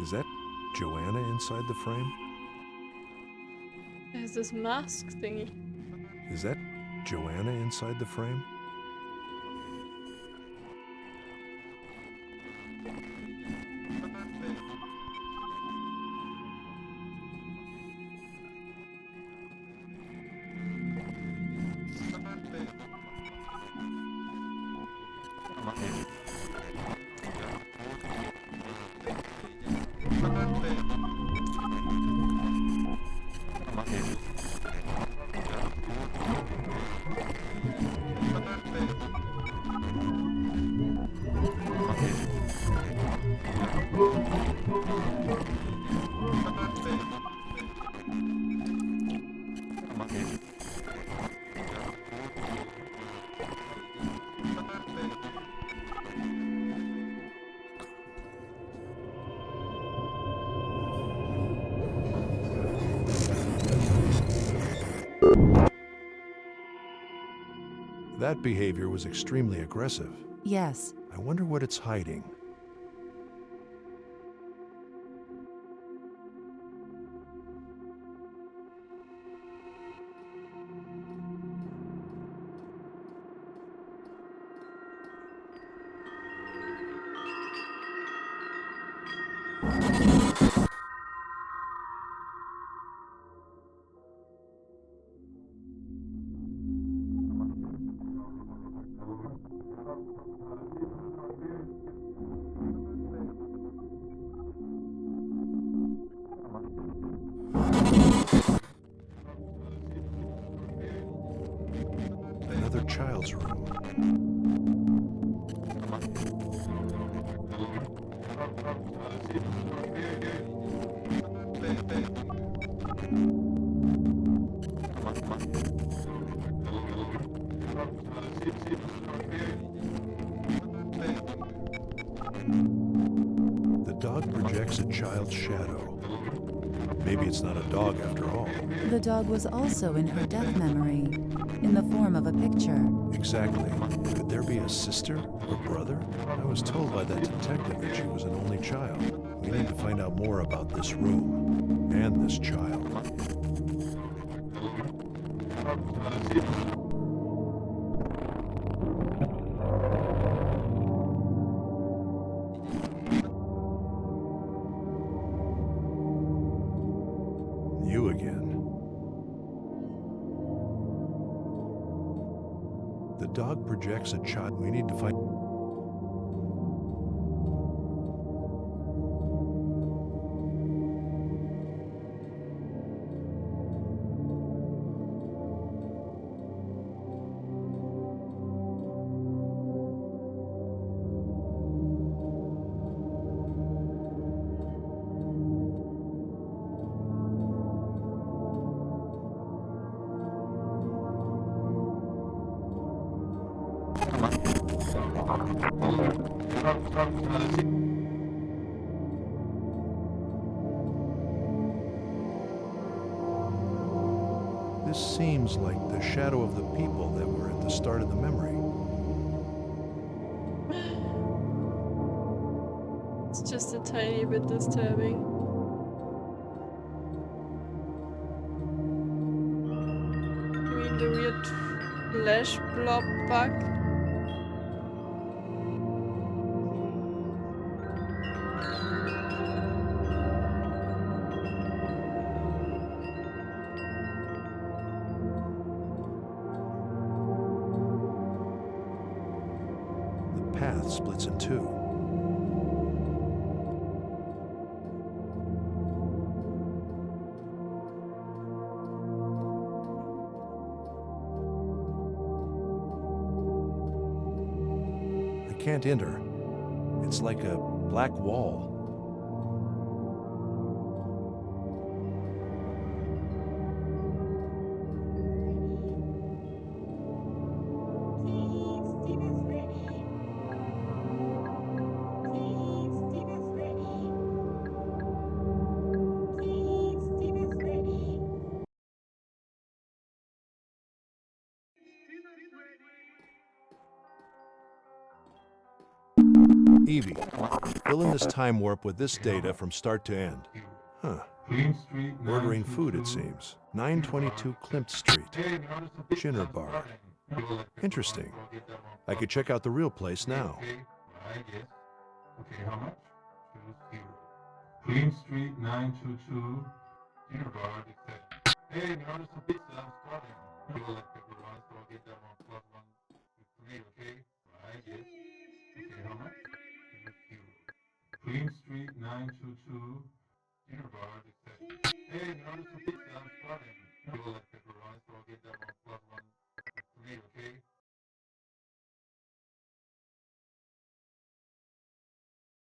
Is that Joanna inside the frame? There's this mask thingy. Is that Joanna inside the frame? That behavior was extremely aggressive. Yes, I wonder what it's hiding. Another child's room. The dog projects a child's shadow. Maybe it's not a dog after all. the dog was also in her death memory, in the form of a picture. Exactly. Could there be a sister or brother? I was told by that detective that she was an only child. We need to find out more about this room and this child. You again. The dog projects a child. We need to find. This seems like the shadow of the people that were at the start of the memory. It's just a tiny bit disturbing. You mean the weird flesh blob bug? The path splits in two. I can't enter. It's like a black wall. Evie, fill in this time warp with this data from start to end. Huh. Ordering food, it seems. 922 Klimt Street. Jinner Bar. Interesting. I could check out the real place now. Okay, how much? 2 0. Queen Street 922. Dinner bar. Hey, we ordered some pizza. I'm starving. You will like pepperoni, so I'll get that one plus one with me, okay? Right, yes. 922 dinner bar that said, hey, notice the pizza I'm starting. You will like pepperoni, so I'll get that one plus one for me, okay?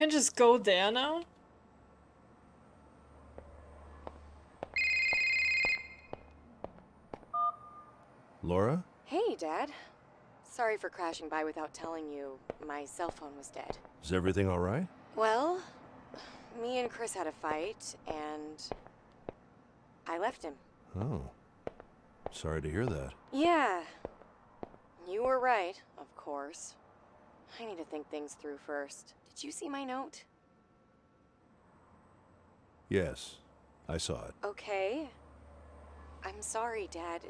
Can just go there now? Laura? Hey, Dad. Sorry for crashing by without telling you. My cell phone was dead. Is everything all right? Well, me and Chris had a fight, and I left him. Oh. Sorry to hear that. Yeah. You were right, of course. I need to think things through first. Did you see my note? Yes, I saw it. Okay. I'm sorry, Dad.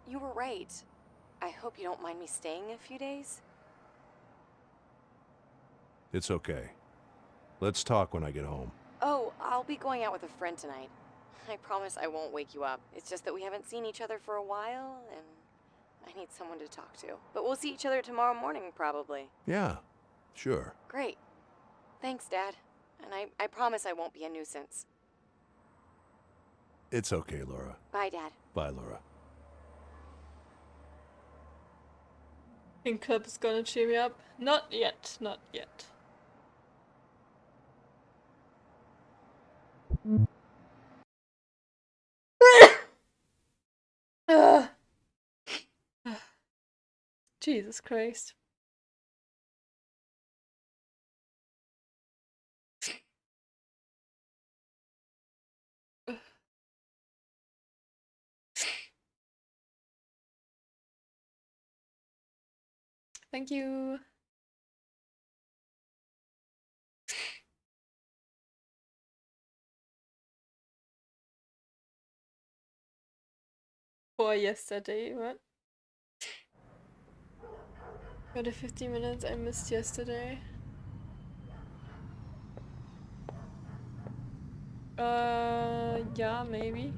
You were right. I hope you don't mind me staying a few days. It's okay. Let's talk when I get home. Oh, I'll be going out with a friend tonight. I promise I won't wake you up. It's just that we haven't seen each other for a while, and I need someone to talk to. But we'll see each other tomorrow morning, probably. Yeah, sure. Great. Thanks, Dad. And I promise I won't be a nuisance. It's okay, Laura. Bye, Dad. Bye, Laura. Think Club is gonna cheer me up? Not yet, not yet. Jesus Christ. Thank you. For yesterday, what? For the 15 minutes I missed yesterday. Yeah, maybe.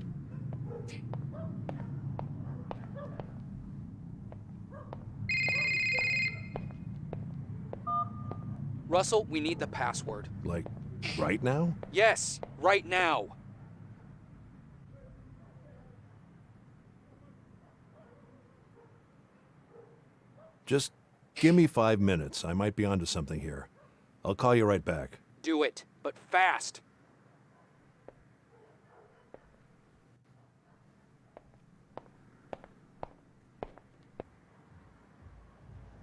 Russell, we need the password. Like, right now? Yes, right now. Just give me 5 minutes. I might be onto something here. I'll call you right back. Do it, but fast.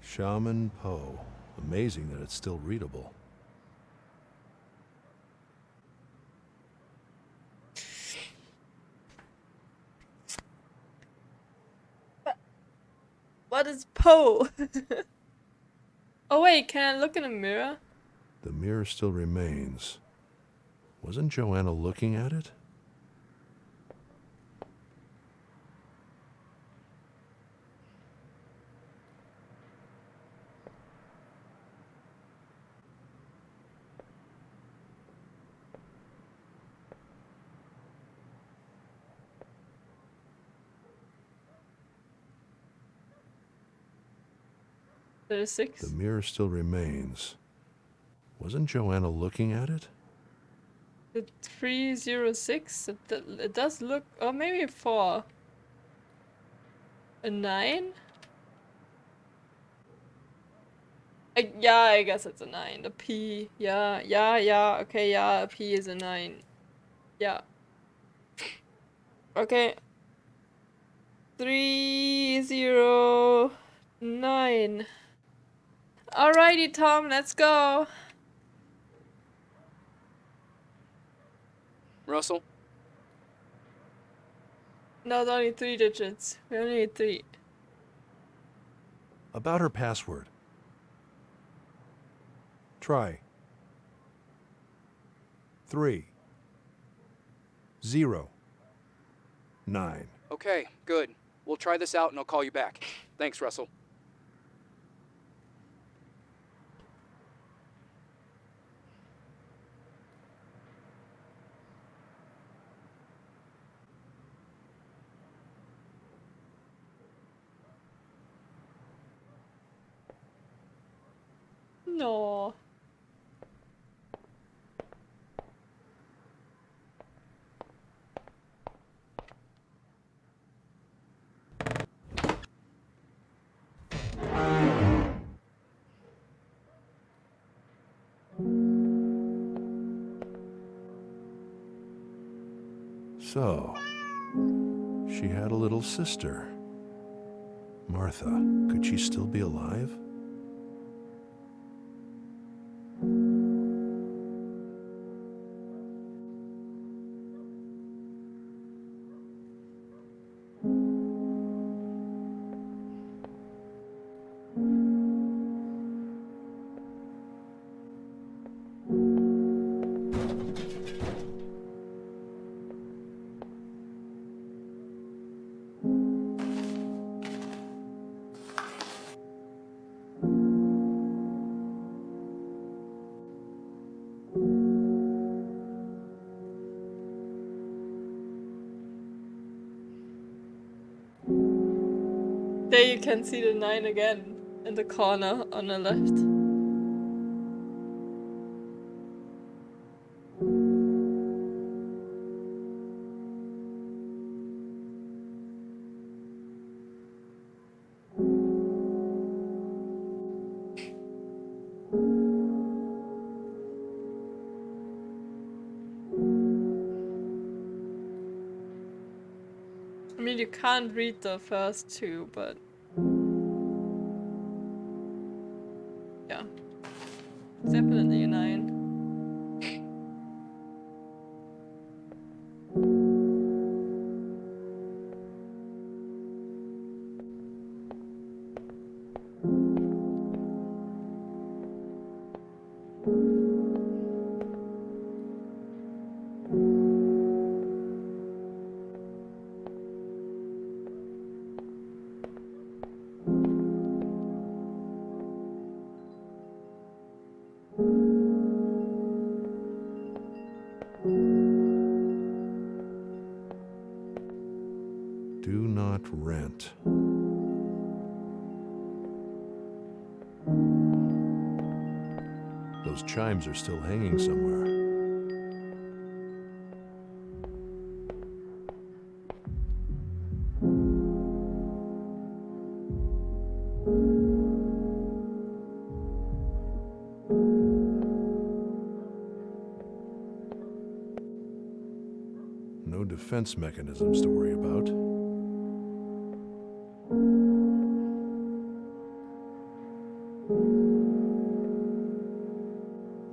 Shaman Poe. Amazing that it's still readable. What is Poe? Oh wait, can I look in a mirror? The mirror still remains. Wasn't Joanna looking at it? There's 6. The mirror still remains. Wasn't Joanna looking at it? The 306? It does look... Or maybe a 4. A 9? Yeah, I guess it's a 9. A P. Yeah, okay, yeah, a P is a 9. Yeah. Okay. 309. Alrighty, Tom, let's go. Russell? No, it's only 3 digits. We only need 3. About her password. Try. 3 0 9. Okay, good. We'll try this out and I'll call you back. Thanks, Russell. No. So, she had a little sister. Martha, could she still be alive? There you can see the 9 again in the corner on the left. I mean, you can't read the first two, but yeah, it's definitely a 9. Do not rent. Those chimes are still hanging somewhere. No defense mechanisms to worry about.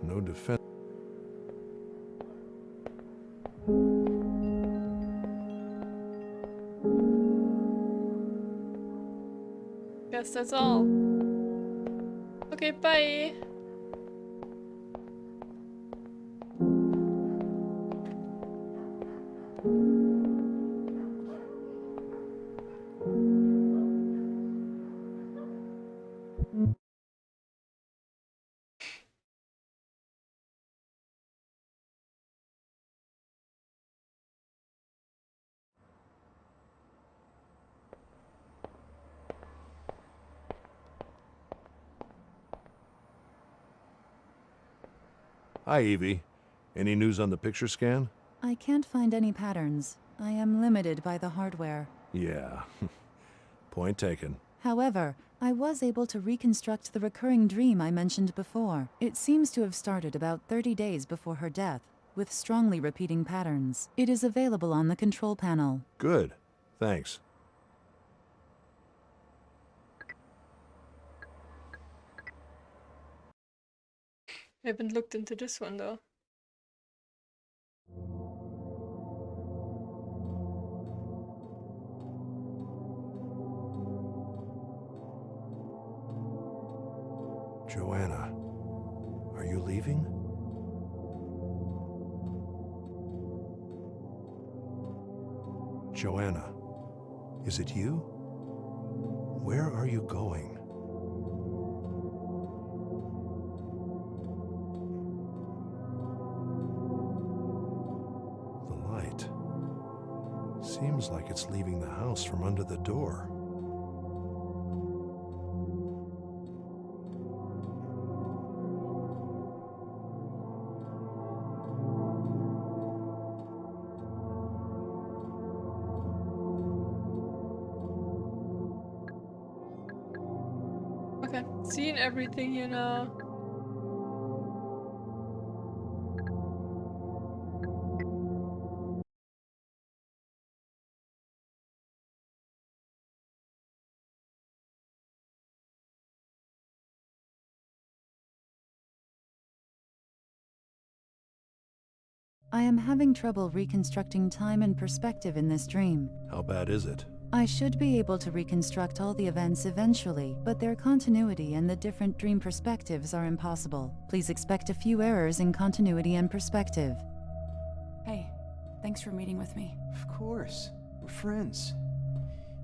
No defense. Guess that's all. Okay, bye. Hi, Evie. Any news on the picture scan? I can't find any patterns. I am limited by the hardware. Yeah. Point taken. However, I was able to reconstruct the recurring dream I mentioned before. It seems to have started about 30 days before her death, with strongly repeating patterns. It is available on the control panel. Good. Thanks. I haven't looked into this one though. Joanna, are you leaving? Joanna, is it you? Where are you going? The light seems like it's leaving the house from under the door. Okay, seeing everything here now. I am having trouble reconstructing time and perspective in this dream. How bad is it? I should be able to reconstruct all the events eventually, but their continuity and the different dream perspectives are impossible. Please expect a few errors in continuity and perspective. Hey, thanks for meeting with me. Of course. We're friends.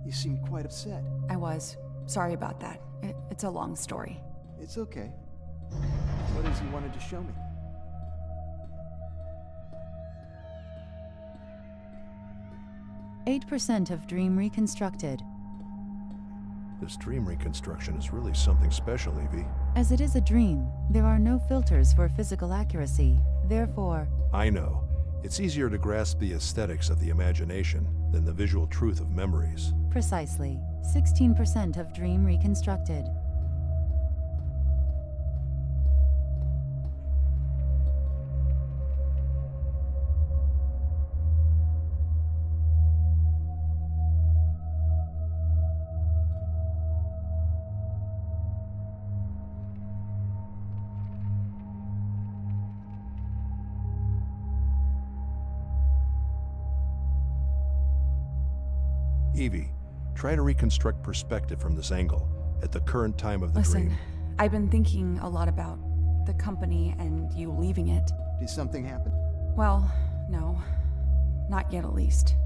You seem quite upset. I was. Sorry about that. It's a long story. It's okay. What is he wanted to show me? %of dream reconstructed. This dream reconstruction is really something special, Evie. As it is a dream, there are no filters for physical accuracy. Therefore, I know. It's easier to grasp the aesthetics of the imagination than the visual truth of memories. precisely 16% of dream reconstructed. Evie, try to reconstruct perspective from this angle at the current time of the Listen, dream. I've been thinking a lot about the company and you leaving it. Did something happen? Well, no. Not yet, at least.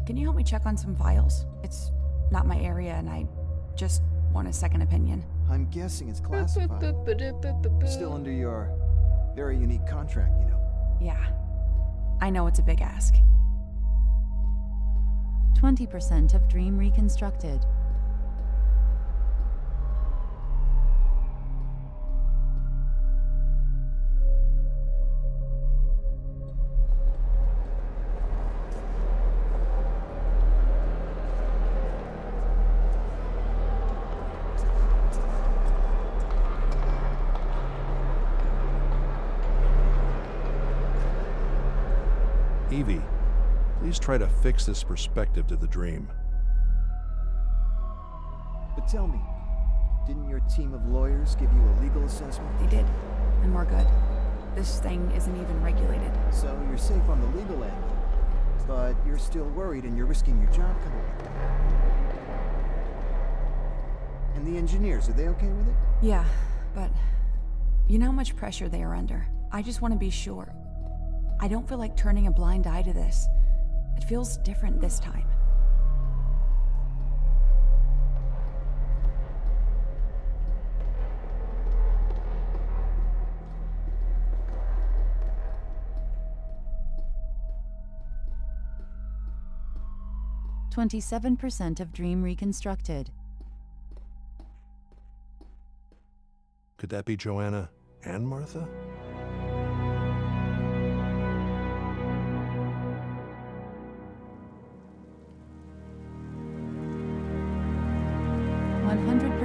Can you help me check on some files? It's not my area and I just want a second opinion. I'm guessing it's classified. Still under your very unique contract, you know. Yeah. I know it's a big ask. 20% of dream reconstructed. Evie, please try to fix this perspective to the dream. But tell me, didn't your team of lawyers give you a legal assessment? They did, and we're good. This thing isn't even regulated. So you're safe on the legal end, but you're still worried and you're risking your job coming up. And the engineers, are they okay with it? Yeah, but you know how much pressure they are under. I just want to be sure. I don't feel like turning a blind eye to this. It feels different this time. %27% of dream reconstructed. Could that be Joanna and Martha?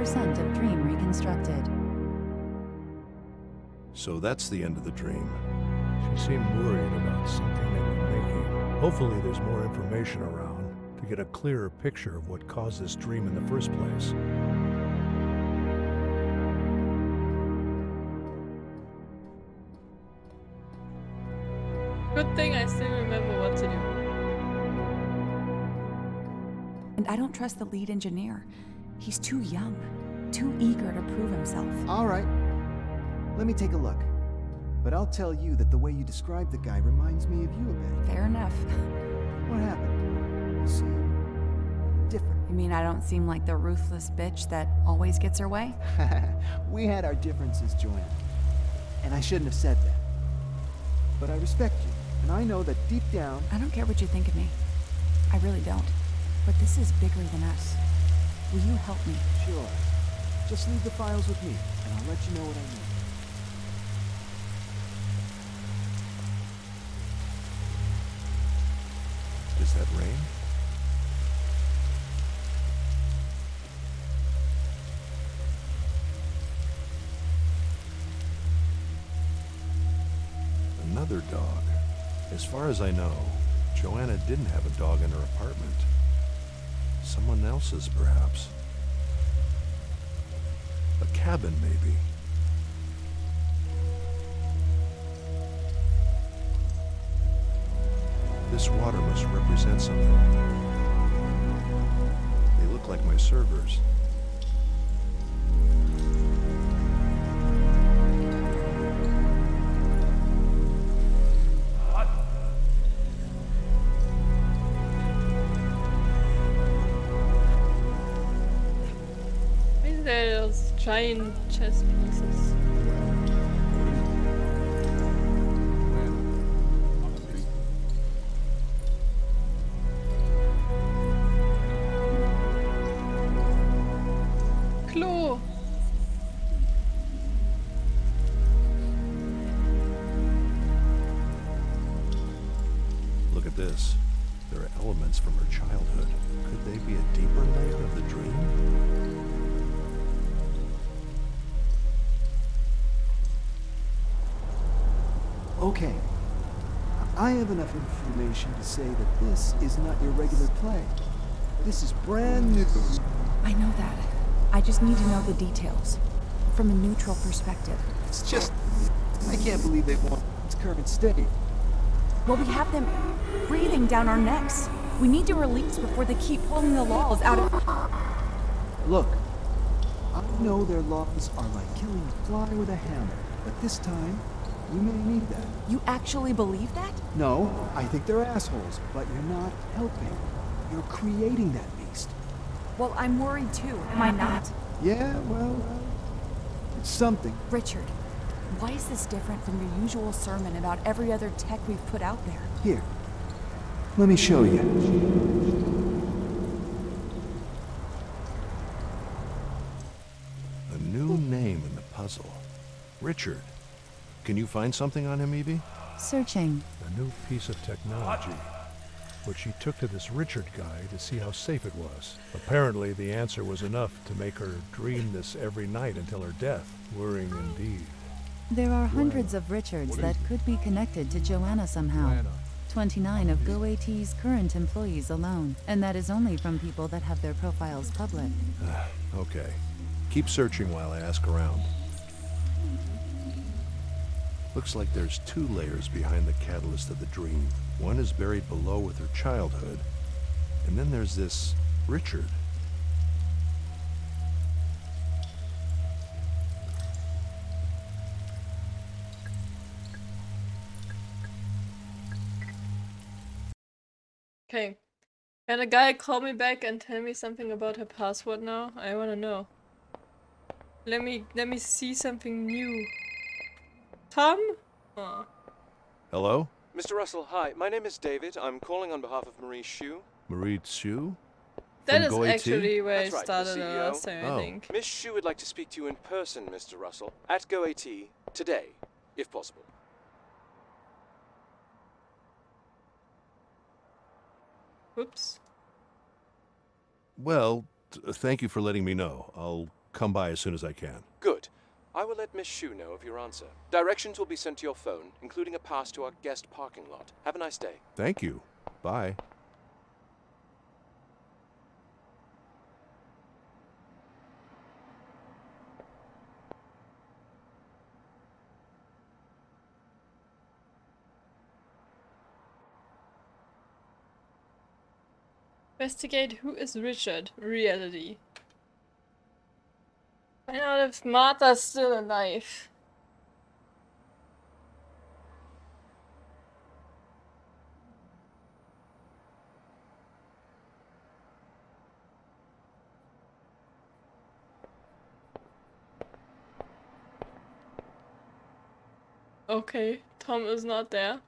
% of dream reconstructed. So that's the end of the dream. She seemed worried about something they were making. Hopefully there's more information around to get a clearer picture of what caused this dream in the first place. Good thing I still remember what to do. And I don't trust the lead engineer. He's too young, too eager to prove himself. All right. Let me take a look. But I'll tell you that the way you describe the guy reminds me of you a bit. Fair enough. What happened? You seem different. You mean I don't seem like the ruthless bitch that always gets her way? We had our differences, Joanna. And I shouldn't have said that. But I respect you, and I know that deep down... I don't care what you think of me. I really don't. But this is bigger than us. Will you help me? Sure. Just leave the files with me, and I'll let you know what I need. Is that rain? Another dog. As far as I know, Joanna didn't have a dog in her apartment. Someone else's, perhaps. A cabin, maybe. This water must represent something. They look like my servers. Why is there those giant chess pieces? Klo! Look at this. There are elements from her childhood. Could they be a deeper layer of the dream? Okay. I have enough information to say that this is not your regular play. This is brand new. I know that. I just need to know the details. From a neutral perspective. It's just... I can't believe they want its current state. Well, we have them breathing down our necks. We need to release before they keep pulling the laws out of... Look, I know their laws are like killing a fly with a hammer, but this time, you may need that. You actually believe that? No, I think they're assholes, but you're not helping. You're creating that beast. Well, I'm worried too, am I not? Yeah, well, it's something. Richard, why is this different from your usual sermon about every other tech we've put out there? Here, let me show you. A new name in the puzzle. Richard. Can you find something on him, Evie? Searching. A new piece of technology, which she took to this Richard guy to see how safe it was. Apparently, the answer was enough to make her dream this every night until her death. Worrying indeed. There are hundreds of Richards that could be connected to Joanna somehow. 29 of GoAT's current employees alone, and that is only from people that have their profiles public. Okay. Keep searching while I ask around. Looks like there's 2 layers behind the catalyst of the dream. One is buried below with her childhood, and then there's this Richard. Okay. Can a guy call me back and tell me something about her password now? I wanna know. Let me see something new. Tom? Oh. Hello? Mr. Russell, hi. My name is David. I'm calling on behalf of Marie Shu. Marie Shu? That From is GoAT? actually where That's I right, started the the CEO. last time, I Oh. think. Miss Shu would like to speak to you in person, Mr. Russell, at GoAT today, if possible. Whoops. Well, thank you for letting me know. I'll come by as soon as I can. Good. I will let Miss Shu know of your answer. Directions will be sent to your phone, including a pass to our guest parking lot. Have a nice day. Thank you. Bye. Investigate who is Richard. Reality. Find out if Martha's still alive. Okay, Tom is not there.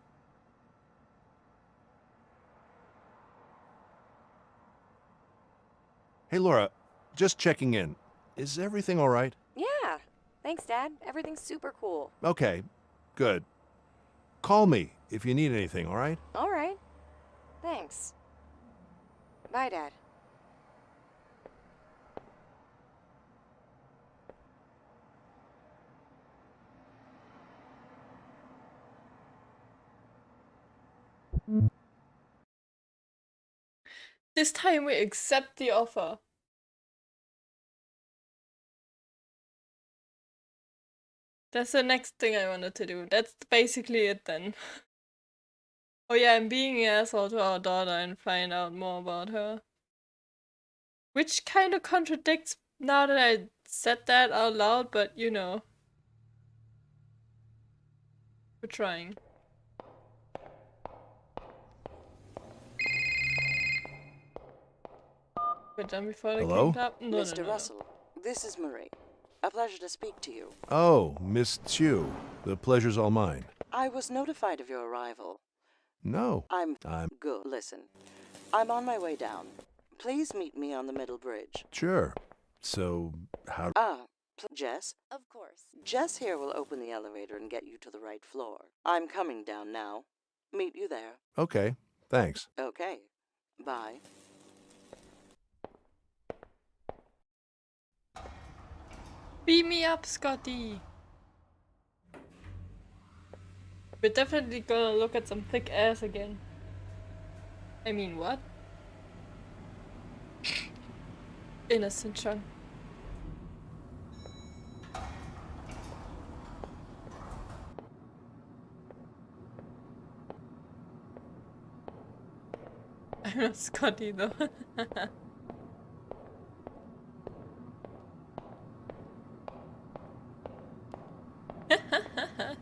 Hey, Laura. Just checking in. Is everything all right? Yeah. Thanks, Dad. Everything's super cool. Okay. Good. Call me if you need anything, all right? All right. Thanks. Bye, Dad. This time we accept the offer. That's the next thing I wanted to do. That's basically it then. Oh yeah, I'm being an asshole to our daughter and find out more about her. Which kind of contradicts now that I said that out loud, but you know. We're trying. We're done before the Hello? king clap? No, Mr. no. Russell, this is Marie. A pleasure to speak to you. Oh, Miss Chu. The pleasure's all mine. I was notified of your arrival. No. I'm good. Listen, I'm on my way down. Please meet me on the middle bridge. Sure. So, how... Jess? Of course. Jess here will open the elevator and get you to the right floor. I'm coming down now. Meet you there. Okay, thanks. Okay. Bye. Beat me up, Scotty! We're definitely gonna look at some thick ass again. I mean, what? Innocent Sean. I'm not Scotty though.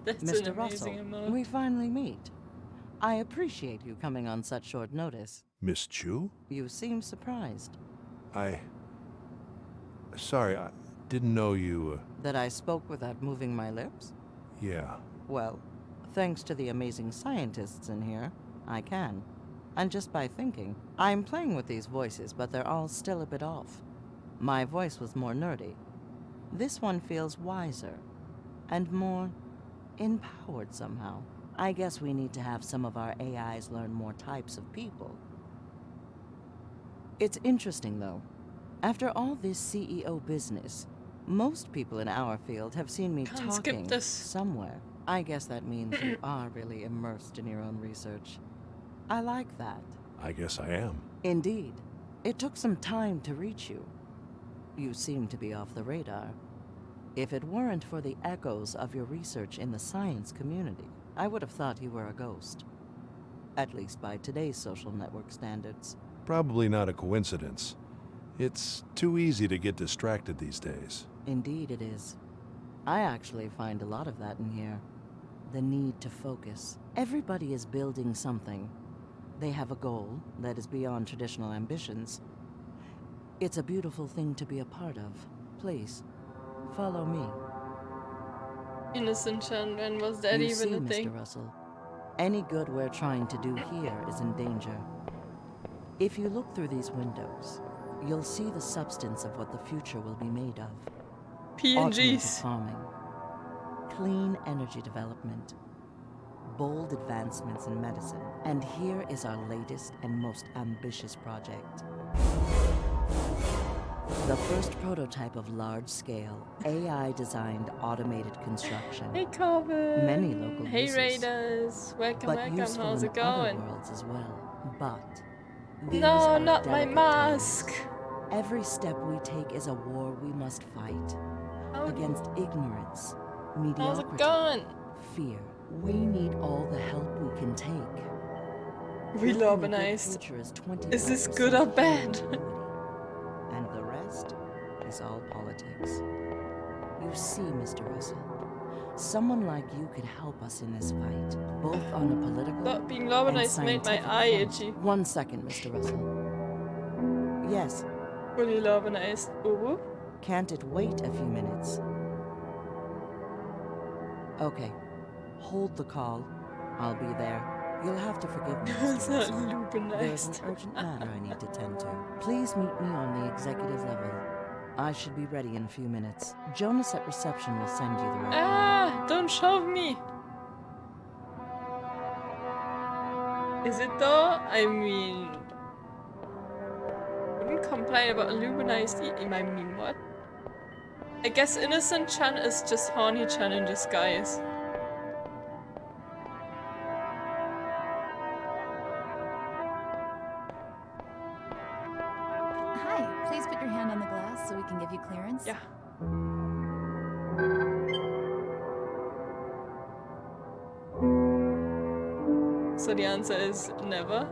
That's an Mr. amazing Russell, emote. we finally meet. I appreciate you coming on such short notice. Miss Chu? You seem surprised. Sorry, I didn't know you, That I spoke without moving my lips? Yeah. Well, thanks to the amazing scientists in here, I can. And just by thinking, I'm playing with these voices, but they're all still a bit off. My voice was more nerdy. This one feels wiser and more empowered somehow. I guess we need to have some of our AIs learn more types of people. It's interesting, though. After all this CEO business, most people in our field have seen me Can't skip talking this. somewhere. I guess that means you are really immersed in your own research. I like that. I guess I am. Indeed. It took some time to reach you. You seem to be off the radar. If it weren't for the echoes of your research in the science community, I would have thought you were a ghost. At least by today's social network standards. Probably not a coincidence. It's too easy to get distracted these days. Indeed it is. I actually find a lot of that in here. The need to focus. Everybody is building something. They have a goal that is beyond traditional ambitions. It's a beautiful thing to be a part of. Please, follow me. Innocent Sean, when was that You even see, a thing? Mr. Russell, any good we're trying to do here is in danger. If you look through these windows, you'll see the substance of what the future will be made of. Automated PNGs. farming, clean energy development, bold advancements in medicine. And here is our latest and most ambitious project. The first prototype of large-scale, AI-designed automated construction. Hey Corbin! Many local Hey uses, Raiders! Welcome, but welcome, useful how's in it going? other worlds as well. But these No, are not my delicate mask! times. Every step we take is a war we must fight. Against ignorance, How's it mediocrity, going? fear. We need all the help we can take. Real urbanized. Is this good or bad? And the rest is all politics. You see, Mr. Russell, someone like you could help us in this fight, both on a political Not being and urbanized made my scientific eye front. itchy. 1 second, Mr. Russell. Yes. Fully urbanized. Ooh. Can't it wait a few minutes? Okay. Hold the call. I'll be there. You'll have to forgive me, It's Mr. not Russell. urbanized. There's an urgent matter I need to tend to. Please meet me on the executive level. I should be ready in a few minutes. Jonas at reception will send you the right Ah! Don't shove me! Is it though? I mean... Wouldn't complain about urbanized I mean, what? I guess Innocent Chan is just Horny Chan in disguise. Hi, please put your hand on the glass so we can give you clearance. Yeah. So the answer is never.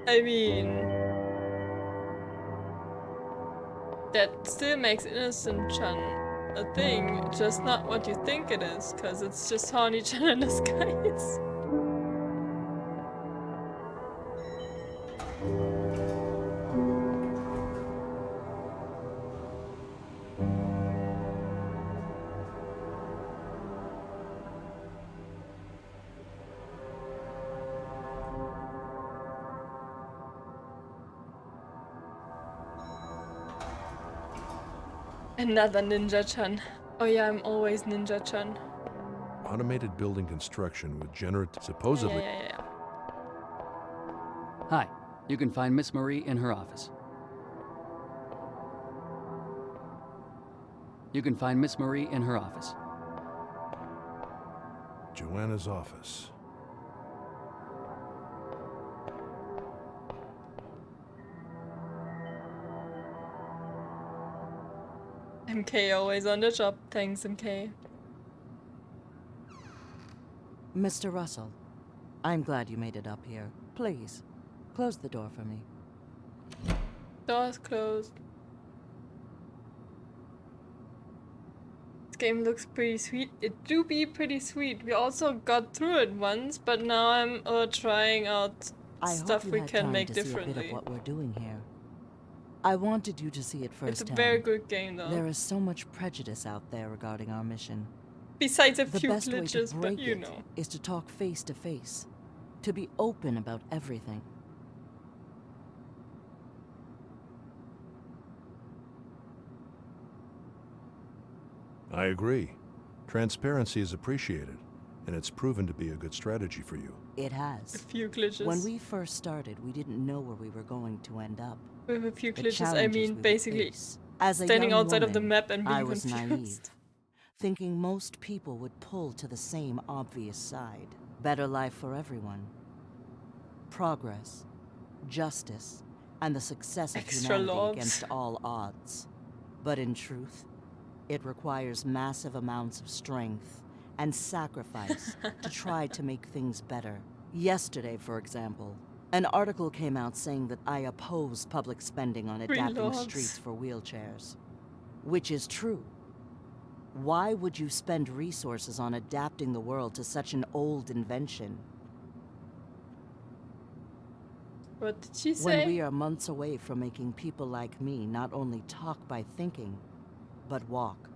I mean, that still makes Innocent Chan a thing, just not what you think it is, because it's just Horny Chan in disguise. Another Ninja-chan. Oh yeah, I'm always Ninja-chan. Automated building construction with generative, supposedly. Yeah. Hi, you can find Miss Marie in her office. You can find Miss Marie in her office. Joanna's office. MK always on the job. Thanks, MK. Mr. Russell, I'm glad you made it up here. Please, close the door for me. Door's closed. This game looks pretty sweet. It do be pretty sweet. We also got through it once, but now I'm trying out stuff we can make differently. See a bit of what we're doing here. I wanted you to see it firsthand. It's a very good game, though. There is so much prejudice out there regarding our mission. Besides a the few best glitches, way to break but you it know. is to talk face to face, to be open about everything. I agree. Transparency is appreciated, and it's proven to be a good strategy for you. It has. A few glitches. When we first started, we didn't know where we were going to end up. With a few The glitches, I mean we basically As a standing young outside of the woman, map and being I was confused. naive, thinking most people would pull to the same obvious side. Better life for everyone. Progress, justice, and the success of Extra humanity lobs. against all odds. But in truth, it requires massive amounts of strength and sacrifice to try to make things better. Yesterday, for example, an article came out saying that I oppose public spending on Free adapting lobs. streets for wheelchairs. Which is true. Why would you spend resources on adapting the world to such an old invention? What did she say? When we are months away from making people like me not only talk by thinking, but walk.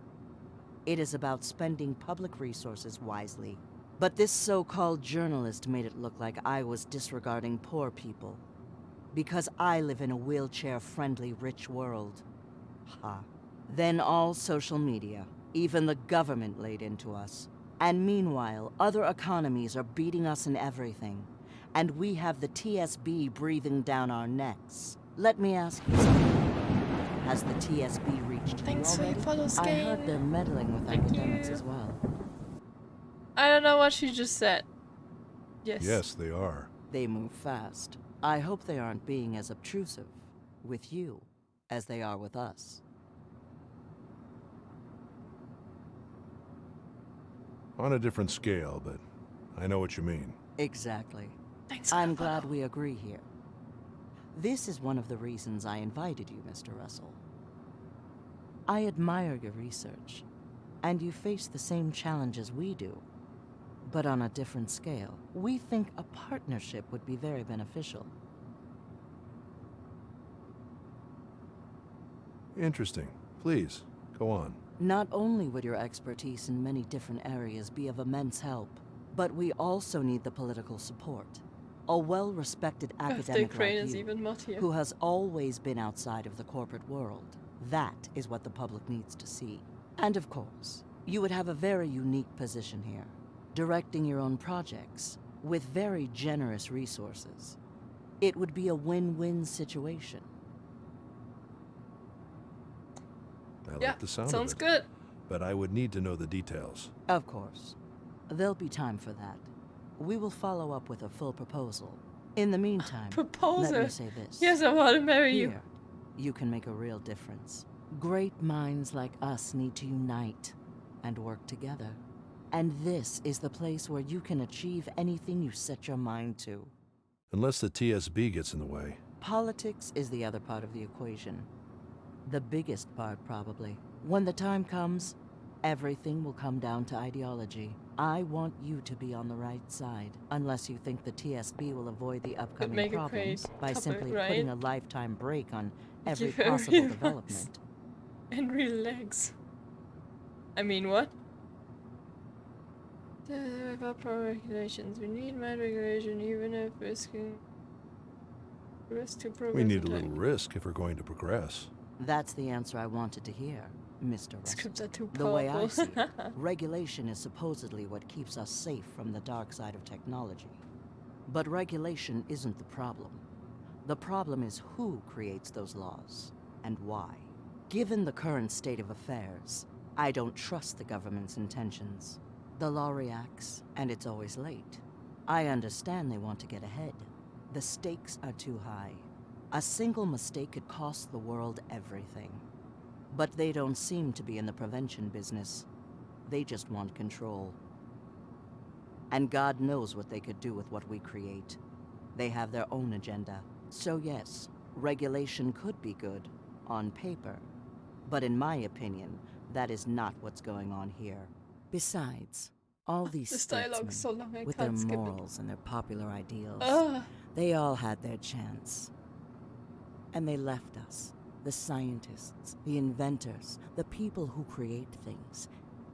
It is about spending public resources wisely. But this so-called journalist made it look like I was disregarding poor people. Because I live in a wheelchair-friendly rich world. Ha. Then all social media, even the government laid into us. And meanwhile, other economies are beating us in everything. And we have the TSB breathing down our necks. Let me ask you something. Has the TSB reached Thanks you for your already? follow, I Skane. heard they're meddling with Thank academics you. as well. I don't know what she just said. Yes. Yes, they are. They move fast. I hope they aren't being as obtrusive with you as they are with us. On a different scale, but I know what you mean. Exactly. Thanks. I'm glad we agree here. This is one of the reasons I invited you, Mr. Russell. I admire your research, and you face the same challenges we do, but on a different scale. We think a partnership would be very beneficial. Interesting. Please, go on. Not only would your expertise in many different areas be of immense help, but we also need the political support. A well-respected academic Crane like is you, even muttier. who has always been outside of the corporate world. That is what the public needs to see. And of course, you would have a very unique position here, directing your own projects with very generous resources. It would be a win-win situation. I Yeah, like the sound sounds of it. good. But I would need to know the details. Of course. There'll be time for that. We will follow up with a full proposal. In the meantime, Proposal? let me say this. Yes, I want to marry you. Here, you can make a real difference. Great minds like us need to unite and work together. And this is the place where you can achieve anything you set your mind to. Unless the TSB gets in the way. Politics is the other part of the equation. The biggest part, probably. When the time comes, everything will come down to ideology. I want you to be on the right side, unless you think the TSB will avoid the upcoming make a problems great by topic, simply right? putting a lifetime break on every Give her possible relax. development. And relax. I mean, what? Proper regulations. We need mad regulation, even if risking risk to progress. We need a little risk if we're going to progress. That's the answer I wanted to hear, Mr. Russell. Scripts are too The way I powerful. see it, regulation is supposedly what keeps us safe from the dark side of technology. But regulation isn't the problem. The problem is who creates those laws, and why. Given the current state of affairs, I don't trust the government's intentions. The law reacts, and it's always late. I understand they want to get ahead. The stakes are too high. A single mistake could cost the world everything. But they don't seem to be in the prevention business. They just want control. And God knows what they could do with what we create. They have their own agenda. So yes, regulation could be good, on paper. But in my opinion, that is not what's going on here. Besides, all these This dialogue's so long, I with their can't skip it. morals and their popular ideals, Ugh. they all had their chance. And they left us, the scientists, the inventors, the people who create things.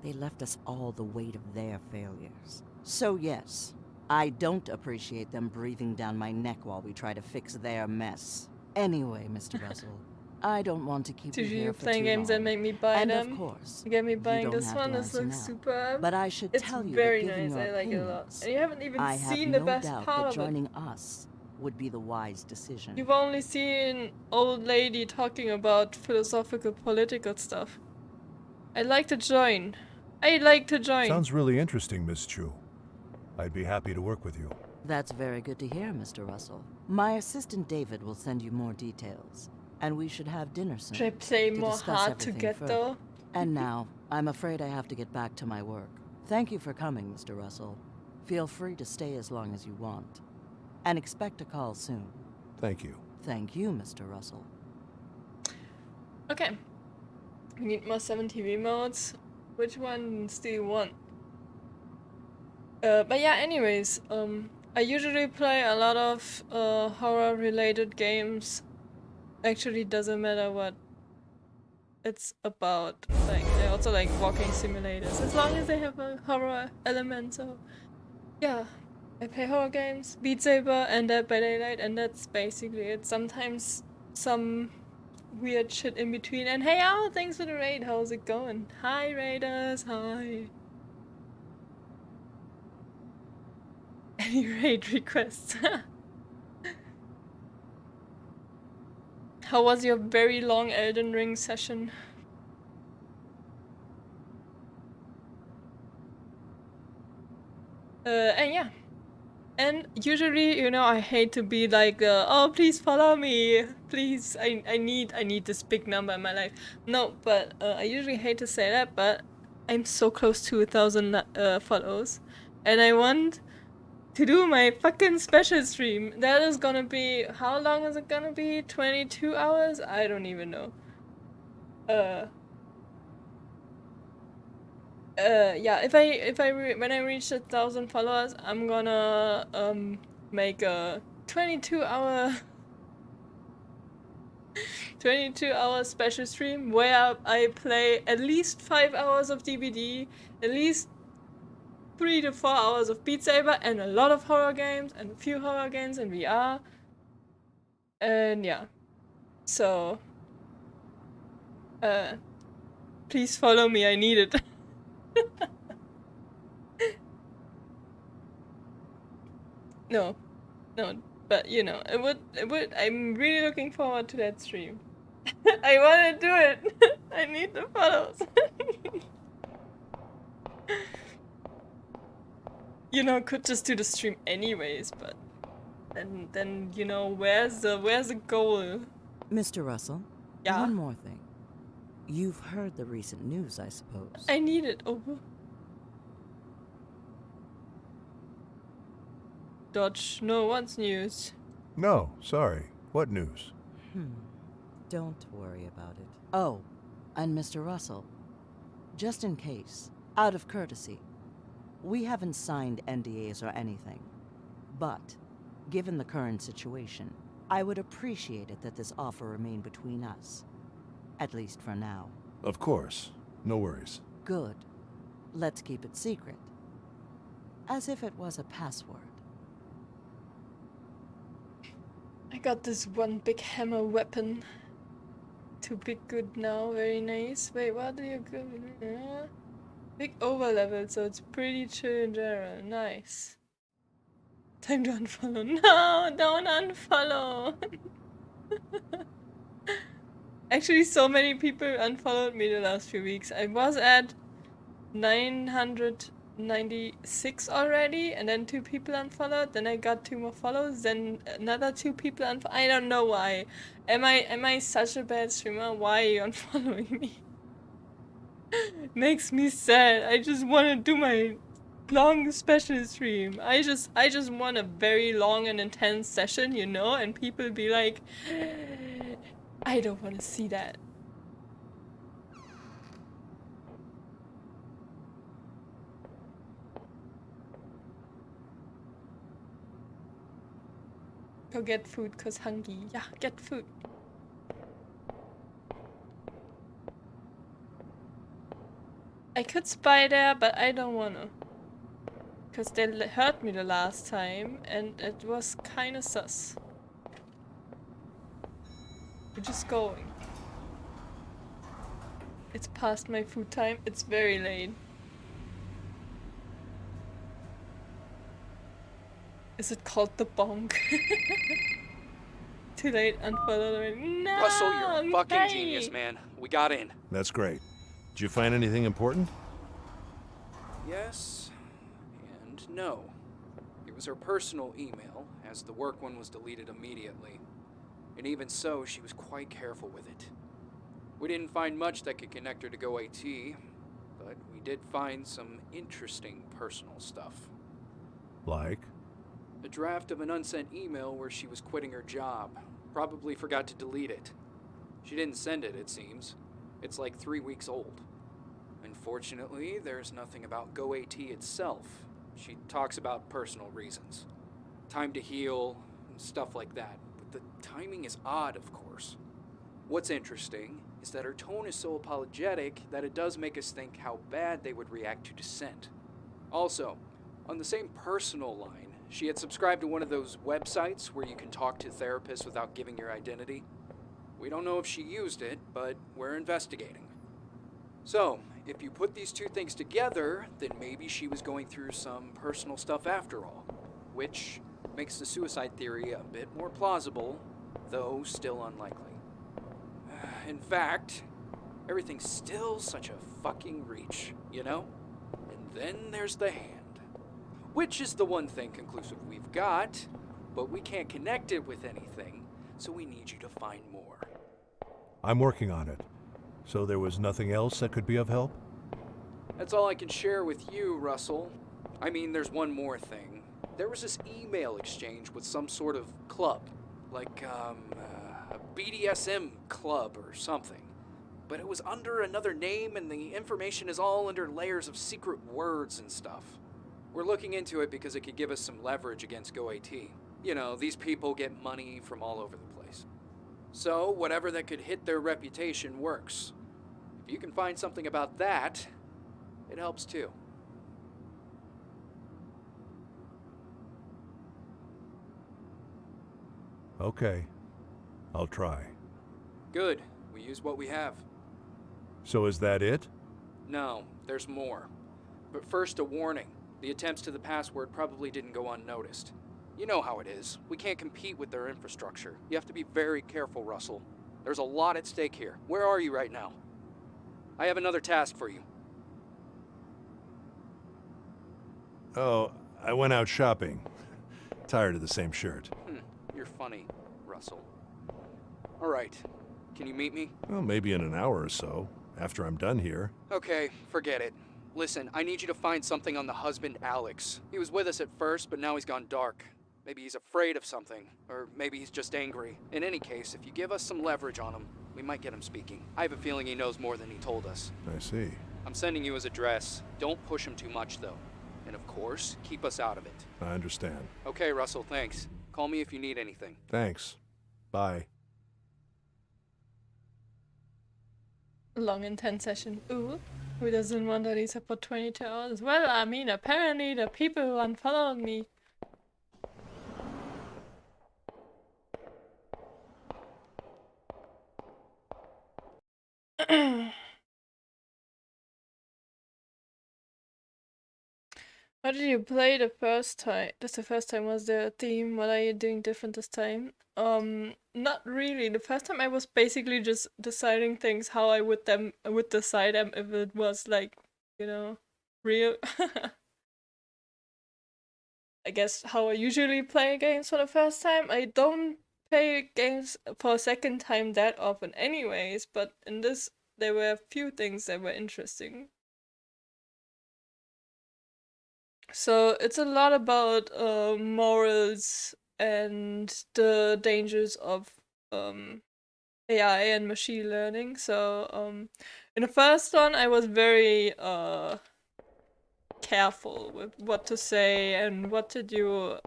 They left us all the weight of their failures. So yes, I don't appreciate them breathing down my neck while we try to fix their mess. Anyway, Mr. Russell, I don't want to keep you here for playing too games long. that make me buy and them. of course, You get me you buying don't this have one. to This answer looks now. super. But I should It's tell you very that given nice. your I like it a lot. opinions, And you haven't even I have seen no the best doubt part that of it. joining us would be the wise decision. You've only seen old lady talking about philosophical, political stuff. I'd like to join. I'd like to join. Sounds really interesting, Miss Chu. I'd be happy to work with you. That's very good to hear, Mr. Russell. My assistant David will send you more details, and we should have dinner soon. Should I play to more discuss hard to everything get further. though? And now, I'm afraid I have to get back to my work. Thank you for coming, Mr. Russell. Feel free to stay as long as you want. And expect a call soon. Thank you. Thank you, Mr. Russell. Okay. We need more 7 TV modes. Which ones do you want? But yeah, anyways, I usually play a lot of horror related games. Actually, doesn't matter what it's about. Like, I also like walking simulators, as long as they have a horror element. So yeah, I play horror games, Beat Saber, and Dead by Daylight, and that's basically it. Sometimes some weird shit in between. And hey, Al, thanks for the raid. How's it going? Hi, raiders. Hi. Any raid requests? How was your very long Elden Ring session? And yeah. And usually, you know, I hate to be like, oh, please follow me. Please, I need this big number in my life. No, but I usually hate to say that, but I'm so close to 1,000 follows. And I want to do my fucking special stream. That is gonna be, how long is it gonna be? 22 hours? I don't even know. Yeah, when I reach 1,000 followers, I'm gonna make a 22-hour 22-hour special stream where I play at least 5 hours of DBD, at least 3 to 4 hours of Beat Saber, and a lot of horror games, and a few horror games in VR. And yeah. So please follow me, I need it. No, but you know, it would, I'm really looking forward to that stream. I wanna do it! I need the follows. You know, could just do the stream anyways, but then you know, where's the goal? Mr. Russell, Yeah? one more thing. You've heard the recent news, I suppose. I need it over. Dodge, no one's news. No, sorry. What news? Don't worry about it. Oh, and Mr. Russell, just in case, out of courtesy, we haven't signed NDAs or anything. But, given the current situation, I would appreciate it that this offer remain between us. At least for now. Of course. No worries. Good. Let's keep it secret. As if it was a password. I got this one big hammer weapon. Too big good now, very nice. Wait, what do you go? Big over level, so it's pretty chill in general. Nice. Time to unfollow. No, don't unfollow. Actually, so many people unfollowed me the last few weeks. I was at 996 already, and then 2 people unfollowed. Then I got 2 more follows. Then another 2 people unfollowed. I don't know why. Am I such a bad streamer? Why are you unfollowing me? Makes me sad. I just want to do my long special stream. I just want a very long and intense session, you know, and people be like, I don't want to see that. Go get food, cause hungry. Yeah, get food. I could spy there, but I don't wanna. Cause they hurt me the last time, and it was kinda sus. We're just going. It's past my food time. It's very late. Is it called the bonk? Too late, unfollowed already. No, Russell, you're a fucking hey. genius, man. We got in. That's great. Did you find anything important? Yes and no. It was her personal email, as the work one was deleted immediately. And even so, she was quite careful with it. We didn't find much that could connect her to GoAT, but we did find some interesting personal stuff. Like? A draft of an unsent email where she was quitting her job. Probably forgot to delete it. She didn't send it, it seems. It's like 3 weeks old. Unfortunately, there's nothing about GoAT itself. She talks about personal reasons. Time to heal, and stuff like that. But the timing is odd, of course. What's interesting is that her tone is so apologetic that it does make us think how bad they would react to dissent. Also, on the same personal line, she had subscribed to one of those websites where you can talk to therapists without giving your identity. We don't know if she used it, but we're investigating. So, if you put these 2 things together, then maybe she was going through some personal stuff after all, which makes the suicide theory a bit more plausible, though still unlikely. In fact, everything's still such a fucking reach, you know? And then there's the hand. Which is the one thing conclusive we've got, but we can't connect it with anything, so we need you to find more. I'm working on it. So there was nothing else that could be of help? That's all I can share with you, Russell. I mean, there's one more thing. There was this email exchange with some sort of club, like a BDSM club or something. But it was under another name, and the information is all under layers of secret words and stuff. We're looking into it because it could give us some leverage against GoAT. You know, these people get money from all over the place. So, whatever that could hit their reputation works. If you can find something about that, it helps too. Okay. I'll try. Good. We use what we have. So is that it? No, there's more. But first, a warning. The attempts to the password probably didn't go unnoticed. You know how it is. We can't compete with their infrastructure. You have to be very careful, Russell. There's a lot at stake here. Where are you right now? I have another task for you. Oh, I went out shopping. Tired of the same shirt. You're funny, Russell. All right. Can you meet me? Well, maybe in an hour or so. after I'm done here. Okay, forget it. Listen, I need you to find something on the husband, Alex. He was with us at first, but now he's gone dark. Maybe he's afraid of something, or maybe he's just angry. In any case, if you give us some leverage on him, we might get him speaking. I have a feeling he knows more than he told us. I see. I'm sending you his address. Don't push him too much, though. And of course, keep us out of it. I understand. Okay, Russell, thanks. Call me if you need anything. Thanks. Bye. Long intense session. Ooh. Who doesn't want to Lisa for 22 hours? Well, I mean, apparently the people who unfollowed me. How did you play the first time? That's the first time. Was there a theme? What are you doing different this time? Not really. The first time I was basically just deciding things how I would decide them if it was like, you know, real. I guess how I usually play games for the first time. I don't play games for a second time that often anyways, but in this there were a few things that were interesting. So it's a lot about morals and the dangers of AI and machine learning. So in the first one I was very careful with what to say and what to do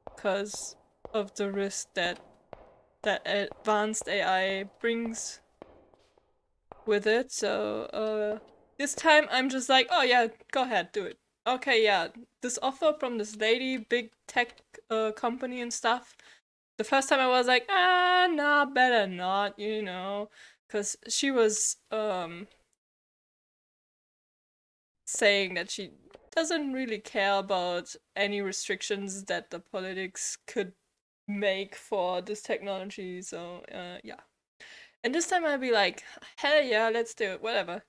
because of the risk that advanced AI brings with it. So this time I'm just like, oh yeah, go ahead, do it. Okay, yeah, this offer from this lady, big tech company and stuff. The first time I was like, nah, better not, you know, because she was saying that she doesn't really care about any restrictions that the politics could make for this technology. So yeah. And this time I'll be like, hell yeah, let's do it, whatever.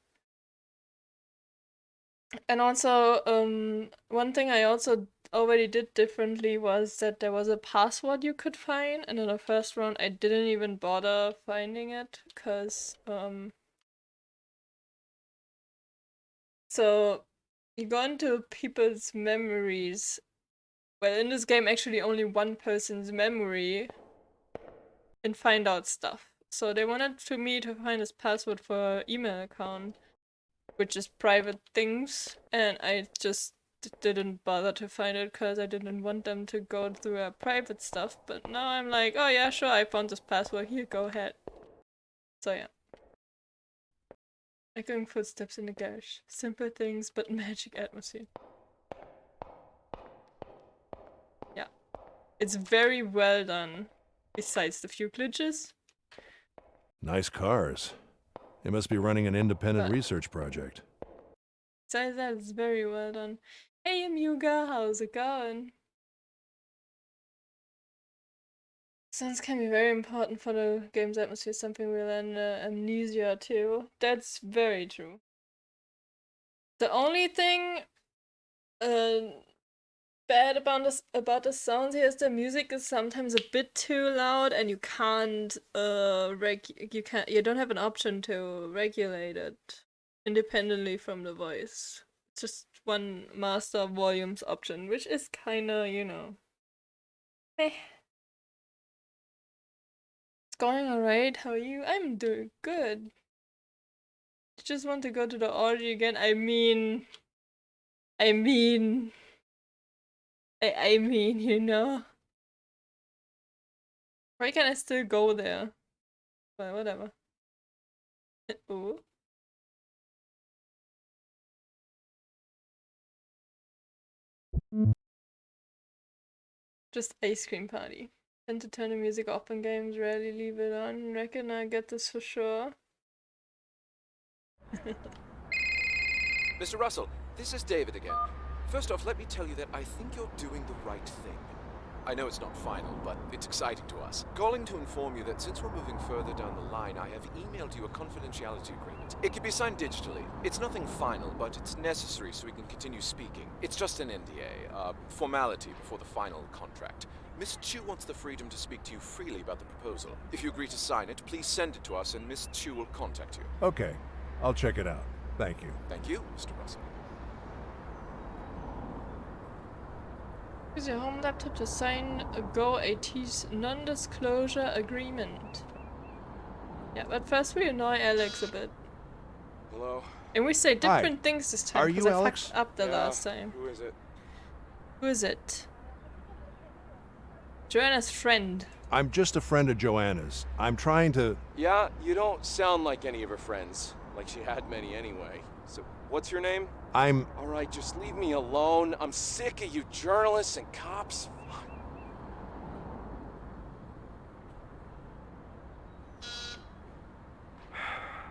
And also, one thing I also already did differently was that there was a password you could find, and in the first round I didn't even bother finding it, because, so you go into people's memories. Well, in this game, actually only one person's memory, and find out stuff. So they wanted me to find this password for email account, which is private things, and I just didn't bother to find it because I didn't want them to go through our private stuff. But now I'm like, oh yeah, sure, I found this password, here, go ahead. So yeah. Echoing footsteps in the garage. Simple things, but magic atmosphere. Yeah. It's very well done, besides the few glitches. Nice cars. They must be running an independent But research project. besides that, it's very well done. Hey Amuga, how's it going? Sounds can be very important for the game's atmosphere, something we learn Amnesia too. That's very true. The only thing bad about the sounds here is the music is sometimes a bit too loud, and you can't you don't have an option to regulate it independently from the voice. It's just one master volumes option, which is kinda, you know, meh. It's going alright, how are you? I'm doing good. I just want to go to the orgy again. I mean, you know. Why can't I still go there? But whatever. Ooh. Just ice cream party. Tend to turn the music off in games, rarely leave it on. Reckon I get this for sure. Mr. Russell, this is David again. First off, let me tell you that I think you're doing the right thing. I know it's not final, but it's exciting to us. Calling to inform you that since we're moving further down the line, I have emailed you a confidentiality agreement. It can be signed digitally. It's nothing final, but it's necessary so we can continue speaking. It's just an NDA, a formality before the final contract. Miss Chu wants the freedom to speak to you freely about the proposal. If you agree to sign it, please send it to us and Miss Chu will contact you. Okay. I'll check it out. Thank you. Thank you, Mr. Russell. Use your home laptop to sign a Go AT's non-disclosure agreement. Yeah, but first we annoy Alex a bit. Hello? And we say different things this time, Are because you I Alex? fucked up the Yeah, last time. Who is it? Who is it? Joanna's friend. I'm just a friend of Joanna's. I'm trying to... Yeah, you don't sound like any of her friends. Like she had many anyway. So, what's your name? I'm... Alright, just leave me alone. I'm sick of you journalists and cops.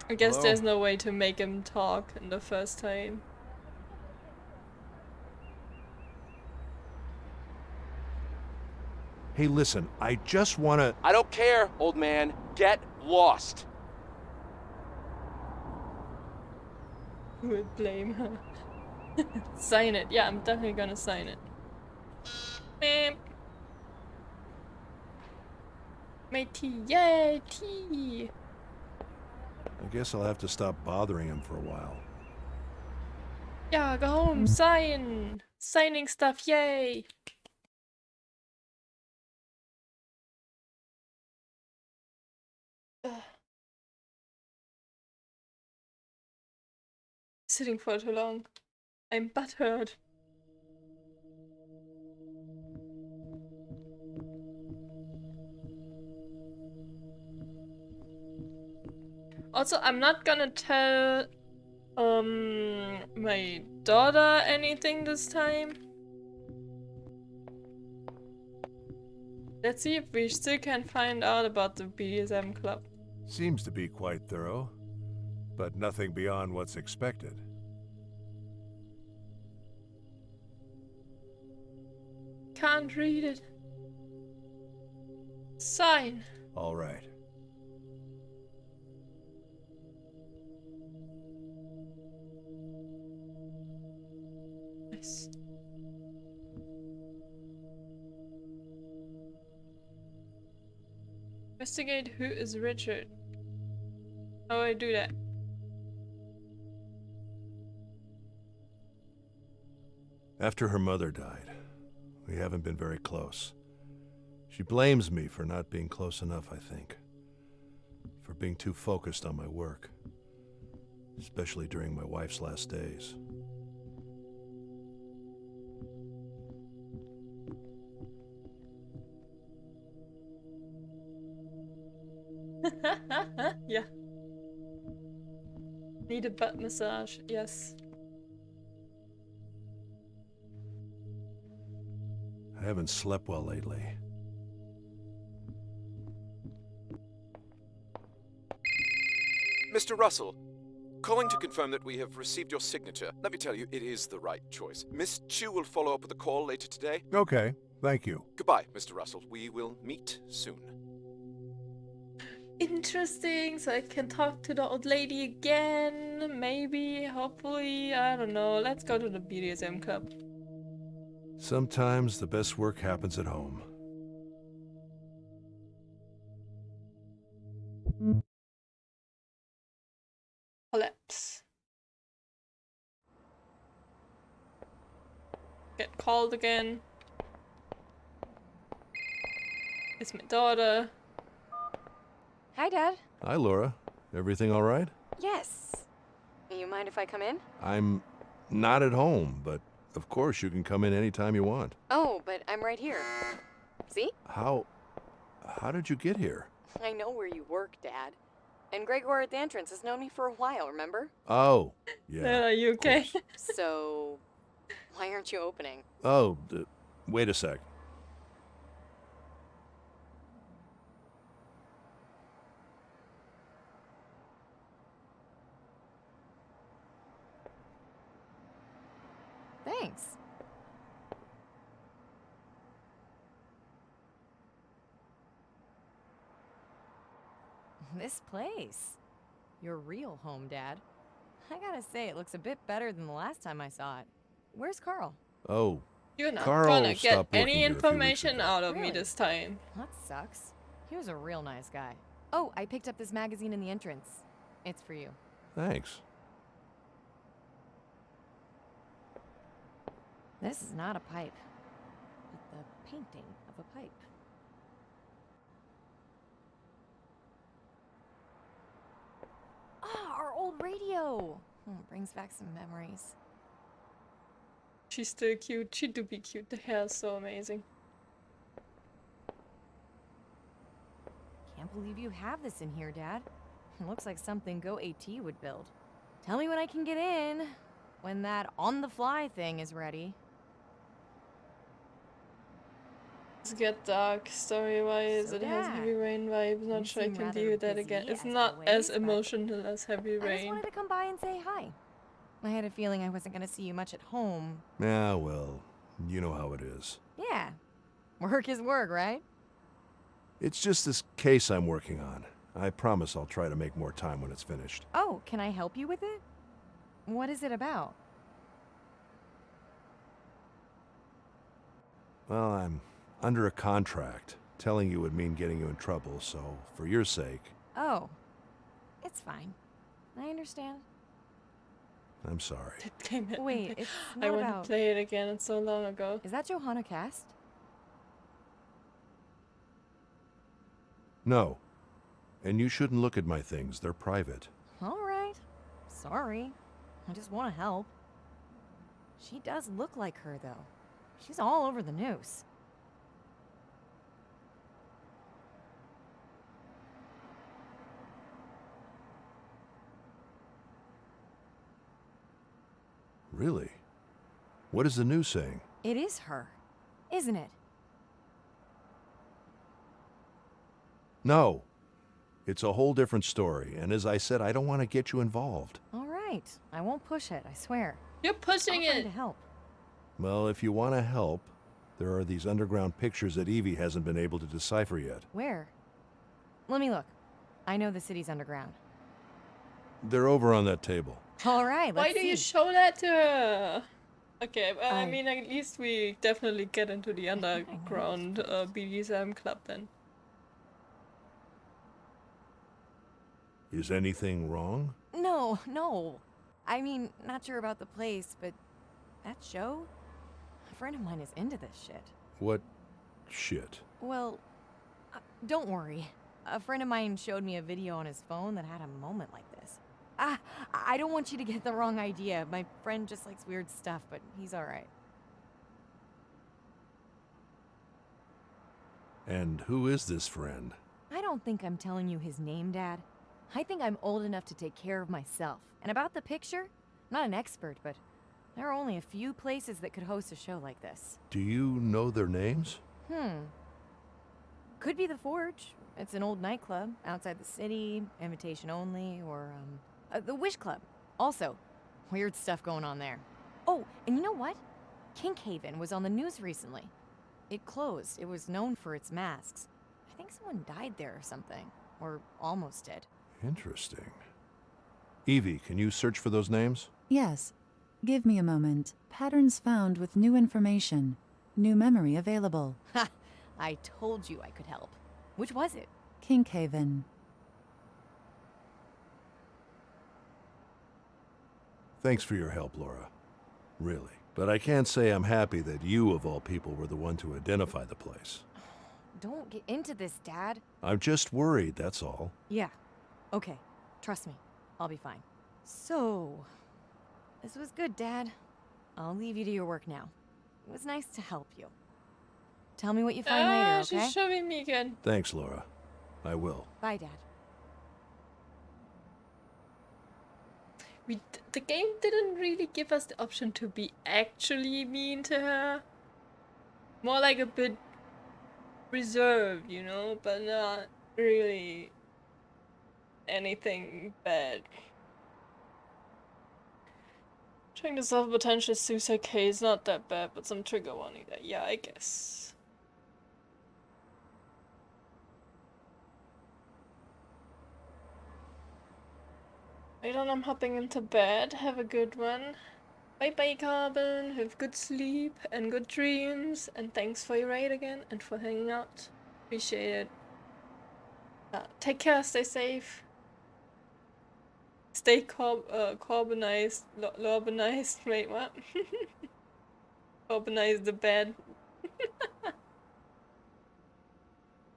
I guess Hello? there's no way to make him talk in the first time. Hey, listen, I just wanna... I don't care, old man. Get lost. Who would blame her? Sign it. Yeah, I'm definitely gonna sign it. Meep. My tea. Yay, tea! I guess I'll have to stop bothering him for a while. Yeah, go home, sign! Signing stuff, yay! Ugh. Sitting for too long. I'm butthurt. Also, I'm not gonna tell my daughter anything this time. Let's see if we still can find out about the BDSM club. Seems to be quite thorough, but nothing beyond what's expected. Can't read it. Sign. All right. Nice. Investigate who is Richard. How do I do that? After her mother died, we haven't been very close. She blames me for not being close enough, I think. For being too focused on my work. Especially during my wife's last days. Yeah. Need a butt massage, yes. I haven't slept well lately. Mr. Russell, calling to confirm that we have received your signature. Let me tell you, it is the right choice. Miss Chu will follow up with a call later today. Okay, thank you. Goodbye, Mr. Russell. We will meet soon. Interesting, so I can talk to the old lady again, maybe, hopefully, I don't know. Let's go to the BDSM club. Sometimes the best work happens at home. Collapse. Get called again. It's my daughter. Hi, Dad. Hi, Laura. Everything all right? Yes. You mind if I come in? I'm not at home, but of course you can come in anytime you want. Oh, but I'm right here. See? How did you get here? I know where you work, Dad. And Gregor at the entrance has known me for a while, remember? Oh, yeah. Are you okay? So, why aren't you opening? Oh, wait a sec. Thanks. This place. Your real home, Dad. I gotta say, it looks a bit better than the last time I saw it. Where's Carl? Oh, You're not Carl gonna get stopped working any here a few weeks information ago. out of me Really? this time. That sucks. He was a real nice guy. Oh, I picked up this magazine in the entrance. It's for you. Thanks. This is not a pipe, but the painting of a pipe. Ah, our old radio! Brings back some memories. She's still cute. She do be cute. The hair is so amazing. Can't believe you have this in here, Dad. It looks like something Go AT would build. Tell me when I can get in. When that on-the-fly thing is ready. It's get dark story-wise. So It has Dad, Heavy Rain vibes. you Not sure I seem can rather deal with that busy again. It's as not as always, but emotional as Heavy I just Rain. wanted to come by and say hi. I had a feeling I wasn't gonna see you much at home. Yeah, well, you know how it is. Yeah. Work is work, right? It's just this case I'm working on. I promise I'll try to make more time when it's finished. Oh, can I help you with it? What is it about? Well, I'm under a contract. Telling you would mean getting you in trouble, so for your sake... Oh. It's fine. I understand. I'm sorry. Damn it. Wait, it's I not want about... to play it again. It's so long ago. Is that Johanna Cast? No. And you shouldn't look at my things. They're private. All right. Sorry. I just want to help. She does look like her, though. She's all over the news. Really? What is the news saying? It is her, isn't it? No. It's a whole different story, and as I said, I don't want to get you involved. All right. I won't push it, I swear. You're pushing Offering it! to help. Well, if you want to help, there are these underground pictures that Evie hasn't been able to decipher yet. Where? Let me look. I know the city's underground. They're over on that table. All right, let's Why do see. you show that to her? Okay, well, I mean, at least we definitely get into the underground BDSM club then. Is anything wrong? No, no. I mean, not sure about the place, but that show? A friend of mine is into this shit. What shit? Well, don't worry. A friend of mine showed me a video on his phone that had a moment like this. I don't want you to get the wrong idea. My friend just likes weird stuff, but he's alright. And who is this friend? I don't think I'm telling you his name, Dad. I think I'm old enough to take care of myself. And about the picture, I'm not an expert, but there are only a few places that could host a show like this. Do you know their names? Could be the Forge. It's an old nightclub outside the city, invitation only, or, the Wish Club. Also, weird stuff going on there. Oh, and you know what? Kinkhaven was on the news recently. It closed. It was known for its masks. I think someone died there or something. Or almost did. Interesting. Evie, can you search for those names? Yes. Give me a moment. Patterns found with new information. New memory available. Ha! I told you I could help. Which was it? Kinkhaven. Thanks for your help, Laura. Really. But I can't say I'm happy that you, of all people, were the one to identify the place. Don't get into this, Dad. I'm just worried, that's all. Yeah. Okay. Trust me. I'll be fine. So, this was good, Dad. I'll leave you to your work now. It was nice to help you. Tell me what you find later, okay? She's showing me again. Thanks, Laura. I will. Bye, Dad. The game didn't really give us the option to be actually mean to her. More like a bit reserved, you know, but not really anything bad. Trying to solve a potential suicide case, not that bad, but some trigger warning there. Yeah, I guess. Right on, I'm hopping into bed. Have a good one. Bye bye, Carbon. Have good sleep and good dreams. And thanks for your raid again and for hanging out. Appreciate it. Take care, stay safe. Stay carbonized, lobanized. Wait, what? Carbonize the bed.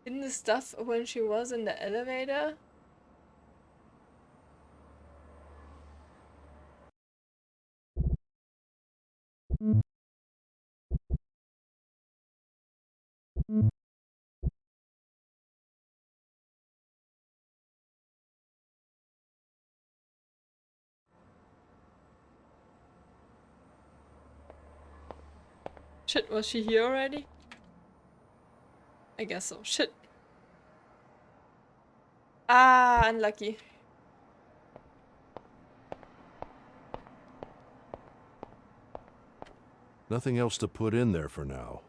Didn't the stuff when she was in the elevator? Shit, was she here already? I guess so. Shit. Ah, unlucky. Nothing else to put in there for now.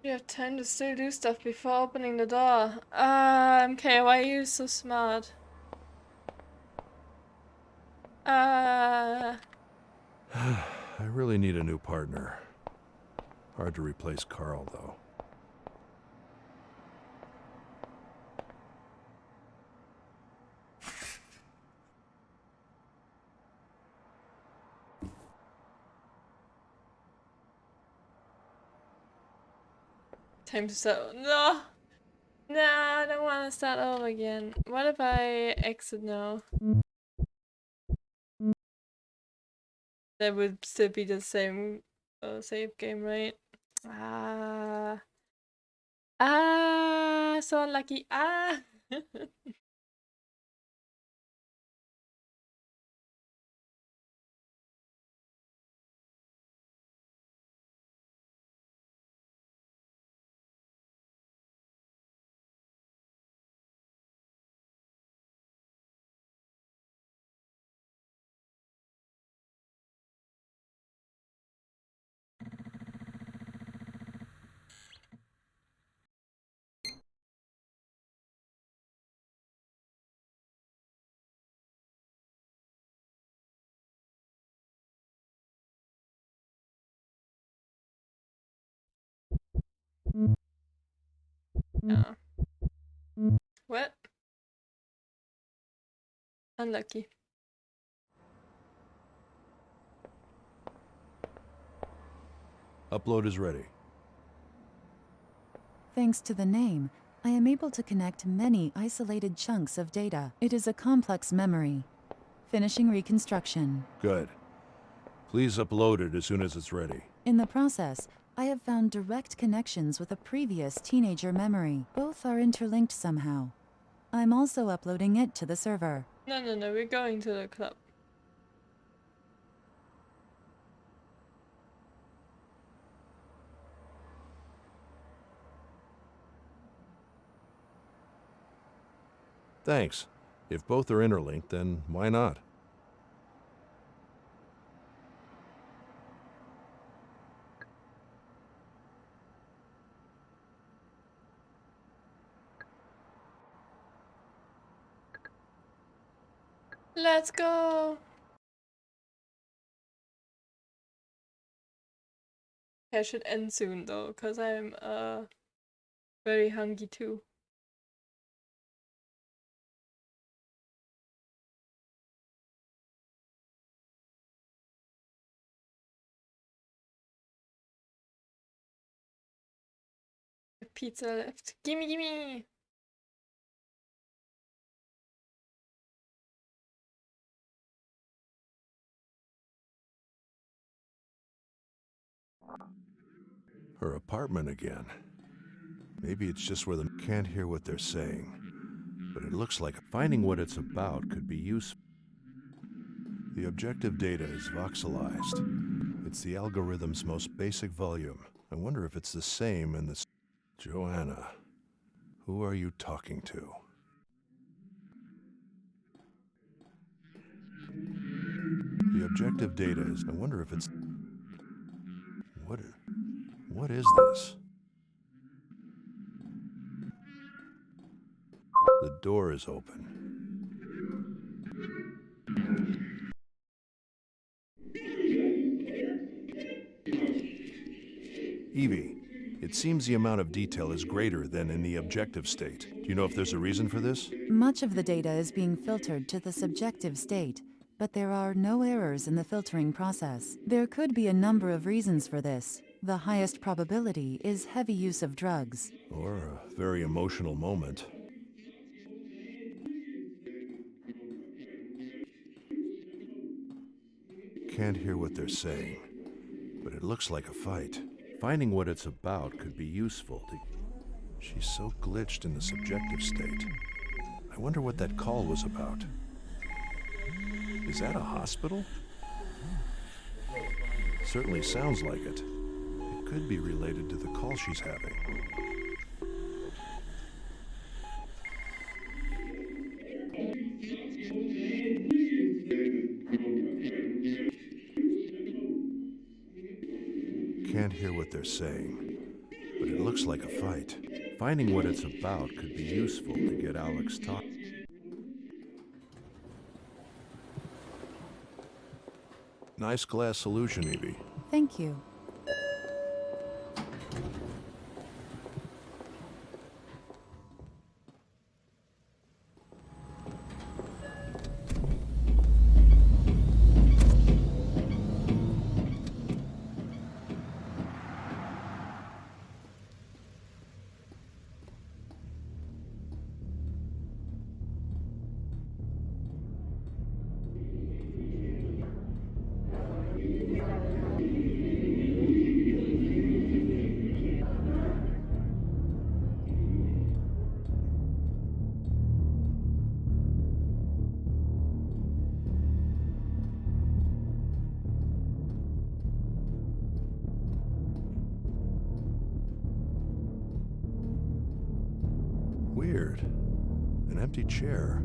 You have time to still do stuff before opening the door. MK, why are you so smart? I really need a new partner. Hard to replace Carl, though. Time to start. No! No, I don't want to start over again. What if I exit now? That would still be the same save game, right? So unlucky. Yeah. What? Unlucky. Upload is ready. Thanks to the name, I am able to connect many isolated chunks of data. It is a complex memory. Finishing reconstruction. Good. Please upload it as soon as it's ready. In the process, I have found direct connections with a previous teenager memory. Both are interlinked somehow. I'm also uploading it to the server. No, we're going to the club. Thanks. If both are interlinked, then why not? Let's go! I should end soon though, because I'm very hungry too. A pizza left. Gimme, gimme! Her apartment again. Maybe it's just where the can't hear what they're saying. But it looks like finding what it's about could be useful. The objective data is voxelized. It's the algorithm's most basic volume. I wonder if it's the same in the... Joanna, who are you talking to? The objective data is... I wonder if it's... What is this? The door is open. Evie, it seems the amount of detail is greater than in the objective state. Do you know if there's a reason for this? Much of the data is being filtered to the subjective state, but there are no errors in the filtering process. There could be a number of reasons for this. The highest probability is heavy use of drugs. Or a very emotional moment. Can't hear what they're saying, but it looks like a fight. Finding what it's about could be useful to... She's so glitched in the subjective state. I wonder what that call was about. Is that a hospital? Certainly sounds like it. It could be related to the call she's having. Can't hear what they're saying, but it looks like a fight. Finding what it's about could be useful to get Alex talking. Nice glass solution, Evie. Thank you. Weird. An empty chair.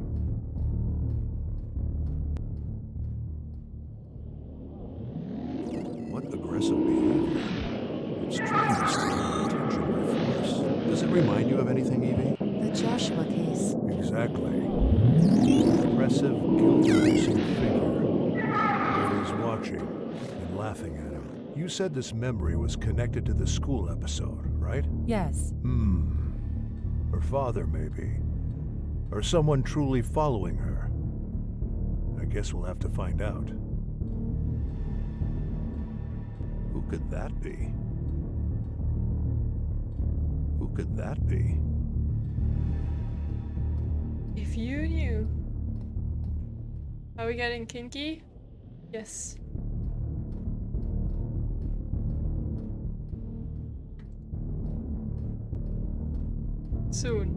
What aggressive behavior. It's trying to steal my attention by force. Does it remind you of anything, Evie? The Joshua case. Exactly. Aggressive, guilt-inducing figure. And he's watching and laughing at him. You said this memory was connected to the school episode, right? Yes. Her father, maybe. Or someone truly following her. I guess we'll have to find out. Who could that be? Who could that be? If you knew. Are we getting kinky? Yes. Soon.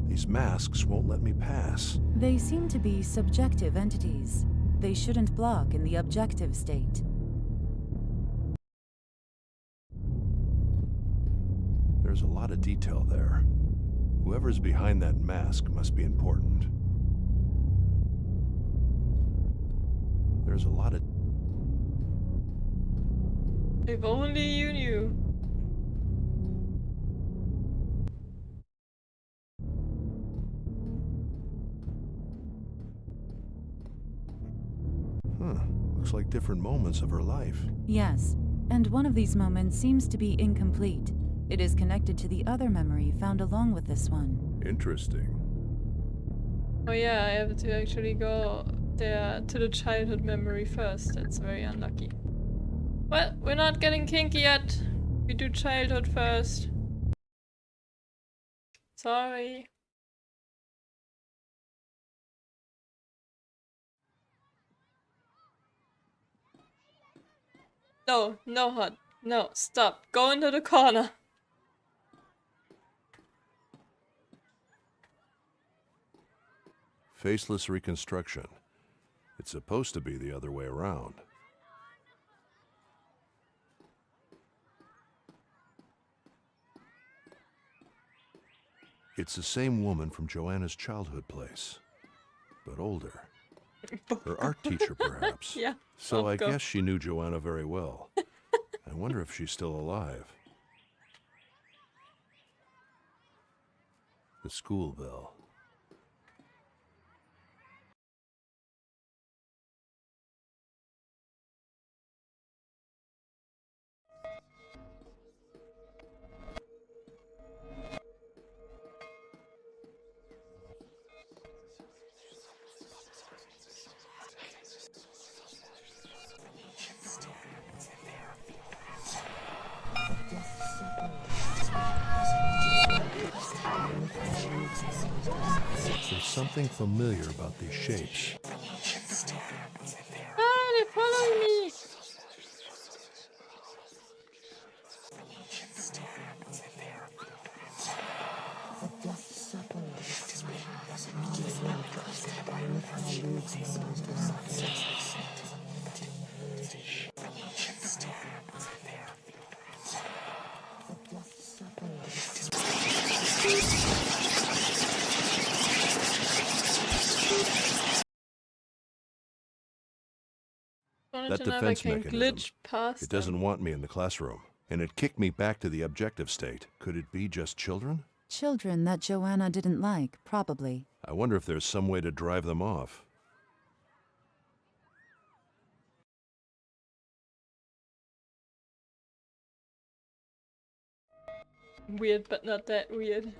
These masks won't let me pass. They seem to be subjective entities. They shouldn't block in the objective state. There's a lot of detail there. Whoever's behind that mask must be important. There's a lot of... If only you knew. Looks like different moments of her life. Yes, and one of these moments seems to be incomplete. It is connected to the other memory found along with this one. Interesting. Oh yeah, I have to actually go there to the childhood memory first. That's very unlucky. Well, we're not getting kinky yet. We do childhood first. Sorry. No, no, hot. No, stop. Go into the corner. Faceless reconstruction. It's supposed to be the other way around. It's the same woman from Joanna's childhood place, but older. Her art teacher, perhaps. Yeah. So I go. guess she knew Joanna very well. I wonder if she's still alive. The school bell. There's something familiar about these shapes. Ah, they're following me! That defense mechanism, it doesn't want me in the classroom, and it kicked me back to the objective state. Could it be just children? Children that Joanna didn't like, probably. I wonder if there's some way to drive them off. Weird, but not that weird.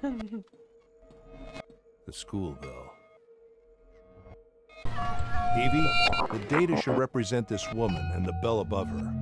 The school bell. Evie, the data should represent this woman and the bell above her.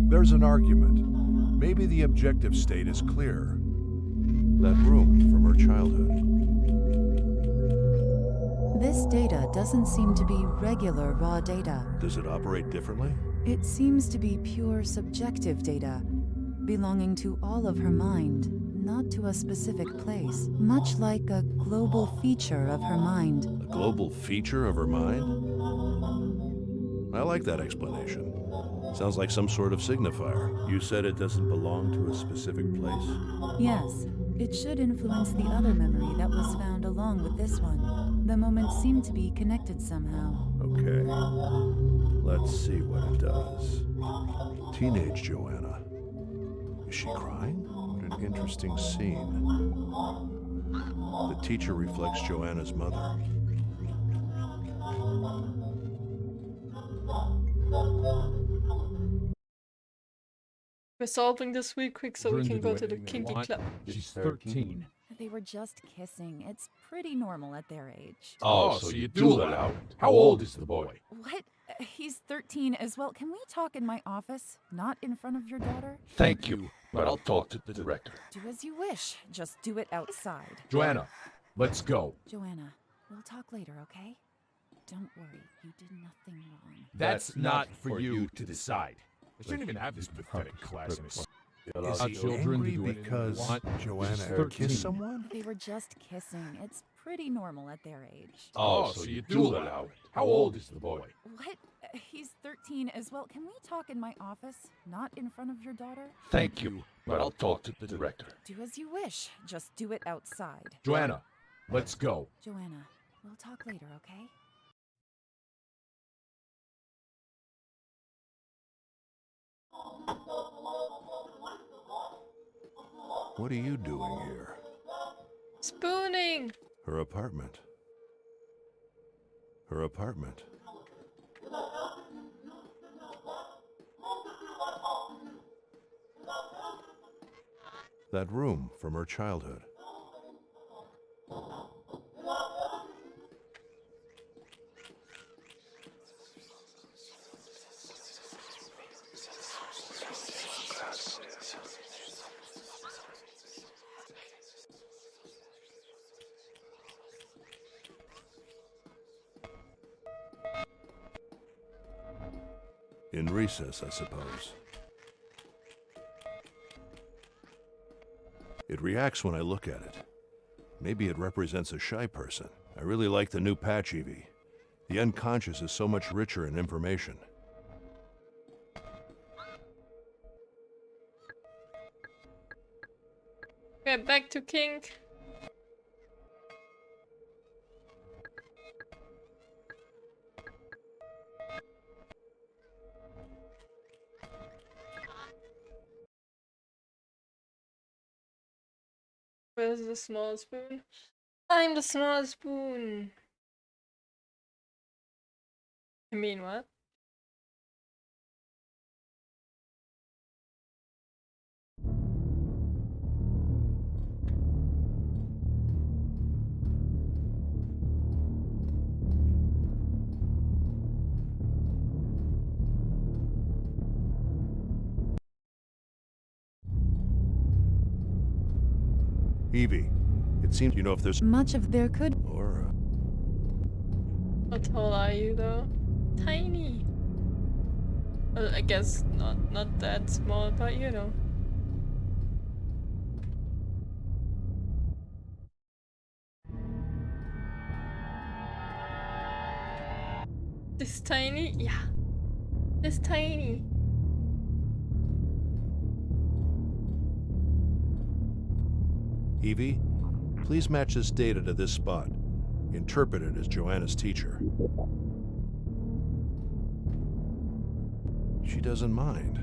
There's an argument. Maybe the objective state is clear. That room from her childhood. This data doesn't seem to be regular raw data. Does it operate differently? It seems to be pure subjective data, belonging to all of her mind, not to a specific place. Much like a global feature of her mind. A global feature of her mind? I like that explanation. Sounds like some sort of signifier. You said it doesn't belong to a specific place? Yes. It should influence the other memory that was found along with this one. The moments seem to be connected somehow. Okay. Let's see what it does. Teenage Joanna. Is she crying? What an interesting scene. The teacher reflects Joanna's mother. We're solving this real quick so we can go to the kinky club. She's 13. They were just kissing. It's pretty normal at their age. Oh, so you do allow it. How old is the boy? What? He's 13 as well. Can we talk in my office, not in front of your daughter? Thank you, but I'll talk to the director. Do as you wish. Just do it outside. Joanna, let's go. Joanna, we'll talk later, okay? Don't worry, you did nothing wrong. That's not for you to decide. I shouldn't even have this pathetic class in a Is he angry because Joanna kissed someone? They were just kissing. It's pretty normal at their age. Oh, so you do allow it. How old is the boy? What? He's 13 as well. Can we talk in my office, not in front of your daughter? Thank you, but I'll talk to the director. Do as you wish. Just do it outside. Joanna, let's go. Joanna, we'll talk later, okay? What are you doing here? Spooning! Her apartment. Her apartment. That room from her childhood. In recess, I suppose. It reacts when I look at it. Maybe it represents a shy person. I really like the new patch, Evie. The unconscious is so much richer in information. Okay, back to King. Where's the small spoon? I'm the small spoon. I mean, what? Evie, it seems you know if there's Much of there could. Or, How tall are you though? Tiny. Well, I guess not that small, but you know. This tiny? Yeah. This tiny. Evie, please match this data to this spot. Interpret it as Joanna's teacher. She doesn't mind.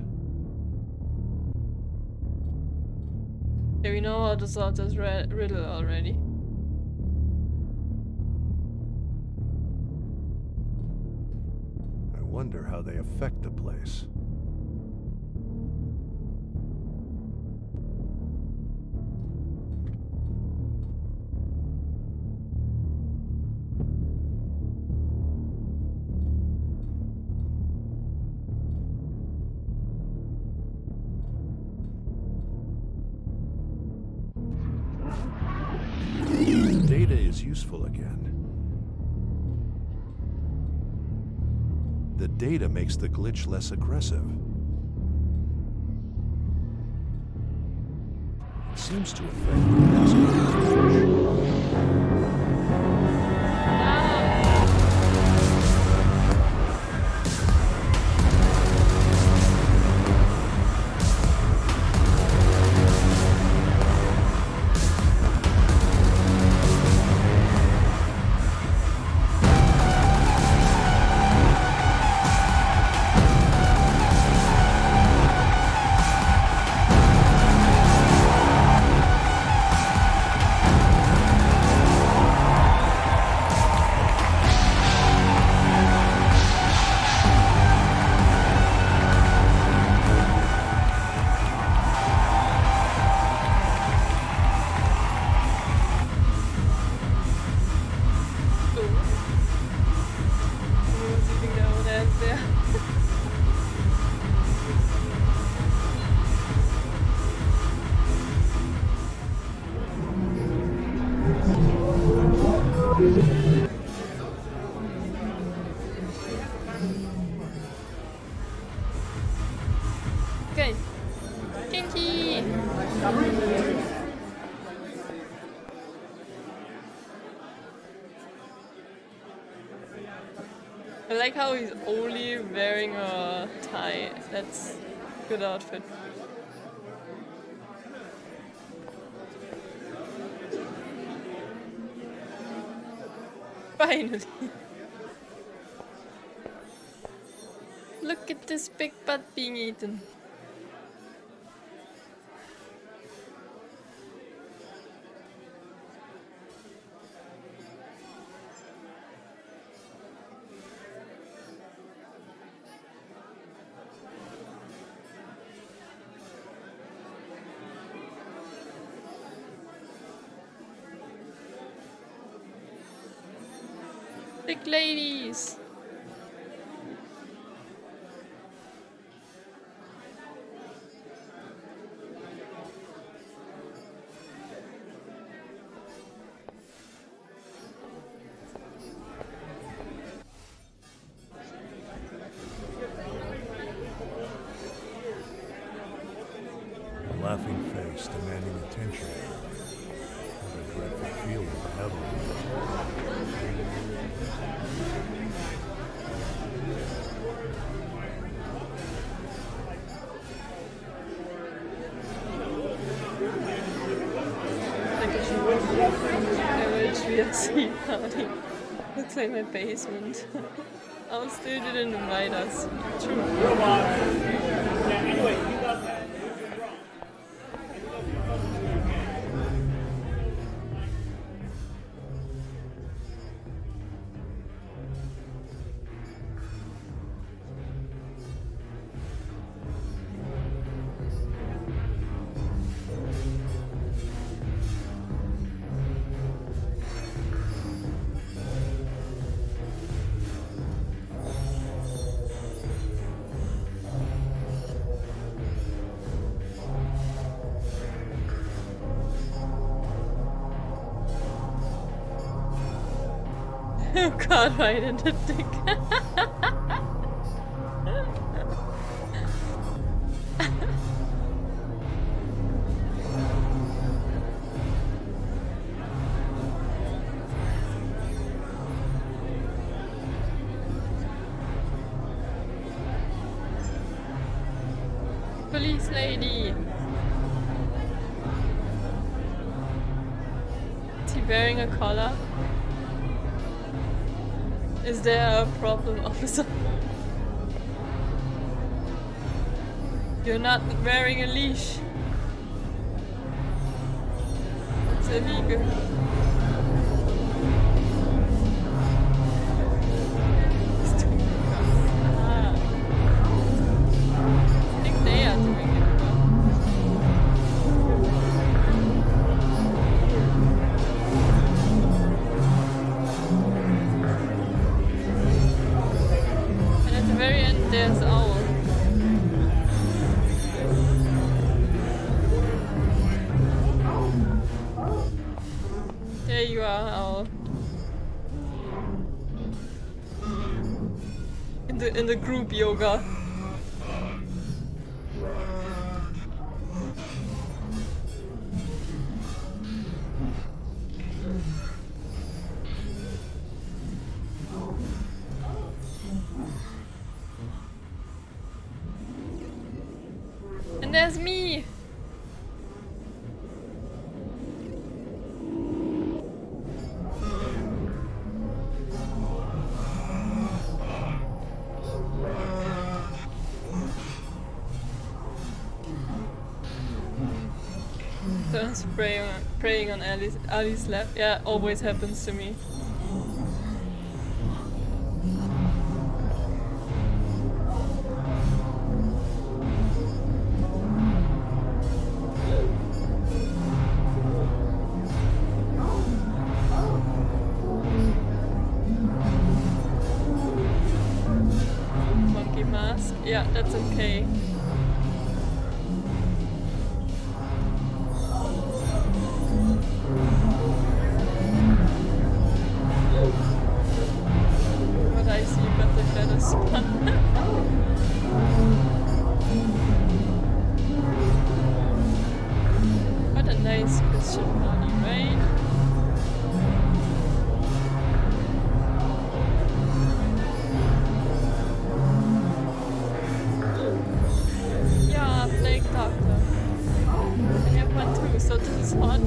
Yeah, we know how to solve this riddle already. I wonder how they affect the place. The data is useful again. The data makes the glitch less aggressive. It seems to affect the passing. Okay. Kinky! I like how he's only wearing a tie. That's a good outfit. Finally. Look at this big butt being eaten. Big ladies. laughing face demanding attention. What a dreadful feeling to have over HVAC party. Looks like my basement. Our still didn't invite us. True. Caught right in the dick. Police lady. Is he wearing a collar? Is there a problem, officer? You're not wearing a leash. It's illegal. Ah. I think they are doing it. Very end, there's Owl. There you are, Owl. In the group yoga. And there's me! Don't praying on Ali's lap. Yeah, always happens to me. Monkey mask. Yeah, that's okay. What I see, but the better spot. What a nice Christian party, right? Yeah, Plague Doctor. I have one too, so this is hot.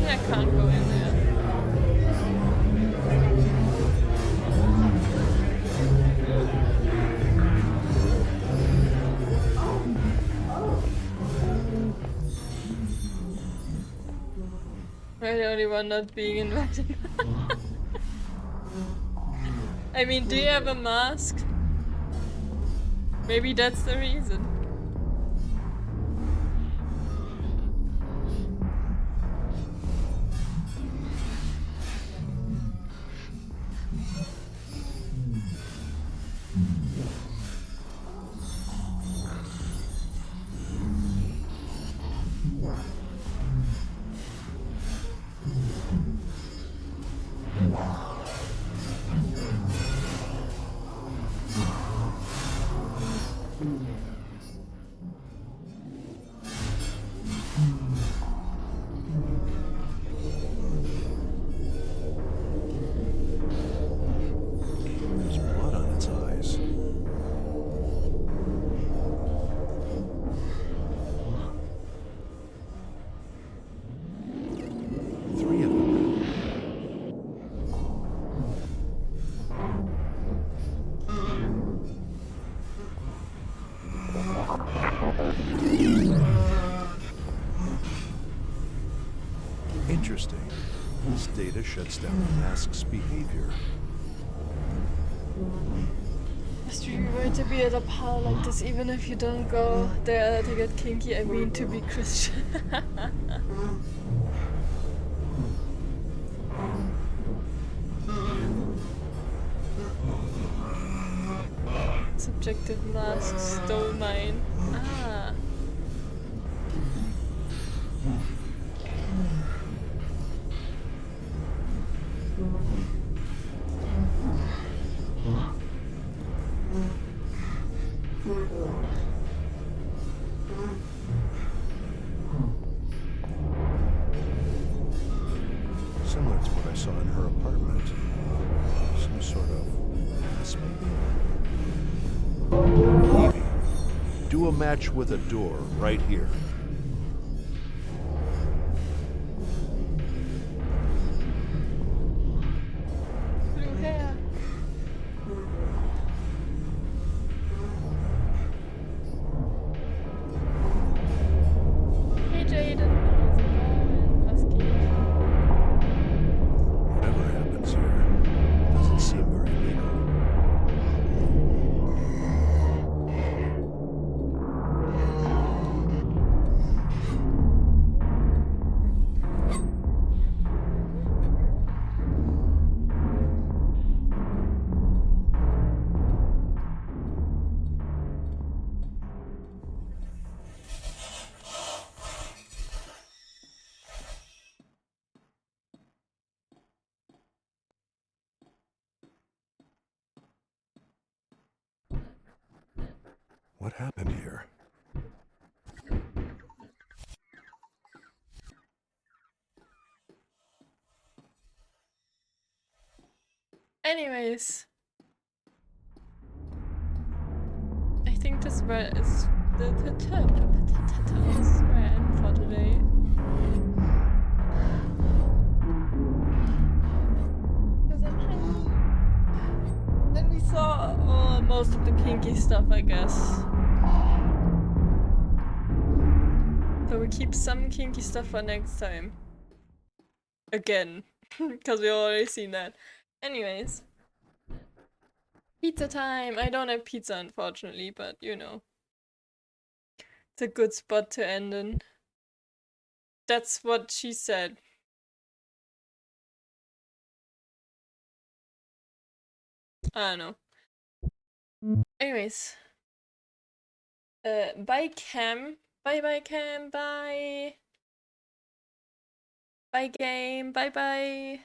I can't go in there. I'm the only one not being invited. I mean, do you have a mask? Maybe that's the reason. Interesting. This data shuts down the mask's behavior. It's really weird to be at a pile like this, even if you don't go there to get kinky. I mean, to be Christian. Subjective mask stole mine. Ah. Similar to what I saw in her apartment. Some sort of mess, maybe? Evie, do a match with a door right here. Blue hair. Hey Jaden. How's it going? Whatever happens here doesn't seem very legal. What happened here? Anyways, I think this is where is this is where I end for today. Then we saw most of the kinky stuff, I guess. So we keep some kinky stuff for next time. Again, because we already seen that. Anyways. Pizza time! I don't have pizza, unfortunately, but you know. It's a good spot to end in. That's what she said. I don't know. Anyways. Bye Cam. Bye Cam. Bye. Bye game. Bye.